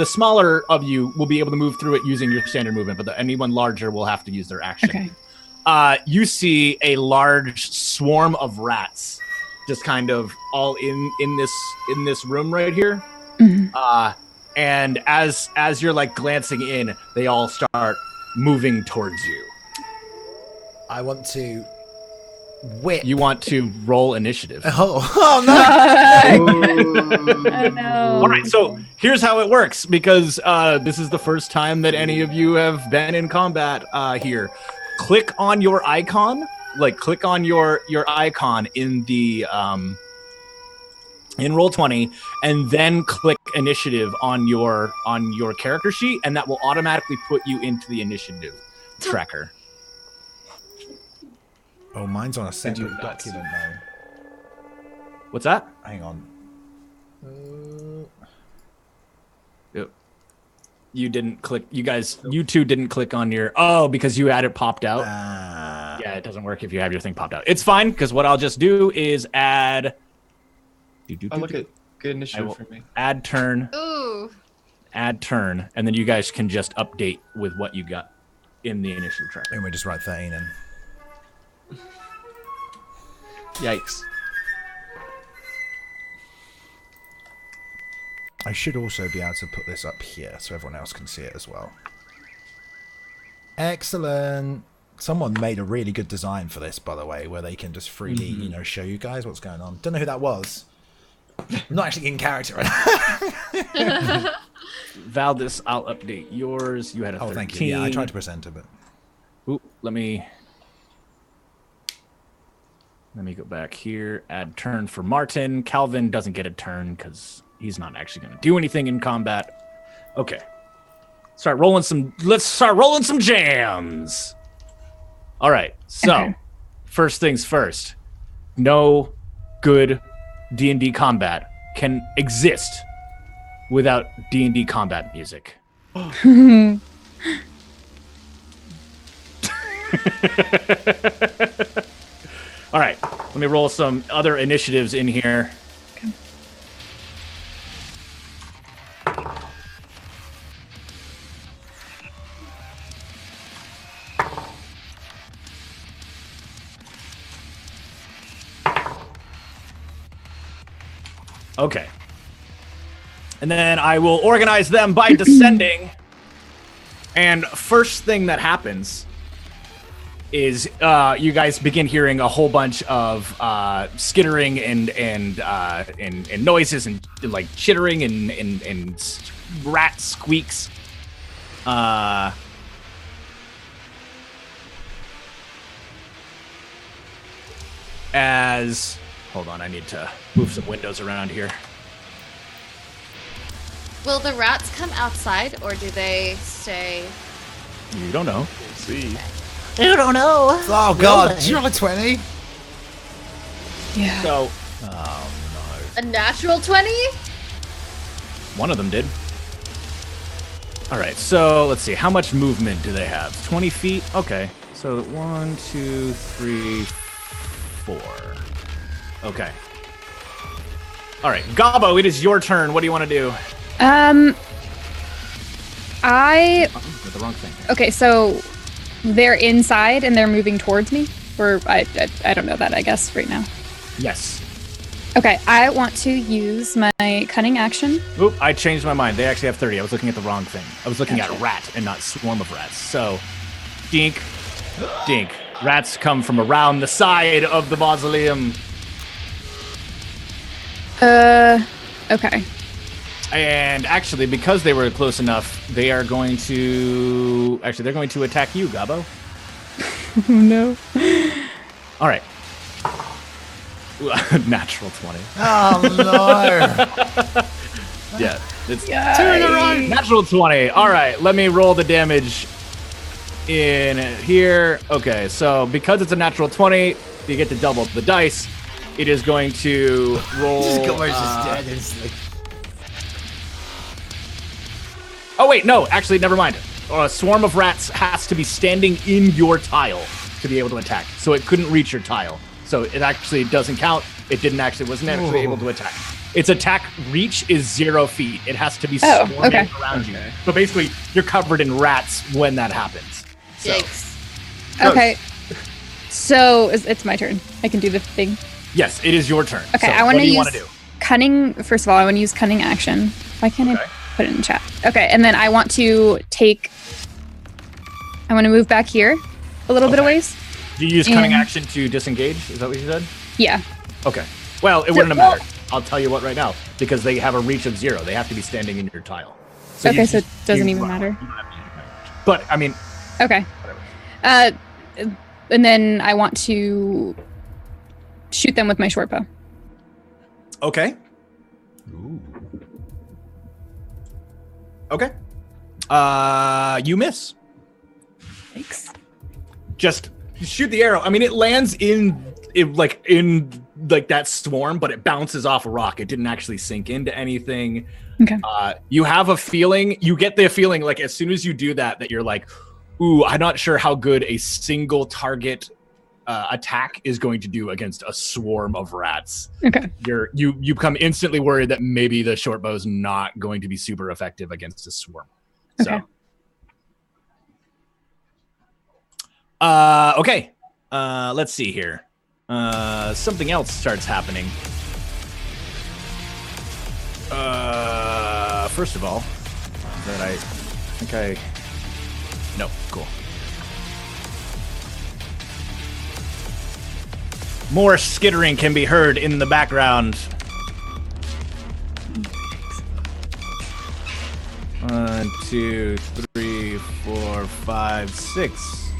smaller of you will be able to move through it using your standard movement, but anyone larger will have to use their action. Okay. You see a large swarm of rats, just kind of all in this room right here. Mm-hmm. And as you're like glancing in, they all start moving towards you. I want to whip. You want to roll initiative. Oh no! Oh, no. All right, so here's how it works, because this is the first time that any of you have been in combat here. Click on your icon, click on your icon in the in Roll20, and then click initiative on your character sheet, and that will automatically put you into the initiative tracker. Oh, mine's on a separate document though. What's that? Hang on. Yep. You didn't click. You two didn't click on your. Oh, because you had it popped out. Yeah, it doesn't work if you have your thing popped out. It's fine, because what I'll just do is add. Oh, look at good initiative for me. Add turn. Ooh. Add turn, and then you guys can just update with what you got in the initiative tracker. And we just write 13 in. Yikes. I should also be able to put this up here so everyone else can see it as well. Excellent. Someone made a really good design for this, by the way, where they can just freely, show you guys what's going on. Don't know who that was. I'm not actually in character right now. Valdis, I'll update yours. You had a 13. Oh, thank you. Yeah, I tried to present it, but... Ooh, let me go back here. Add turn for Martin. Calvin doesn't get a turn because he's not actually going to do anything in combat. Okay. Let's start rolling some jams. All right. So, First things first. No good D&D combat can exist without D&D combat music. All right, let me roll some other initiatives in here. Okay. Okay. And then I will organize them by descending. And first thing that happens is you guys begin hearing a whole bunch of skittering and noises and like chittering and rat squeaks. Hold on, I need to move some windows around here. Will the rats come outside or do they stay? You don't know. We'll see. I don't know. Oh God, did you roll a 20? Yeah. So A natural 20? one of them did. All right, so let's see. How much movement do they have? 20 feet? Okay. So 1, 2, 3, 4. Okay. All right, Gabo, it is your turn. What do you want to do? I Did the wrong thing. okay. So they're inside and they're moving towards me, or I don't know that. I guess right now. Yes. Okay, I want to use my cunning action. Oop, I changed my mind. They actually have 30. I was looking at the wrong thing. I was looking at rat and not swarm of rats. So, dink, dink. Rats come from around the side of the mausoleum. Okay. And actually, because they were close enough, they are going to... Actually, they're going to attack you, Gabo. Oh no. All right. Natural 20. Oh no! Yeah. It's Yay. natural 20. All right, let me roll the damage in here. Okay, so because it's a natural 20, you get to double the dice. It is going to roll... Gabo's just dead instantly. Oh, wait, no. Actually, never mind. A swarm of rats has to be standing in your tile to be able to attack. So it couldn't reach your tile. So it actually doesn't count. It wasn't actually able to attack. Its attack reach is 0 feet. It has to be swarming around you. So basically, you're covered in rats when that happens. So, Yikes. Okay. So it's my turn. I can do the thing. yes, it is your turn. Okay, So I want what to do you use want to do? cunning. First of all, I want to use cunning action. Why can't Okay. I put it in chat? Okay, and then I want to move back here a little bit of Okay. ways. Do you use cunning And- action to disengage? Is that what you said? Yeah. Okay. Well, it wouldn't have mattered. I'll tell you what right now. Because they have a reach of 0. They have to be standing in your tile. So Okay, you so it just- doesn't you- even matter. you don't have to use cunning action. But, I mean, Okay. And then I want to shoot them with my short bow. okay. Okay. You miss. Thanks. Just shoot the arrow. I mean, it lands in that swarm, but it bounces off a rock. It didn't actually sink into anything. Okay. You have a feeling. You get the feeling like as soon as you do that, that you're like, ooh, I'm not sure how good a single target attack is going to do against a swarm of rats. Okay. You become instantly worried that maybe the short bow is not going to be super effective against a swarm. Okay. So, okay. Let's see here. Something else starts happening. First of all, no, cool. More skittering can be heard in the background. 1, 2, 3, 4, 5, 6.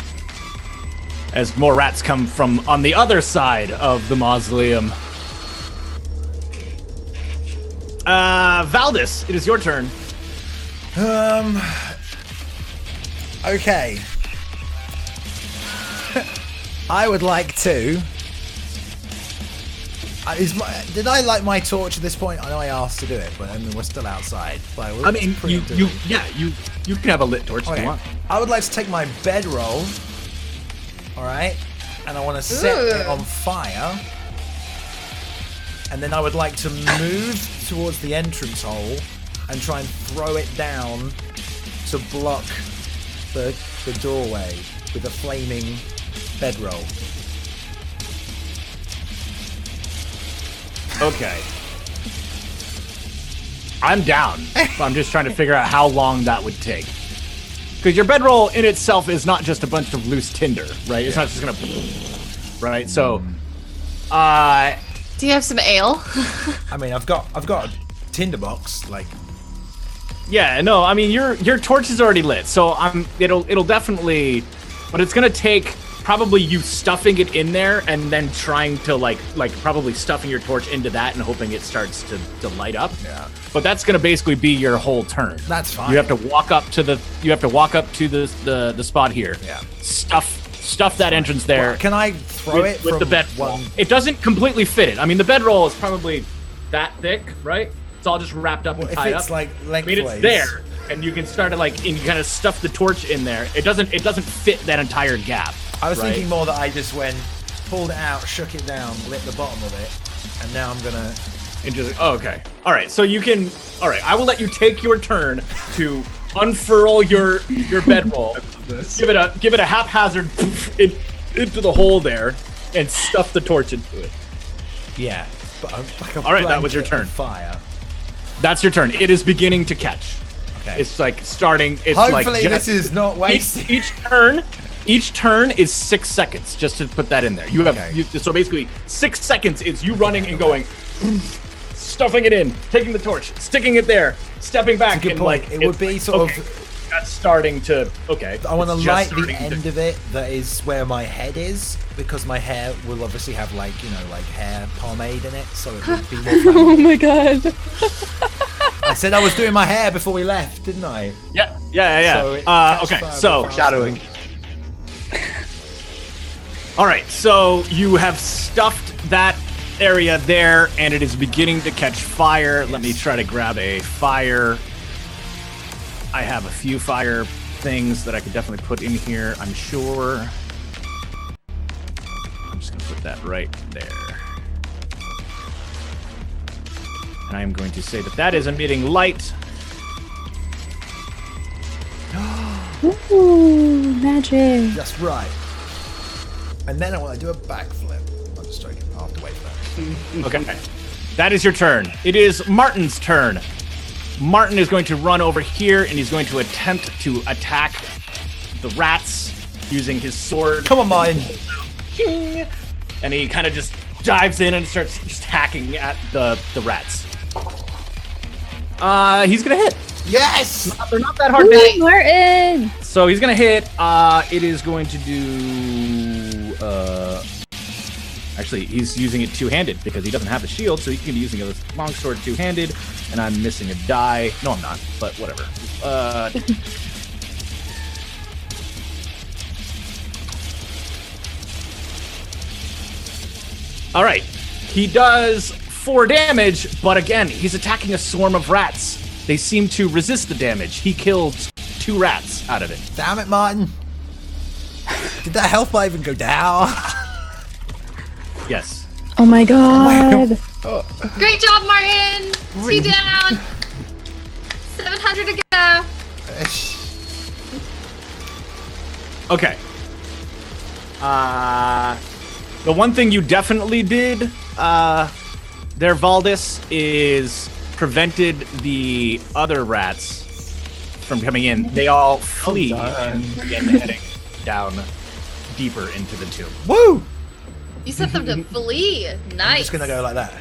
As more rats come from on the other side of the mausoleum. Valdis, it is your turn. Okay. I would like to. Did I light my torch at this point? I know I asked to do it, but I mean we're still outside. But I mean, you can have a lit torch if Okay. you want. I would like to take my bedroll. All right, and I want to set it on fire. And then I would like to move towards the entrance hole and try and throw it down to block the doorway with a flaming bedroll. Okay. I'm down. I'm just trying to figure out how long that would take. Because your bedroll in itself is not just a bunch of loose tinder, right? It's not just gonna, right? So, Do you have some ale? I mean, I've got a tinderbox. Like, yeah, no, I mean your torch is already lit, so it'll definitely, but it's gonna take probably you stuffing it in there and then trying to like probably stuffing your torch into that and hoping it starts to light up. Yeah. But that's gonna basically be your whole turn. That's fine. You have to walk up to the spot here. Yeah. Stuff that entrance there. Well, can I throw it with from the bed? one? It doesn't completely fit it. I mean, the bedroll is probably that thick, right? It's all just wrapped up Well, and if tied it's up. like I mean, lengthways. it's there, and you can start to and you kind of stuff the torch in there. It doesn't fit that entire gap. I was right? thinking more that I just went, pulled it out, shook it down, lit the bottom of it, and now I'm gonna. Okay. All right. So you can. All right. I will let you take your turn to unfurl your bedroll. Give it a haphazard into the hole there, and stuff the torch into it. Yeah. But like a All right, that was your blanket turn. of Fire. That's your turn. It is beginning to catch. Okay. It's like starting. It's Hopefully like this is not wasted. Each turn is 6 seconds. Just to put that in there, you have Okay. so basically 6 seconds is you running and going, stuffing it in, taking the torch, sticking it there, stepping back, Good and point. like It would be sort of. that's starting to I want to it's just light the starting end of it that is where my head is, because my hair will obviously have like hair pomade in it, so it would be more flammable. Oh my god. I said I was doing my hair before we left, didn't I? Yeah. So it catches Okay, fire so before- Shadowing. all right, so you have stuffed that area there, and it is beginning to catch fire. Let me try to grab a fire. I have a few fire things that I could definitely put in here, I'm sure. I'm just going to put that right there. And I am going to say that is emitting light. Ooh, magic. That's right. And then I want to do a backflip. I'm just joking. I'll have to wait for that. Okay. That is your turn. It is Martin's turn. Martin is going to run over here, and he's going to attempt to attack the rats using his sword. Come on, Martin. And he kind of just dives in and starts just hacking at the rats. He's going to hit. Yes! They're not that hard to hit. Ooh, Martin. So he's going to hit. It is going to do... Actually, he's using it two-handed because he doesn't have a shield, so he can be using a longsword two-handed, and I'm missing a die. No, I'm not, but whatever. All right. He does 4 damage, but again, he's attacking a swarm of rats. They seem to resist the damage. He killed 2 rats out of it. Damn it, Martin. Did that health bar even go down? Yes. Oh my god. Great job, Martin. 2 down. 700 to go. Okay. The one thing you definitely did there, Valdis, is prevented the other rats from coming in. They all flee and begin heading down deeper into the tomb. Woo! You set them to flee. I'm Nice. just gonna go like that.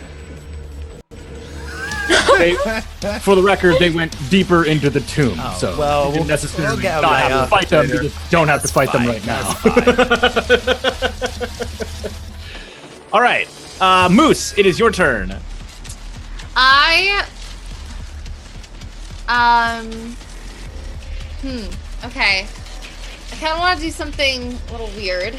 For the record, they went deeper into the tomb, Oh, so well, you didn't we'll necessarily get not away have to up fight them. later. You just don't have to fight them right now. All right, Moose, it is your turn. Okay. I kind of want to do something a little weird.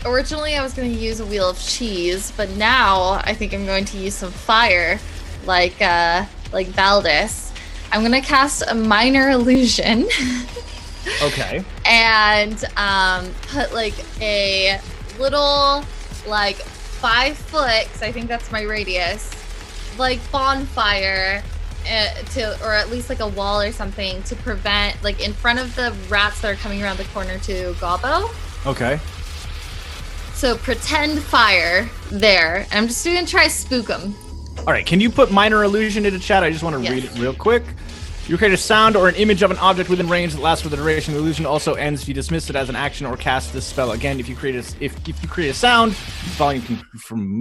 Originally I was going to use a wheel of cheese, but now I think I'm going to use some fire, like Valdis. I'm going to cast a minor illusion. Okay. And put like a little 5 foot, 'cause I think that's my radius, like bonfire or at least like a wall or something to prevent, like in front of the rats that are coming around the corner to Gobbo. Okay. So pretend fire there. I'm just gonna try spook them. All right, can you put minor illusion into chat? I just want to read it real quick. You create a sound or an image of an object within range that lasts for the duration. The illusion also ends if you dismiss it as an action or cast this spell. Again, if you create a sound, volume can from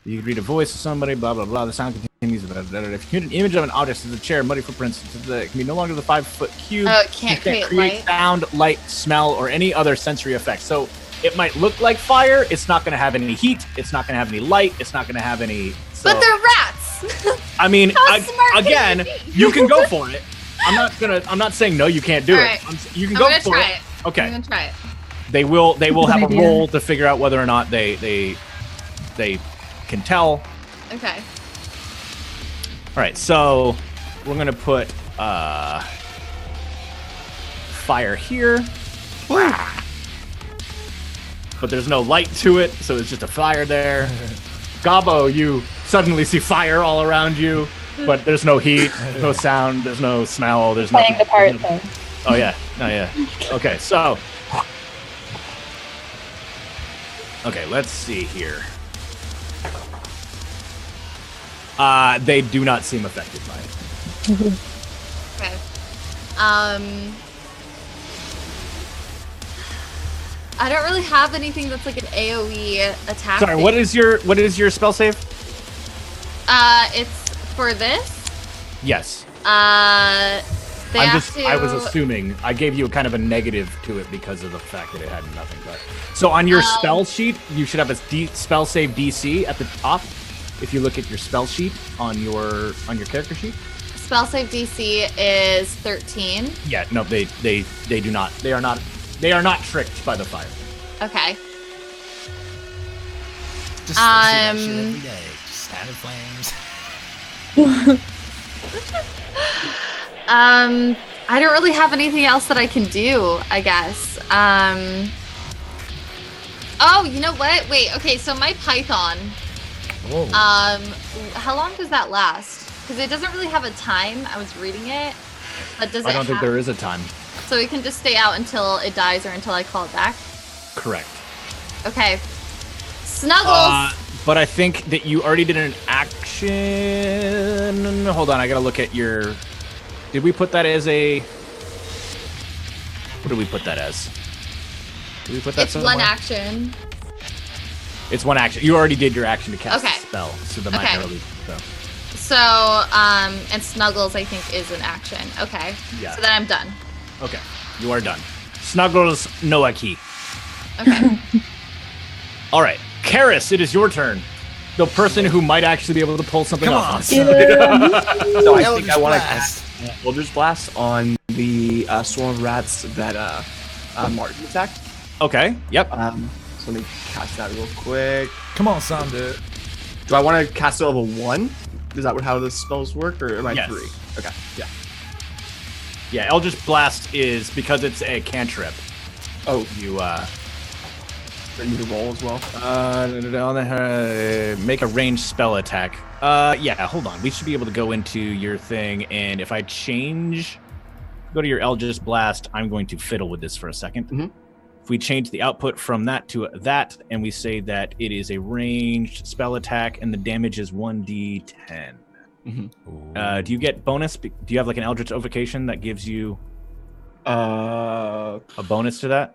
you can read a voice of somebody, blah blah blah. The sound continues. If you create an image of an object, such as a chair, muddy footprints, it can be no longer the 5-foot cube. Oh, it can't create light. Sound, light, smell, or any other sensory effect. So it might look like fire. It's not going to have any heat. It's not going to have any light. It's not going to have any. So, but they're rats. I mean, again, can you can go for it. I'm not saying no, you can't do it. You can go for it. Okay. I'm gonna try it. They will have a roll to figure out whether or not they can tell. Okay. All right, so we're gonna put fire here. But there's no light to it, so it's just a fire there. Gabo, you suddenly see fire all around you, but there's no heat, no sound, there's no smell, there's nothing. Playing the part though. Oh yeah, Okay, so. Okay, let's see here. They do not seem affected by it. Okay. I don't really have anything that's like an AoE attack. Sorry, what is your spell save? It's for this. Yes. I was assuming. I gave you kind of a negative to it because of the fact that it had nothing. But so on your spell sheet, you should have a spell save DC at the top. If you look at your spell sheet on your character sheet. Spell save DC is 13. Yeah, no, they do not. They are not tricked by the fire. Okay. Just see that shit every day. Just standard flames. I don't really have anything else that I can do, I guess. Oh, you know what? Wait, okay, so my Python. Whoa. How long does that last? Because it doesn't really have a time. I was reading it. But does it I don't think there is a time. So it can just stay out until it dies or until I call it back? Correct. Okay. Snuggles! But I think that you already did an action. Hold on, I gotta look at your. Did we put that as a? What did we put that as? Did we put that? It's one action. It's one action. You already did your action to cast Okay. the spell, so the might already. So, and Snuggles I think is an action. Okay. Yeah. So then I'm done. Okay, you are done. Snuggles Noah key. Okay. All right, Karis, it is your turn. The person who might actually be able to pull something Come off. on. So I think Eldritch I want to Blast. cast Eldritch Blast on the swarm of rats that Martin attacked. Okay. Yep. So let me cast that real quick. Come on, son. Do it. Do I want to cast it level 1? Is that how the spells work, or am I Yes. 3? Okay. Yeah. Yeah. Eldritch Blast is because it's a cantrip. Oh, You I need to roll as well. make a ranged spell attack. Yeah. Hold on. We should be able to go into your thing, and if I go to your Eldritch Blast, I'm going to fiddle with this for a second. Mhm. If we change the output from that to that, and we say that it is a ranged spell attack, and the damage is 1d10. Do you get bonus? Do you have like an Eldritch Evocation that gives you a bonus to that?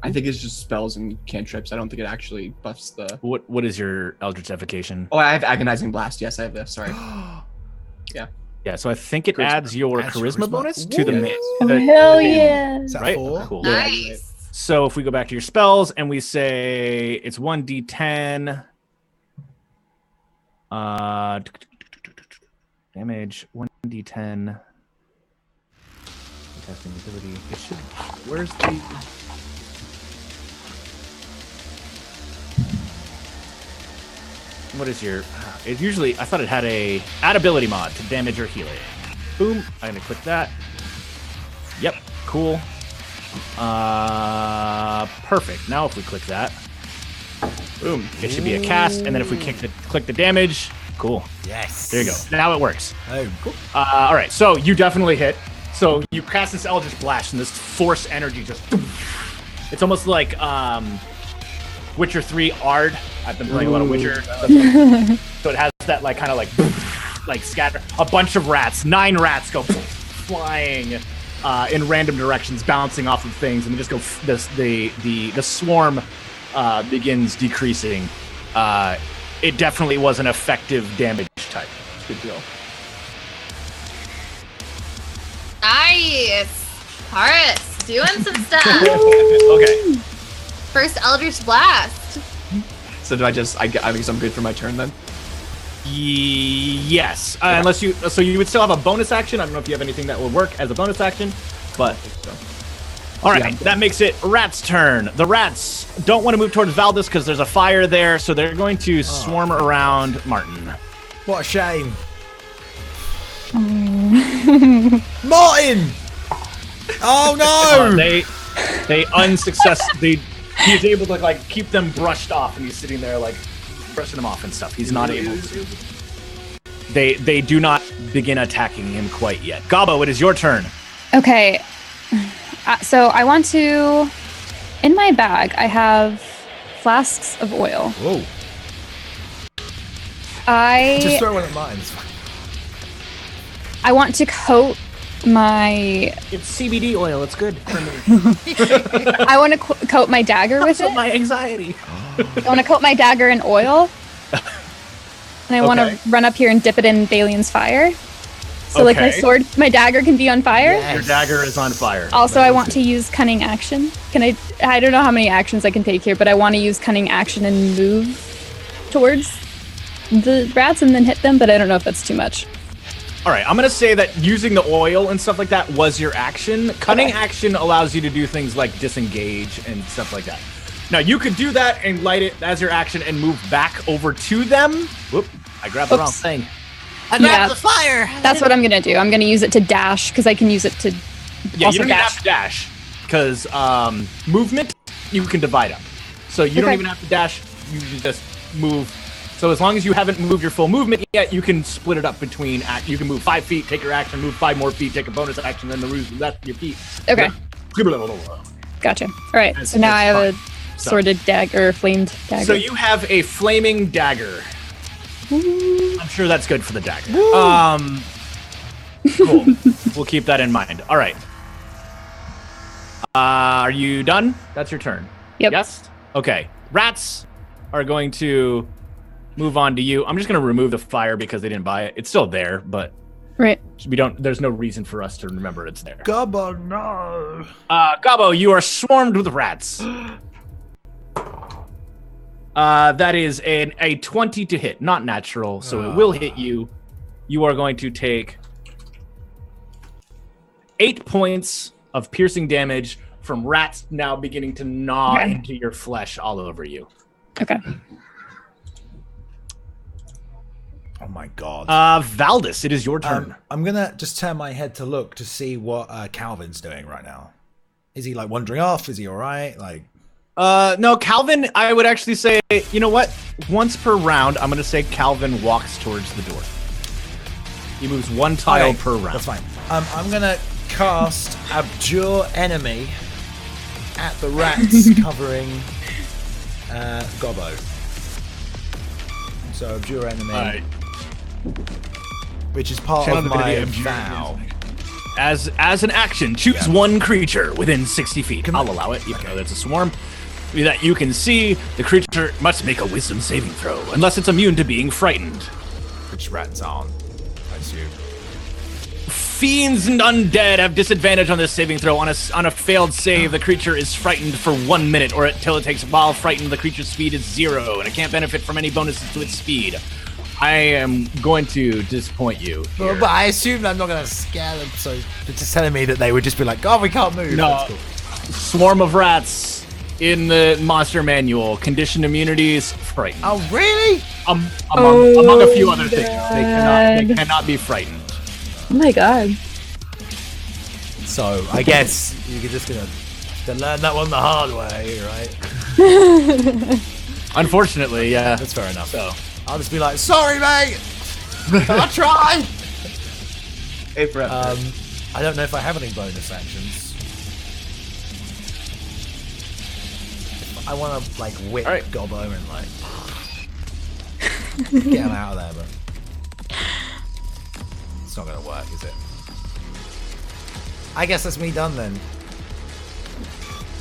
I think it's just spells and cantrips. I don't think it actually buffs the. What is your Eldritch Evocation? Oh, I have Agonizing Blast. Yes, I have that. Sorry. Yeah, so I think it adds your Adds charisma charisma. bonus to the Ooh. mix. Oh, hell yeah. Is that Right? 4? Cool. Nice. So if we go back to your spells and we say it's 1d10 damage, 1d10 casting ability. It should. Where's the? What is your? It usually. I thought it had a add ability mod to damage or heal it. Boom. I'm gonna click that. Yep. Cool. Perfect. Now if we click that, boom, it should be a cast, and then if we click the damage, cool. Yes. There you go. Now it works. Oh, cool. All right, so you definitely hit. So you cast this Eldritch Blast, and this force energy just. It's almost like Witcher 3 Ard. I've been playing a lot of Witcher. So it has that like kind of like scatter. A bunch of rats, 9 rats go flying in random directions, bouncing off of things, and they just go. The swarm begins decreasing. It definitely was an effective damage type. Good deal. Nice. Taurus, doing some stuff. Okay. First Eldritch Blast. So do I guess I'm good for my turn then? Yes. Unless you, so you would still have a bonus action. I don't know if you have anything that will work as a bonus action, but. All right, that makes it Rat's turn. The Rats don't want to move towards Valdis because there's a fire there, so they're going to swarm around Martin. What a shame. Martin! Oh no! They unsuccessfully. He's able to like keep them brushed off, and he's sitting there like brushing them off and stuff. He's not able to. They do not begin attacking him quite yet. Gabo, it is your turn. Okay. So I want to, in my bag, I have flasks of oil. Whoa. Just throw one at mine. It's fine. I want to coat my... It's CBD oil. It's good for me. I want to coat my dagger with it. My anxiety. I want to coat my dagger in oil. And I want to run up here and dip it in Bayliun's fire. So like my dagger can be on fire. Yes. Your dagger is on fire. Also, I want to use cunning action. I don't know how many actions I can take here, but I want to use cunning action and move towards the rats and then hit them, but I don't know if that's too much. All right, I'm going to say that using the oil and stuff like that was your action. Cunning action allows you to do things like disengage and stuff like that. Now, you could do that and light it as your action and move back over to them. Whoop, I grabbed the wrong thing. I grabbed the fire. That's what I'm going to do. I'm going to use it to dash because I can use it to you also don't even have to dash because movement you can divide up. So you don't even have to dash. You just move. So as long as you haven't moved your full movement yet, you can split it up between. You can move 5 feet, take your action, move 5 more feet, take a bonus action, then the rest of your feet. Okay. Gotcha. All right. So now I have a sworded dagger, flamed dagger. So you have a flaming dagger. I'm sure that's good for the dagger. Cool. We'll keep that in mind. All right. Are you done? That's your turn. Yep. Yes? Okay. Rats are going to move on to you. I'm just going to remove the fire because they didn't buy it. It's still there, but right. There's no reason for us to remember it's there. Gabo, no. Gabo, you are swarmed with rats. That is a 20 to hit, not natural, so it will hit you. You are going to take 8 points of piercing damage from rats now beginning to gnaw into your flesh all over you. Okay. Oh my god. Valdis, it is your turn. I'm gonna just turn my head to look to see what Calvin's doing right now. Is he like wandering off? Is he all right? Like. No, Calvin, I would actually say, you know what? Once per round, I'm going to say Calvin walks towards the door. He moves 1 tile per round. That's fine. I'm going to cast Abjure Enemy at the rats covering Gobbo. So Abjure Enemy, which is part of my vow. As an action, choose one creature within 60 feet. I'll allow it, even though it's a swarm. That you can see, the creature must make a wisdom saving throw, unless it's immune to being frightened. Which rats aren't, I assume. Fiends and undead have disadvantage on this saving throw. On a failed save, the creature is frightened for 1 minute, or until it takes while frightened, the creature's speed is 0, and it can't benefit from any bonuses to its speed. I am going to disappoint you here. But I assume I'm not going to scare them, so they're just telling me that they would just be like, God, we can't move. No. That's cool. Swarm of rats in the monster manual. Conditioned immunities, frightened. Oh, really? Among a few other things. They cannot be frightened. Oh my god. So, I guess you're just going to learn that one the hard way, right? Unfortunately, yeah. That's fair enough. So I'll just be like, sorry, mate. I'll try. I don't know if I have any bonus actions. I wanna like whip All right. Gobbo and like get him out of there, but it's not gonna work, is it? I guess that's me done then.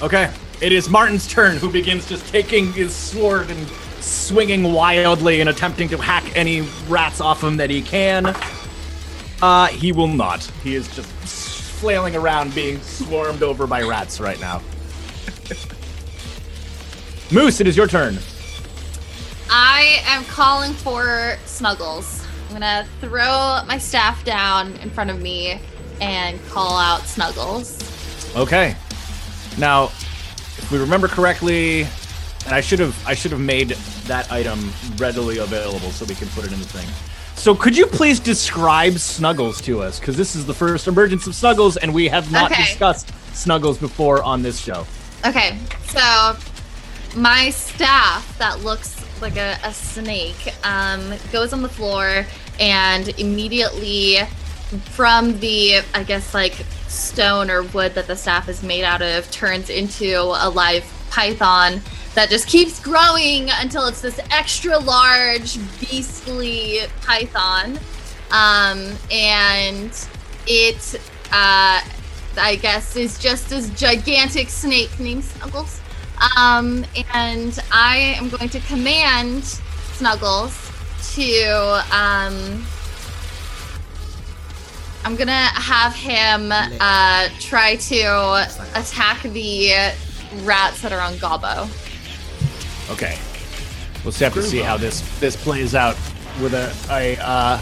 Okay, it is Martin's turn, who begins just taking his sword and swinging wildly and attempting to hack any rats off him that he can. He will not. He is just flailing around, being swarmed over by rats right now. Moose, it is your turn. I am calling for Snuggles. I'm gonna throw my staff down in front of me and call out Snuggles. Okay. Now, if we remember correctly, and I should have made that item readily available so we can put it in the thing. So could you please describe Snuggles to us? Because this is the first emergence of Snuggles, and we have not discussed Snuggles before on this show. Okay, so my staff that looks like a snake goes on the floor, and immediately from the, I guess, like stone or wood that the staff is made out of turns into a live python that just keeps growing until it's this extra large, beastly python. And it, I guess, is just this gigantic snake named Snuggles. And I am going to command Snuggles to, I'm gonna have him try to attack the rats that are on Gobbo. Okay. We'll just have to see how this plays out with a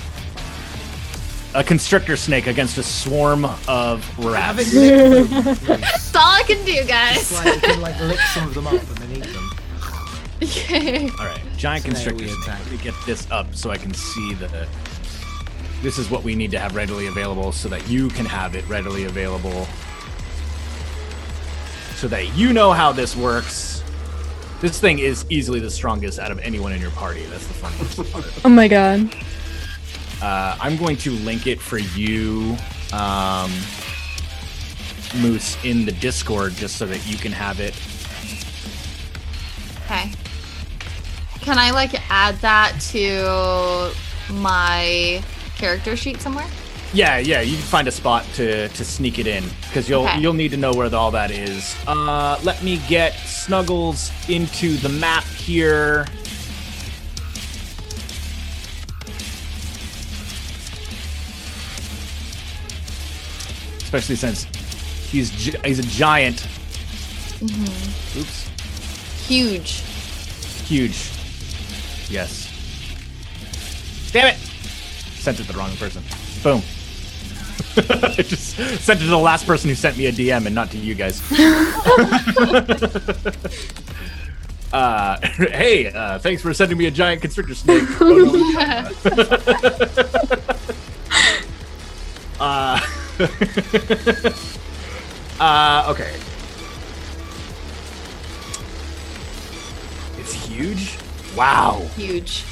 constrictor snake against a swarm of Have rats. it lick them, please. That's all I can do, guys. It's like you can like lick some of them up and then eat them. All right, giant constrictor Snail snake. attack. Let me get this up so I can see the. This is what we need to have readily available so that you can have it readily available. So that you know how this works. This thing is easily the strongest out of anyone in your party. That's the funniest part. Oh my god. I'm going to link it for you, Moose, in the Discord just so that you can have it. Okay. Can I like add that to my character sheet somewhere? Yeah, you can find a spot to sneak it in because you'll need to know where all that is. Let me get Snuggles into the map here. Especially since he's a giant. Mm-hmm. Oops. Huge. Yes. Damn it! Sent it to the wrong person. Boom. I just sent it to the last person who sent me a DM and not to you guys. Hey, thanks for sending me a giant constrictor snake. Okay. It's huge? Wow. Huge.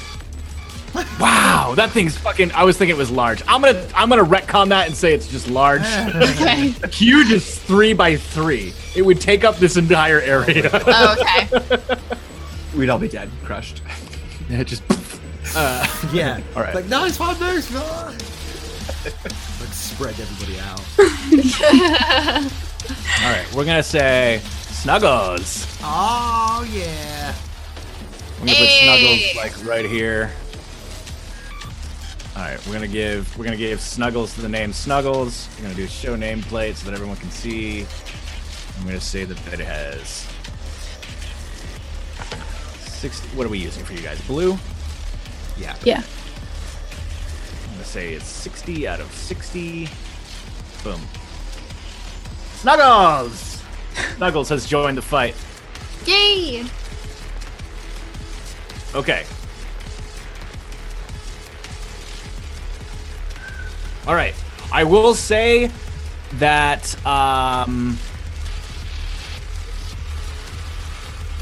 Wow, that thing's fucking. I was thinking it was large. I'm gonna retcon that and say it's just large. Okay. Huge is 3x3. It would take up this entire area. Oh, okay. We'd all be dead, crushed. Yeah, just. Yeah. All right. Like, nice one, Moose. Like, spread everybody out. All right, we're gonna say Snuggles. Oh yeah. I'm gonna put Snuggles like right here. All right, we're gonna give Snuggles to the name Snuggles. We're gonna do show nameplate so that everyone can see. I'm gonna say that it has 60. What are we using for you guys? Blue. Yeah. Yeah. I'm gonna say it's 60 out of 60. Boom. Snuggles. Snuggles has joined the fight. Yay! Okay. All right. I will say that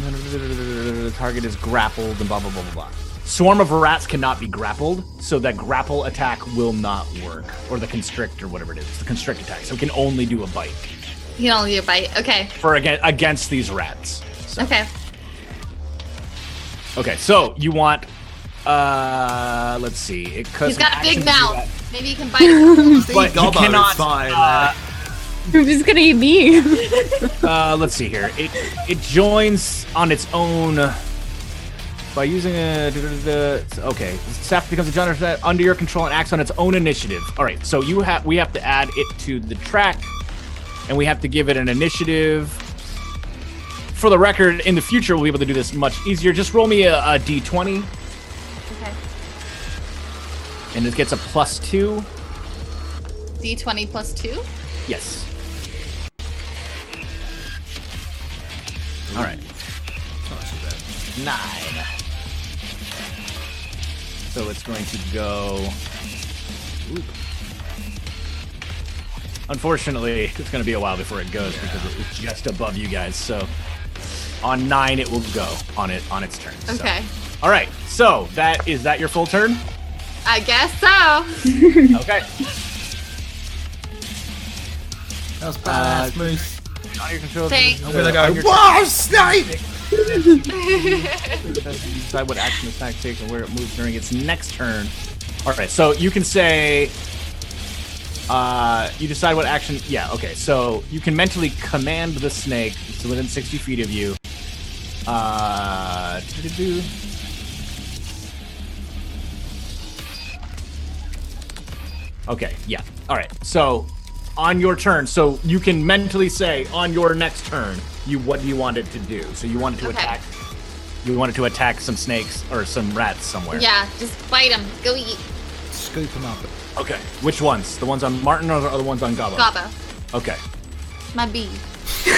the target is grappled and blah blah blah blah blah. Swarm of rats cannot be grappled, so that grapple attack will not work, or the constrict or whatever it is, the constrict attack. So it can only do a bite You can only do a bite. Okay. for against these rats. So. Okay. Okay, so you want. Let's see. He's got a big mouth. Maybe you can bite him. But you cannot. Fine. Who's gonna eat me? Let's see here. It joins on its own by using a. Okay, the staff becomes a genre under your control and acts on its own initiative. All right, so we have to add it to the track, and we have to give it an initiative. For the record, in the future we'll be able to do this much easier. Just roll me a d20. Okay. And it gets a +2. D20 +2? Yes. All right. 9. So it's going to go. Ooh. Unfortunately, it's going to be a while before it goes because it was just above you guys. So on 9, it will go on its turn. Okay. So. All right. So is that your full turn? I guess so. Okay. That was badass, Moose. On your control. Thanks. I'm gonna go. Whoa, snipe! Decide what action the snack takes and where it moves during its next turn. All right, so you can say, you decide what action. Yeah, okay. So you can mentally command the snake to within 60 feet of you. Okay, yeah. All right. So on your turn, so you can mentally say on your next turn, what do you want it to do? So you want it to attack. You want it to attack some snakes or some rats somewhere. Yeah, just bite them. Go eat. Scoop them up. Okay. Which ones? The ones on Martin or the ones on Gobbo? Gobbo. Okay. My bee.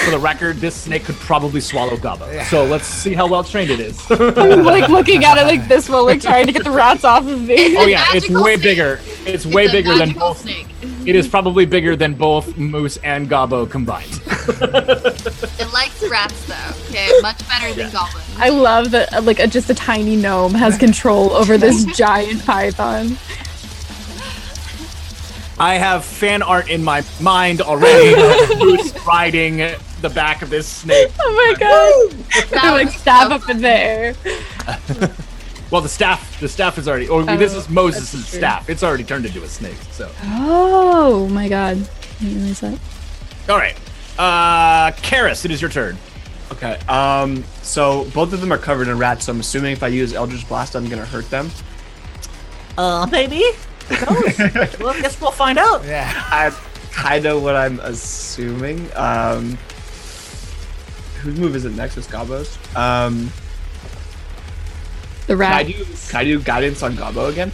For the record, this snake could probably swallow Gobbo. Yeah. So let's see how well trained it is. I'm like looking at it like this while like trying to get the rats off of me. Oh yeah, it's magical way snake. bigger. It's way bigger than magical both. Snake. It is probably bigger than both Moose and Gobbo combined. It likes rats though. Okay, much better than goblins. I love that like just a tiny gnome has control over this giant python. I have fan art in my mind already of Moose riding the back of this snake. Oh my god! They're like stab up in the air. Well, the staff is already. Or this is Moses' that's true. staff. It's already turned into a snake. So. Oh my god! I didn't realize that. All right, Karis, it is your turn. Okay. So both of them are covered in rats. So I'm assuming if I use Eldritch Blast, I'm gonna hurt them. Maybe? Well, I guess we'll find out. Yeah. That's kind of what I'm assuming. Whose move is it next? It's Gobbo's. The rat. Can I do guidance on Gobbo again?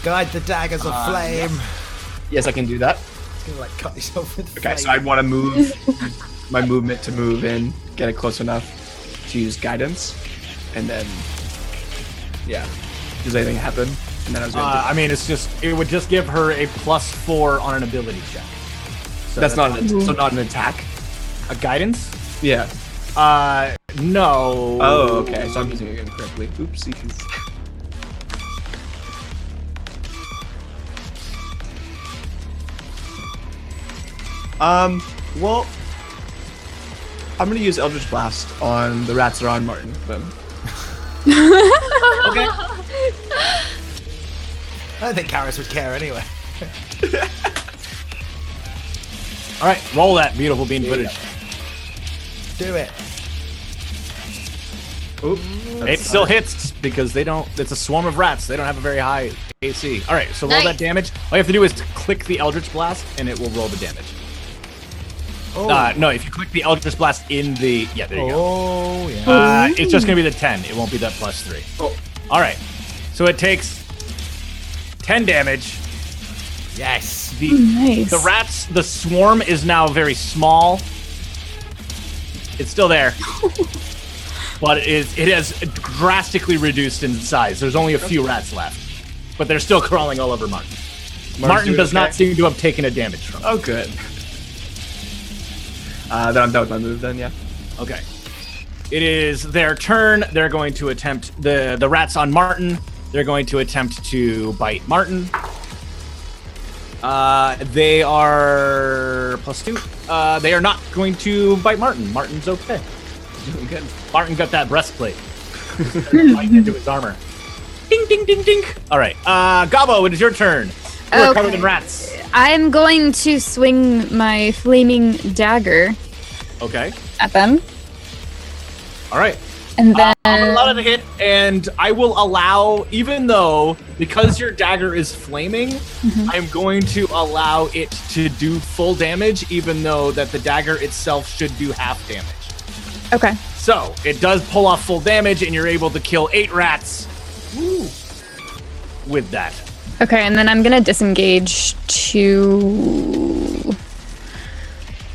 Guide the daggers of flame. Yes, I can do that. It's gonna like cut yourself with Okay, flame. so I'd want to move my movement to move in, get it close enough to use guidance, and then does anything happen? And then I was gonna do I mean, it would just give her a +4 on an ability check. So that's not an attack. a guidance. Yeah. No. Oh, okay. So I'm using it incorrectly. Oopsies. Well, I'm gonna use Eldritch Blast on the rats that are on Martin. Then. Okay. I don't think Karis would care anyway. All right, roll that beautiful bean footage. Do it. Oop. It still hits because they don't. It's a swarm of rats. They don't have a very high AC. All right, so roll that damage. All you have to do is click the Eldritch Blast, and it will roll the damage. Oh. No, if you click the Eldritch Blast in the there you go. Oh yeah. It's just gonna be the 10. It won't be that +3. Oh. All right, so it takes 10 damage. Yes. Nice. The rats, the swarm is now very small. It's still there, but it has drastically reduced in size. There's only a few rats left, but they're still crawling all over Martin. Martin does not seem to have taken a damage from it. Oh, good. Then I'm done with my move. Then yeah. Okay. It is their turn. They're going to attempt the rats on Martin. They're going to attempt to bite Martin. They are +2. They are not going to bite Martin. Martin's okay. Doing good. Martin got that breastplate. Right into his armor. Ding, ding, ding, ding. All right. Gabo, it is your turn. You're covered in rats. I'm going to swing my flaming dagger Okay. at them. All right. And then I'm gonna allow it to hit, and I will allow, even though, because your dagger is flaming, I'm going to allow it to do full damage, even though that the dagger itself should do half damage. okay. So, it does pull off full damage, and you're able to kill 8 rats with that. Okay, and then I'm gonna disengage to...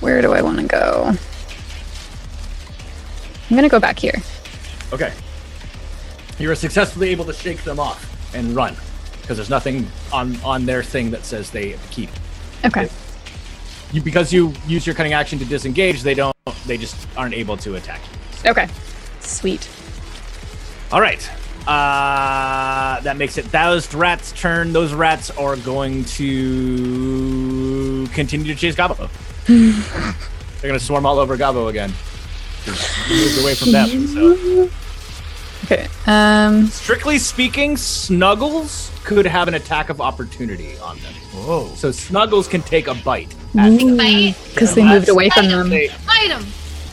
Where do I want to go? I'm gonna go back here. Okay. You were successfully able to shake them off and run, because there's nothing on their thing that says they keep. Okay. Because you use your cunning action to disengage, they just aren't able to attack you. Okay. Sweet. All right. That makes it those rats' turn. Those rats are going to continue to chase Gabo. They're going to swarm all over Gabo again. He moved away from them. So. Okay. Strictly speaking, Snuggles could have an attack of opportunity on them. Whoa. So Snuggles can take a bite at them. Bite. Because they moved away from them. Bite him.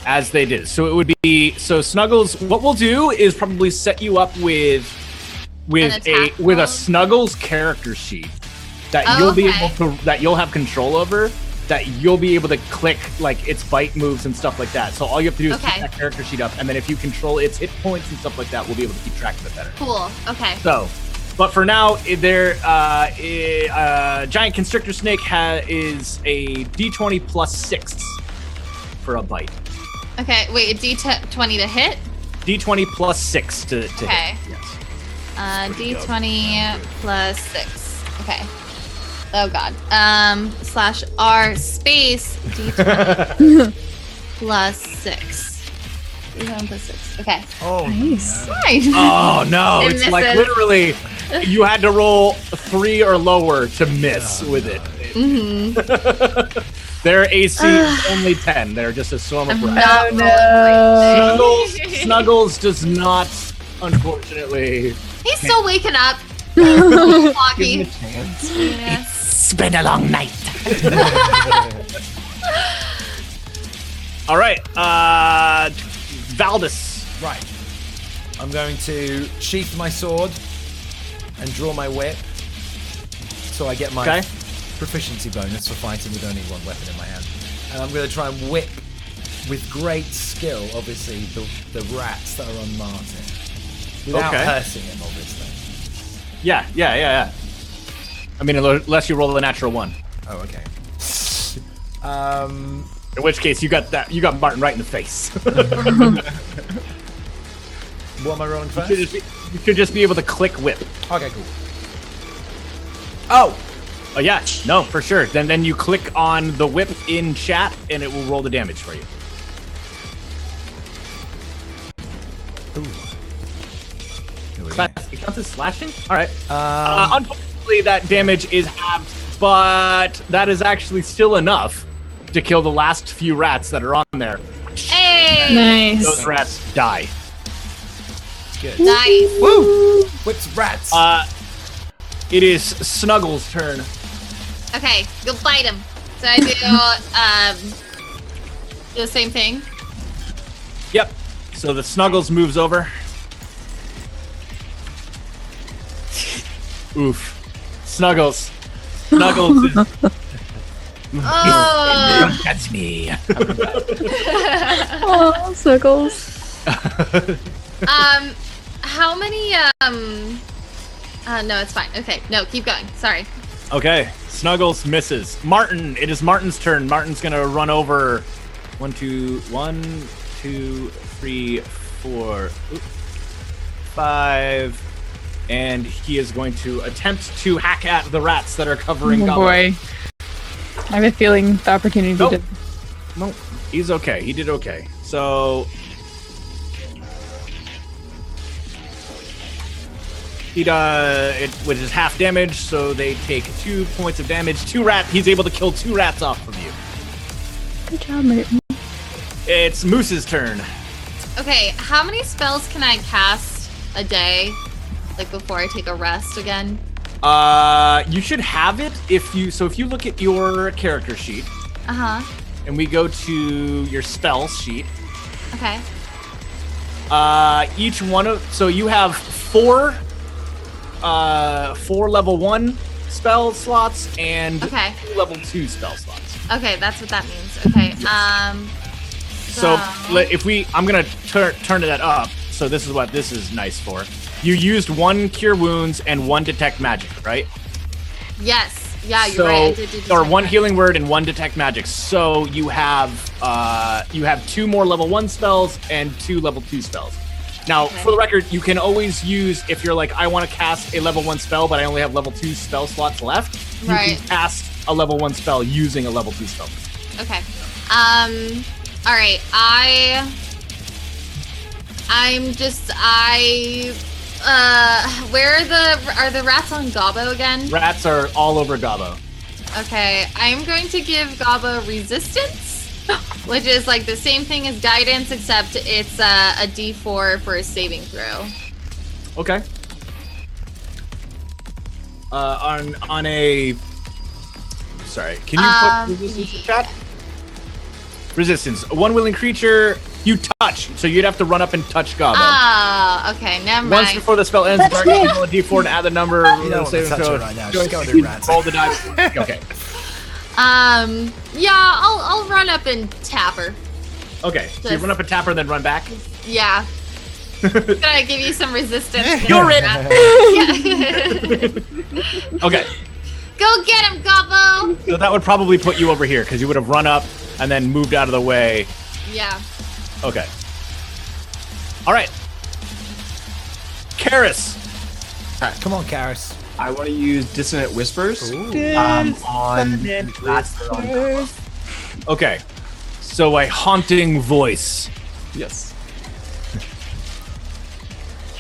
As they did. So it would be Snuggles. What we'll do is probably set you up with a Snuggles character sheet that you'll be able to you'll have control over. That you'll be able to click like its bite moves and stuff like that. So all you have to do is keep that character sheet up, and then if you control its hit points and stuff like that, we'll be able to keep track of it better. Cool. Okay. So, but for now, their giant constrictor snake is a D20 plus 6 for a bite. Okay. Wait. A D20 to hit. D20 plus 6 to hit. Okay. Yes. D20 plus 6. Okay. Oh god. /R space D20 plus 6. D20 plus 6. Okay. Oh, Nice. Nice. Oh no! It It's like misses. literally, you had to roll 3 or lower to miss with it. Their AC is only 10. They're just a swarm of rats. Not rolling Snuggles does not, unfortunately. He's still waking up. Flocky. It's been a long night. All right, Valdis. right. I'm going to sheath my sword and draw my whip, so I get my proficiency bonus for fighting with only one weapon in my hand. And I'm going to try and whip with great skill, obviously, the rats that are on Martin, without hurting him, obviously. Yeah. I mean, unless you roll a natural 1. Oh, okay. In which case, you got Martin right in the face. What am I rolling first? You should just be able to click whip. Okay, cool. Oh! Oh yeah, no, for sure. Then you click on the whip in chat, and it will roll the damage for you. It counts as slashing? Alright. Unfortunately, that damage is halved, but that is actually still enough to kill the last few rats that are on there. Hey. Nice. Those rats die. Good. Nice. Woo! Whips rats. It is Snuggles' turn. Okay. Go bite him. So I do the same thing. Yep. So the Snuggles moves over. Oof. Snuggles is... Oh. That's me. Oh, Snuggles. How many no, it's fine. Okay. No, keep going. Sorry. Okay. Snuggles misses. Martin, it is Martin's turn. Martin's gonna run over 1, 2, 3, 4, 5, and he is going to attempt to hack at the rats that are covering Gobbo. Boy. I have a feeling the opportunity to... Nope. He's okay. He did okay. So... he does it, which is half damage, so they take 2 points of damage. He's able to kill 2 rats off of you. Good job, Martin. It's Moose's turn. Okay, how many spells can I cast a day? Like before I take a rest again? You should have it if you look at your character sheet. Uh-huh. And we go to your spells sheet. Okay. Each one of you have four level 1 spell slots and 2 level 2 spell slots. Okay, that's what that means. Okay. So I'm gonna turn that up. So this is what this is nice for. You used 1 cure wounds and 1 detect magic, right? Yes. Yeah, you're right. I did or 1 healing word and 1 detect magic. So you have 2 more level 1 spells and 2 level 2 spells. Now, for the record, you can always use, if you're like, I want to cast a level 1 spell, but I only have level 2 spell slots left, you can cast a level 1 spell using a level 2 spell. Okay. All right. Where are the rats on Gobbo again? Rats are all over Gobbo. Okay, I'm going to give Gobbo resistance, which is like the same thing as guidance, except it's a D4 for a saving throw. Okay. On a. Sorry, can you put resistance in chat? Resistance. 1 willing creature you touch, so you'd have to run up and touch Gobbo. Ah, okay, never mind. Once before the spell ends, the target can roll a D4 to add the number. You don't want to touch it right now. Just go there, rats. Roll the dice. Okay. Yeah, I'll run up and tap her. Okay, so you run up and tap her, then run back. Yeah. Can I give you some resistance? You're it. Yeah. Okay. Go get him, Gobbo! So that would probably put you over here because you would have run up and then moved out of the way. Yeah. Okay. All right. Karis. All right, come on, Karis. I want to use Dissonant Whispers on Okay. So a haunting voice. Yes.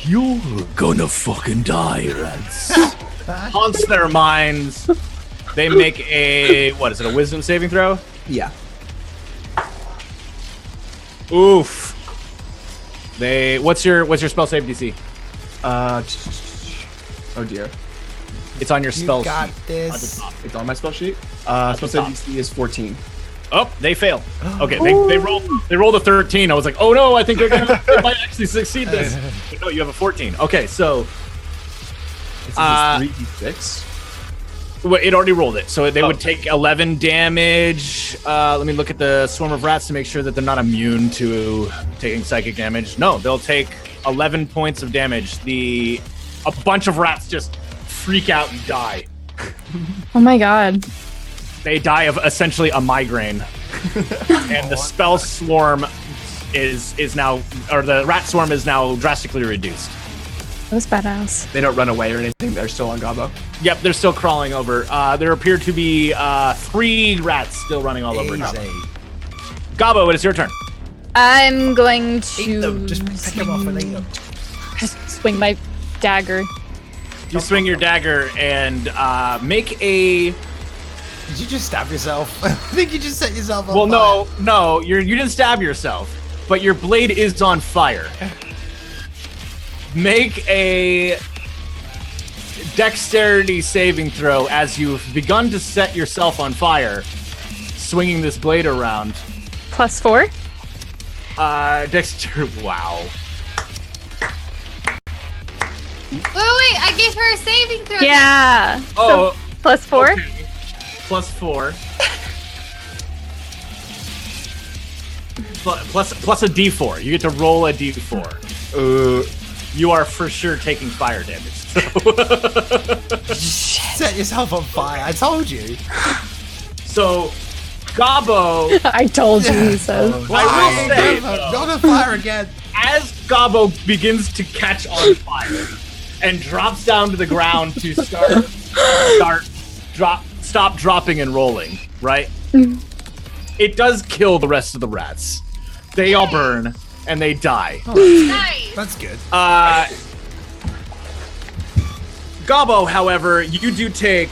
You're gonna fucking die, rats. Haunts their minds. They make a what is it? A wisdom saving throw? Yeah. Oof. What's your spell save DC? Oh dear. It's on your spell got sheet. this. It's on my spell sheet. Spell save top. DC is 14. Oh, they fail. Okay, they rolled a 13. I was like, oh no, I think they might actually succeed this. But no, you have a 14. Okay, so It's 3d6. well, it already rolled it, so they would take 11 damage. Let me look at the swarm of rats to make sure that they're not immune to taking psychic damage. No, they'll take 11 points of damage. A bunch of rats just freak out and die. Oh my god. They die of essentially a migraine. And the spell swarm is now, or the rat swarm is now drastically reduced. That was badass. They don't run away or anything. They're still on Gobbo. Yep, they're still crawling over. There appear to be 3 rats still running all over Gobbo. Easy. Gobbo, it is your turn. I'm going Eat to them. Just pick them off and eat them. swing my dagger. You swing your dagger and make a. Did you just stab yourself? I think you just set yourself on Well, fire. no, you didn't stab yourself, but your blade is on fire. Make a dexterity saving throw as you've begun to set yourself on fire, swinging this blade around. +4? Wow. Wait, I gave her a saving throw. Yeah. Oh, So, +4? okay. +4. Plus a D4. You get to roll a D4. You are for sure taking fire damage. Set yourself on fire. I told you. So, Gobbo, I told you, he says. I will say, Not on fire again. as Gobbo begins to catch on fire and drops down to the ground to stop dropping and rolling, right? It does kill the rest of the rats. They all burn and they die. Nice. That's good. Gobbo, however, you do take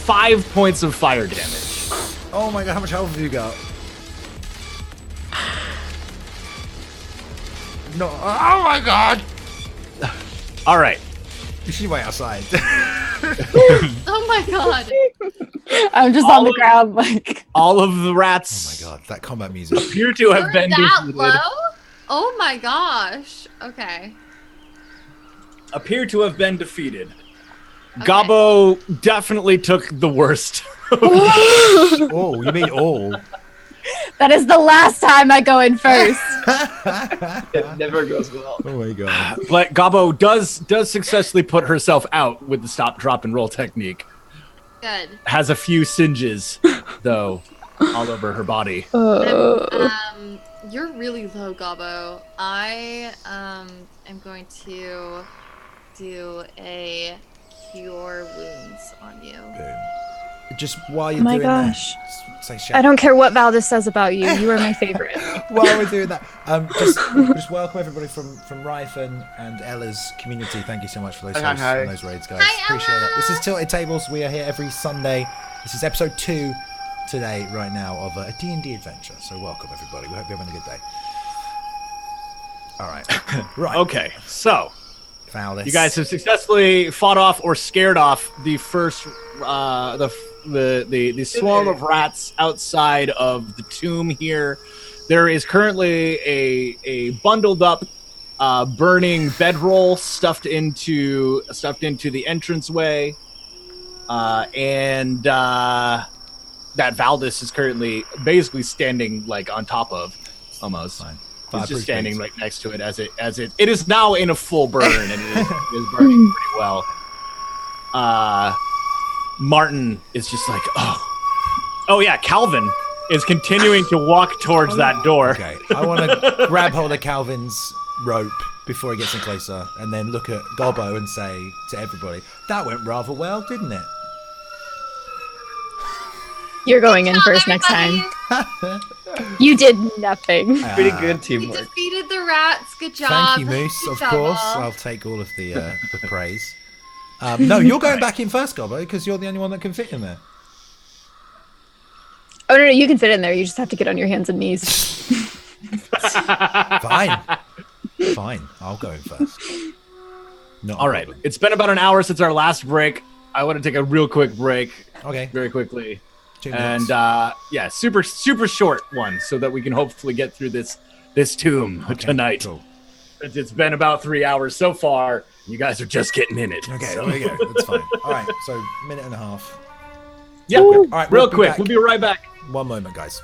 5 points of fire damage. Oh my god, how much health have you got? No. Oh my god. All right. You should wait outside. Oh my god. I'm just on the ground, like. All of the Oh rats my god, that combat music. appear to have You're been that defeated. low? Oh my gosh. Okay. Appear to have been defeated. Gobbo definitely took the worst. Oh, you mean all? That is the last time I go in first. It never goes well. Oh my god. But Gobbo does successfully put herself out with the stop, drop, and roll technique. Good. Has a few singes, though, all over her body. You're really low, Gobbo. I am going to do a cure wounds on you. Just while you're Oh my doing gosh. that, say I shout. don't care what Valdis says about you. You are my favorite. While we're doing that, just welcome everybody from Rife and Ella's community. Thank you so much for those Hi, hosts hi. and those raids, guys. Hi, Appreciate Ella. it. This is Tilted Tables. We are here every Sunday. This is episode 2 today, right now, of a D&D adventure. So welcome everybody. We hope you're having a good day. All right. Right. Okay, so Valdis. you guys have successfully fought off or scared off the first the swarm of rats outside of the tomb here. There is currently a bundled up burning bedroll stuffed into the entranceway, and that Valdis is currently basically standing like on top of, almost. Fine. He's just Fireproof standing boots. right next to it as it is now in a full burn and it is burning pretty well. Martin is just like, oh yeah, Calvin is continuing to walk towards that door. Okay. I want to grab hold of Calvin's rope before he gets in closer, and then look at Gobbo and say to everybody, "That went rather well, didn't it?" You're going in first next time. You did nothing. Pretty good You teamwork. defeated the rats. Good job. Thank you, Moose. Good Of job, course, all. I'll take all of the praise. No, you're going back in first, Gobbo, because you're the only one that can fit in there. Oh no, you can fit in there. You just have to get on your hands and knees. Fine, fine. I'll go in first. No. All right, it's been about an hour since our last break. I want to take a real quick break, Okay. very quickly. 2 And minutes. yeah, super short one, so that we can hopefully get through this tomb tonight. Cool. It's been about 3 hours so far. You guys are just getting in it. Okay, so. there we go. That's fine. All right, so minute and a half. Yeah, All right, real we'll be quick. back. We'll be right back. 1 moment, guys.